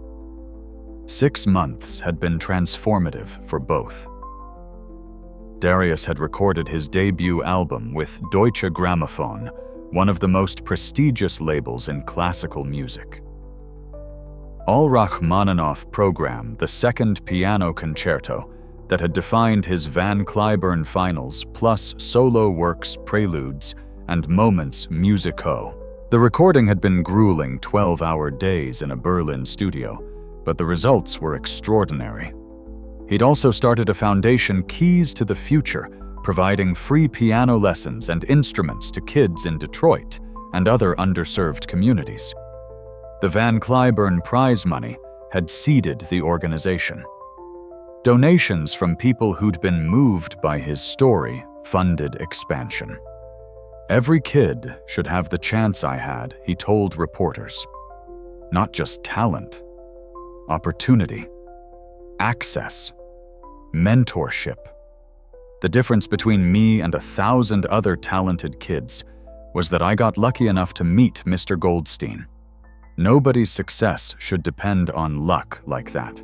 6 months had been transformative for both. Darius had recorded his debut album with Deutsche Grammophon, one of the most prestigious labels in classical music. All Rachmaninoff program, the second piano concerto that had defined his Van Cliburn finals, plus solo works, preludes, and moments musicaux. The recording had been grueling 12-hour days in a Berlin studio, but the results were extraordinary. He'd also started a foundation, Keys to the Future, providing free piano lessons and instruments to kids in Detroit and other underserved communities. The Van Cliburn prize money had seeded the organization. Donations from people who'd been moved by his story funded expansion. Every kid should have the chance I had, he told reporters. Not just talent, opportunity, access, mentorship. The difference between me and 1,000 other talented kids was that I got lucky enough to meet Mr. Goldstein. Nobody's success should depend on luck like that.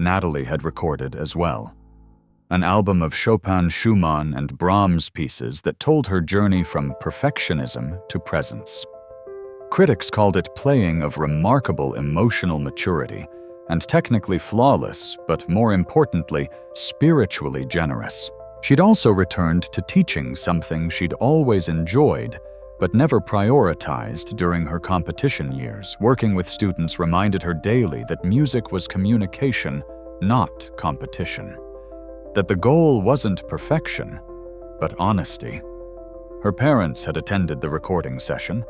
Natalie had recorded as well. An album of Chopin, Schumann, and Brahms pieces that told her journey from perfectionism to presence. Critics called it playing of remarkable emotional maturity and technically flawless, but more importantly, spiritually generous. She'd also returned to teaching, something she'd always enjoyed, but never prioritized during her competition years. Working with students reminded her daily that music was communication, not competition. That the goal wasn't perfection, but honesty. Her parents had attended the recording session.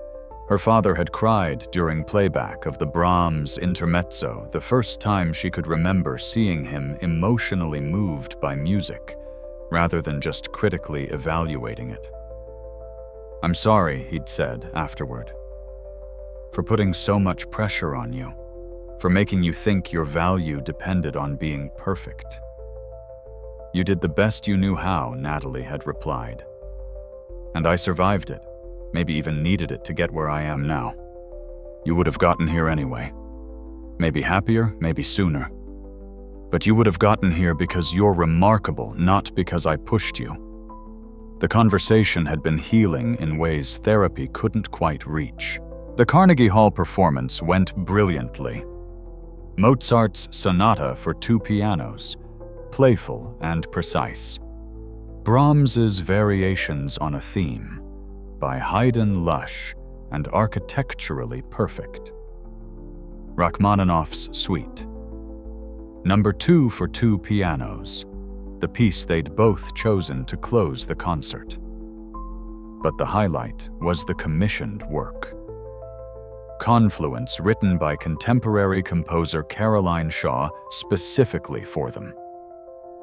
Her father had cried during playback of the Brahms intermezzo, the first time she could remember seeing him emotionally moved by music, rather than just critically evaluating it. "I'm sorry," he'd said afterward, "for putting so much pressure on you, for making you think your value depended on being perfect." "You did the best you knew how," Natalie had replied. "And I survived it, maybe even needed it to get where I am now. You would have gotten here anyway. Maybe happier, maybe sooner. But you would have gotten here because you're remarkable, not because I pushed you." The conversation had been healing in ways therapy couldn't quite reach. The Carnegie Hall performance went brilliantly. Mozart's sonata for two pianos, playful and precise. Brahms's variations on a theme, by Haydn lush and architecturally perfect. Rachmaninoff's Suite. Number 2 for two pianos, the piece they'd both chosen to close the concert. But the highlight was the commissioned work. Confluence, written by contemporary composer Caroline Shaw specifically for them.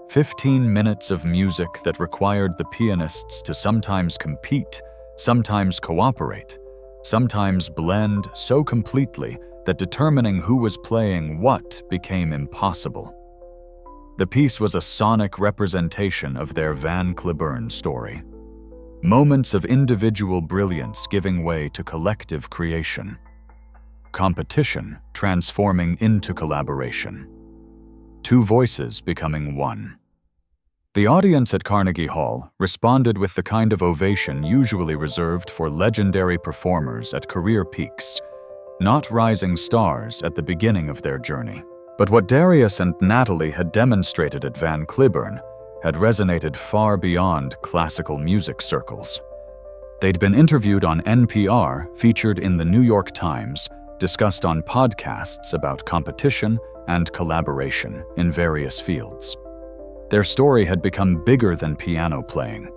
15 minutes of music that required the pianists to sometimes compete, sometimes cooperate, sometimes blend so completely that determining who was playing what became impossible. The piece was a sonic representation of their Van Cliburn story. Moments of individual brilliance giving way to collective creation. Competition transforming into collaboration. Two voices becoming one. The audience at Carnegie Hall responded with the kind of ovation usually reserved for legendary performers at career peaks, not rising stars at the beginning of their journey. But what Darius and Natalie had demonstrated at Van Cliburn had resonated far beyond classical music circles. They'd been interviewed on NPR, featured in the New York Times, discussed on podcasts about competition and collaboration in various fields. Their story had become bigger than piano playing.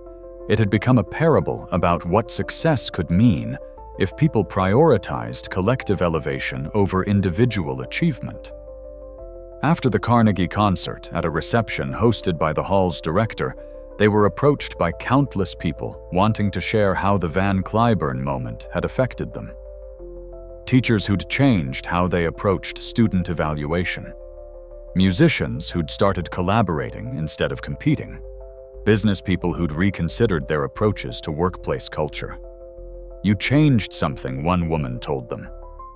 It had become a parable about what success could mean if people prioritized collective elevation over individual achievement. After the Carnegie concert, at a reception hosted by the hall's director, they were approached by countless people wanting to share how the Van Cliburn moment had affected them. Teachers who'd changed how they approached student evaluation. Musicians who'd started collaborating instead of competing. Business people who'd reconsidered their approaches to workplace culture. "You changed something," one woman told them.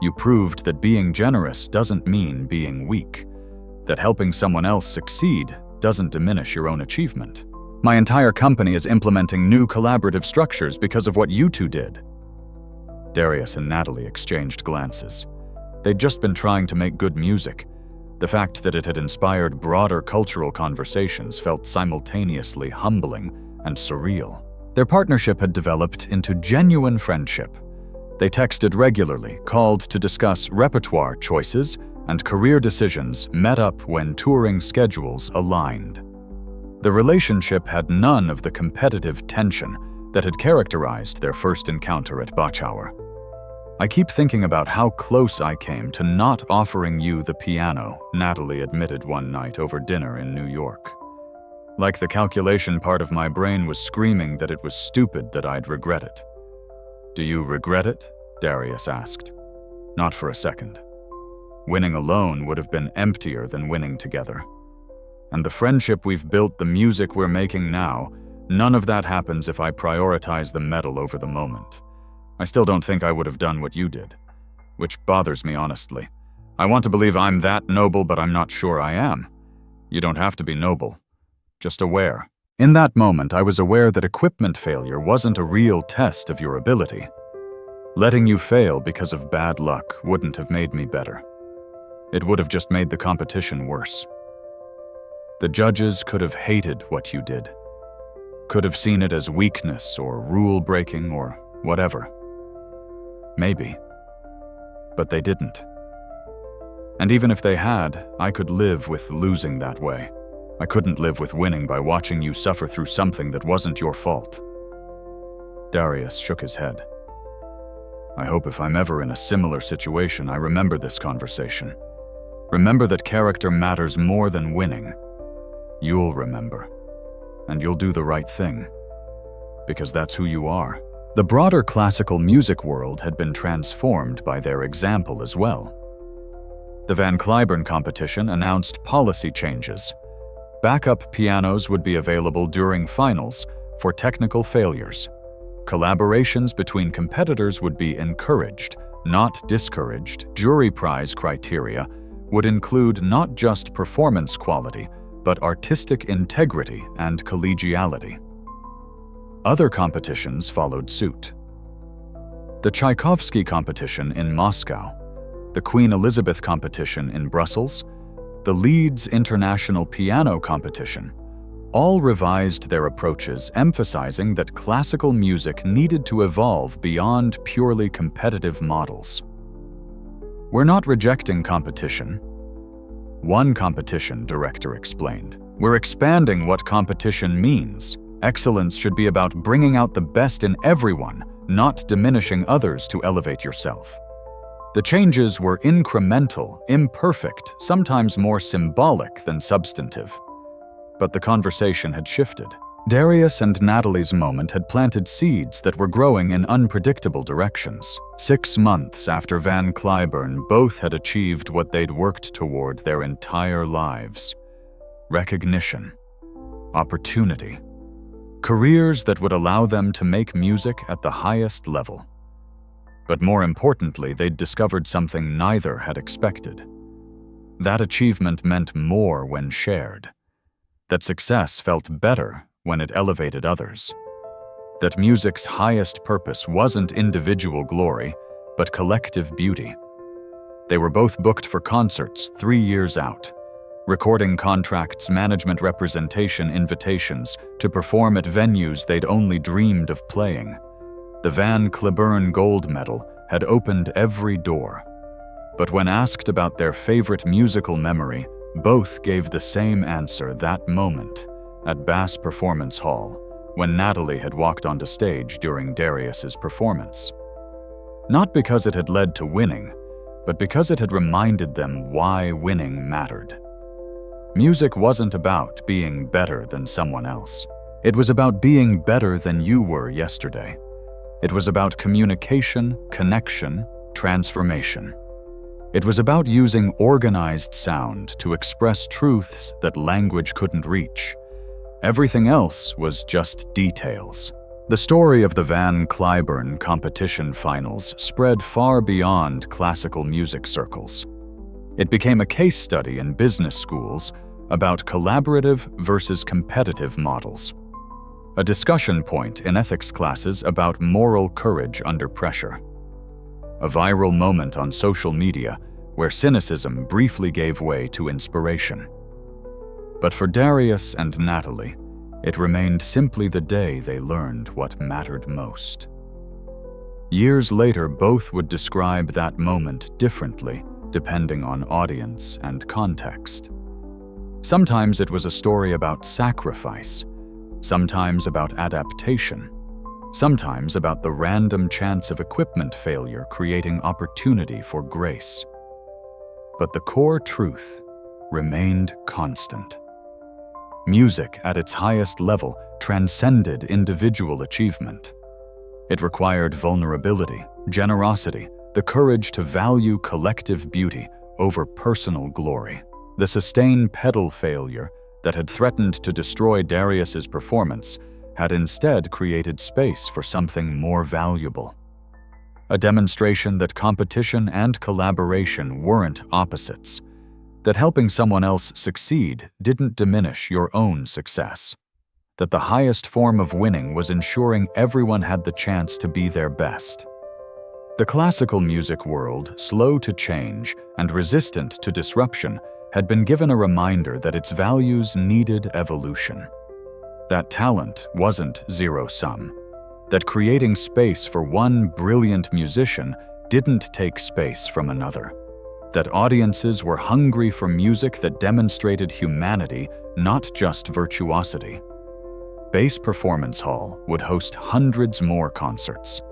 "You proved that being generous doesn't mean being weak, that helping someone else succeed doesn't diminish your own achievement. My entire company is implementing new collaborative structures because of what you two did." Darius and Natalie exchanged glances. They'd just been trying to make good music. The fact that it had inspired broader cultural conversations felt simultaneously humbling and surreal. Their partnership had developed into genuine friendship. They texted regularly, called to discuss repertoire choices, and career decisions met up when touring schedules aligned. The relationship had none of the competitive tension that had characterized their first encounter at Bachauer. "I keep thinking about how close I came to not offering you the piano," Natalie admitted one night over dinner in New York. "Like the calculation part of my brain was screaming that it was stupid that I'd regret it." "Do you regret it?" Darius asked. "Not for a second. Winning alone would have been emptier than winning together. And the friendship we've built, the music we're making now, none of that happens if I prioritize the medal over the moment. I still don't think I would have done what you did, which bothers me honestly. I want to believe I'm that noble, but I'm not sure I am. You don't have to be noble, just aware." In that moment, I was aware that equipment failure wasn't a real test of your ability. Letting you fail because of bad luck wouldn't have made me better. It would have just made the competition worse. The judges could have hated what you did, could have seen it as weakness or rule breaking or whatever. Maybe. But they didn't. And even if they had, I could live with losing that way. I couldn't live with winning by watching you suffer through something that wasn't your fault. Darius shook his head. "I hope if I'm ever in a similar situation, I remember this conversation. Remember that character matters more than winning. You'll remember. And you'll do the right thing. Because that's who you are." The broader classical music world had been transformed by their example as well. The Van Cliburn Competition announced policy changes. Backup pianos would be available during finals for technical failures. Collaborations between competitors would be encouraged, not discouraged. Jury prize criteria would include not just performance quality, but artistic integrity and collegiality. Other competitions followed suit. The Tchaikovsky Competition in Moscow, the Queen Elizabeth Competition in Brussels, the Leeds International Piano Competition, all revised their approaches, emphasizing that classical music needed to evolve beyond purely competitive models. "We're not rejecting competition," one competition director explained. "We're expanding what competition means. Excellence should be about bringing out the best in everyone, not diminishing others to elevate yourself." The changes were incremental, imperfect, sometimes more symbolic than substantive. But the conversation had shifted. Darius and Natalie's moment had planted seeds that were growing in unpredictable directions. 6 months after Van Cliburn, both had achieved what they'd worked toward their entire lives: recognition, opportunity, careers that would allow them to make music at the highest level. But more importantly, they'd discovered something neither had expected. That achievement meant more when shared. that success felt better when it elevated others, that music's highest purpose wasn't individual glory, but collective beauty. They were both booked for concerts 3 years out, recording contracts, management representation invitations to perform at venues they'd only dreamed of playing. The Van Cliburn Gold Medal had opened every door. But when asked about their favorite musical memory, both gave the same answer that moment at Bass Performance Hall, when Natalie had walked onto stage during Darius's performance. Not because it had led to winning, but because it had reminded them why winning mattered. Music wasn't about being better than someone else. It was about being better than you were yesterday. It was about communication, connection, transformation. It was about using organized sound to express truths that language couldn't reach. Everything else was just details. The story of the Van Cliburn Competition finals spread far beyond classical music circles. It became a case study in business schools about collaborative versus competitive models, a discussion point in ethics classes about moral courage under pressure, a viral moment on social media where cynicism briefly gave way to inspiration. But for Darius and Natalie, it remained simply the day they learned what mattered most. Years later, both would describe that moment differently, depending on audience and context. Sometimes it was a story about sacrifice, sometimes about adaptation, sometimes about the random chance of equipment failure creating opportunity for grace. But the core truth remained constant. Music at its highest level transcended individual achievement. It required vulnerability, generosity, the courage to value collective beauty over personal glory. The sustained pedal failure that had threatened to destroy Darius's performance had instead created space for something more valuable. A demonstration that competition and collaboration weren't opposites, that helping someone else succeed didn't diminish your own success, that the highest form of winning was ensuring everyone had the chance to be their best. The classical music world, slow to change and resistant to disruption, had been given a reminder that its values needed evolution. That talent wasn't zero-sum, that creating space for one brilliant musician didn't take space from another, that audiences were hungry for music that demonstrated humanity, not just virtuosity. Bass Performance Hall would host hundreds more concerts.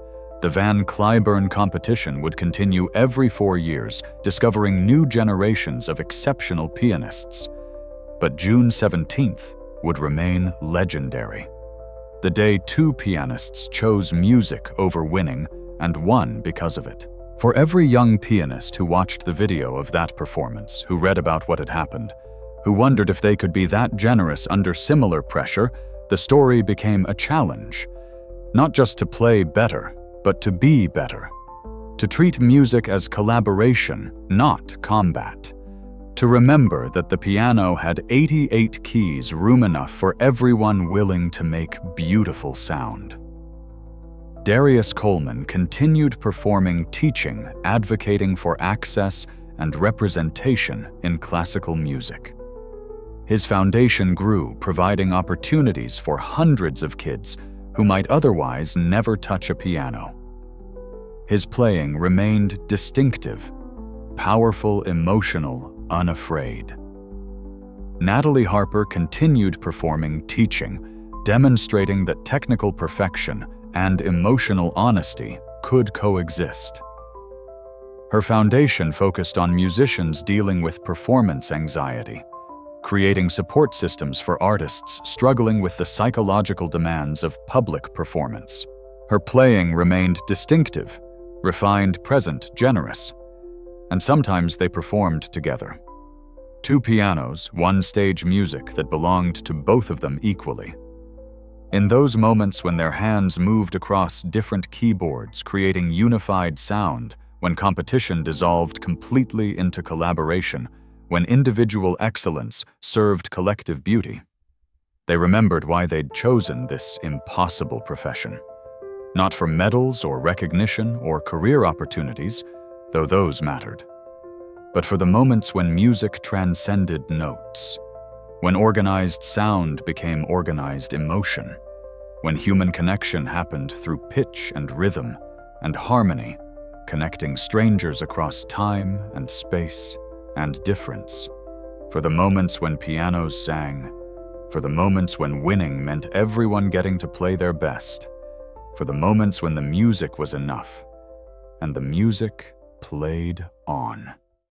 The Van Cliburn Competition would continue every 4 years, discovering new generations of exceptional pianists. But June 17th would remain legendary. The day 2 pianists chose music over winning and won because of it. For every young pianist who watched the video of that performance, who read about what had happened, who wondered if they could be that generous under similar pressure, the story became a challenge. Not just to play better, but to be better. To treat music as collaboration, not combat. To remember that the piano had 88 keys, room enough for everyone willing to make beautiful sound. Darius Coleman continued performing, teaching, advocating for access and representation in classical music. His foundation grew, providing opportunities for hundreds of kids who might otherwise never touch a piano. His playing remained distinctive, powerful, emotional, unafraid. Natalie Harper continued performing, teaching, demonstrating that technical perfection and emotional honesty could coexist. Her foundation focused on musicians dealing with performance anxiety, creating support systems for artists struggling with the psychological demands of public performance. Her playing remained distinctive, refined, present, generous, and sometimes they performed together. 2 pianos, 1 stage music that belonged to both of them equally. In those moments when their hands moved across different keyboards, creating unified sound, when competition dissolved completely into collaboration, when individual excellence served collective beauty, They remembered why they'd chosen this impossible profession. Not for medals or recognition or career opportunities, though those mattered, but for the moments when music transcended notes, when organized sound became organized emotion, when human connection happened through pitch and rhythm and harmony, connecting strangers across time and space and difference, for the moments when pianos sang, for the moments when winning meant everyone getting to play their best, for the moments when the music was enough, and the music played on.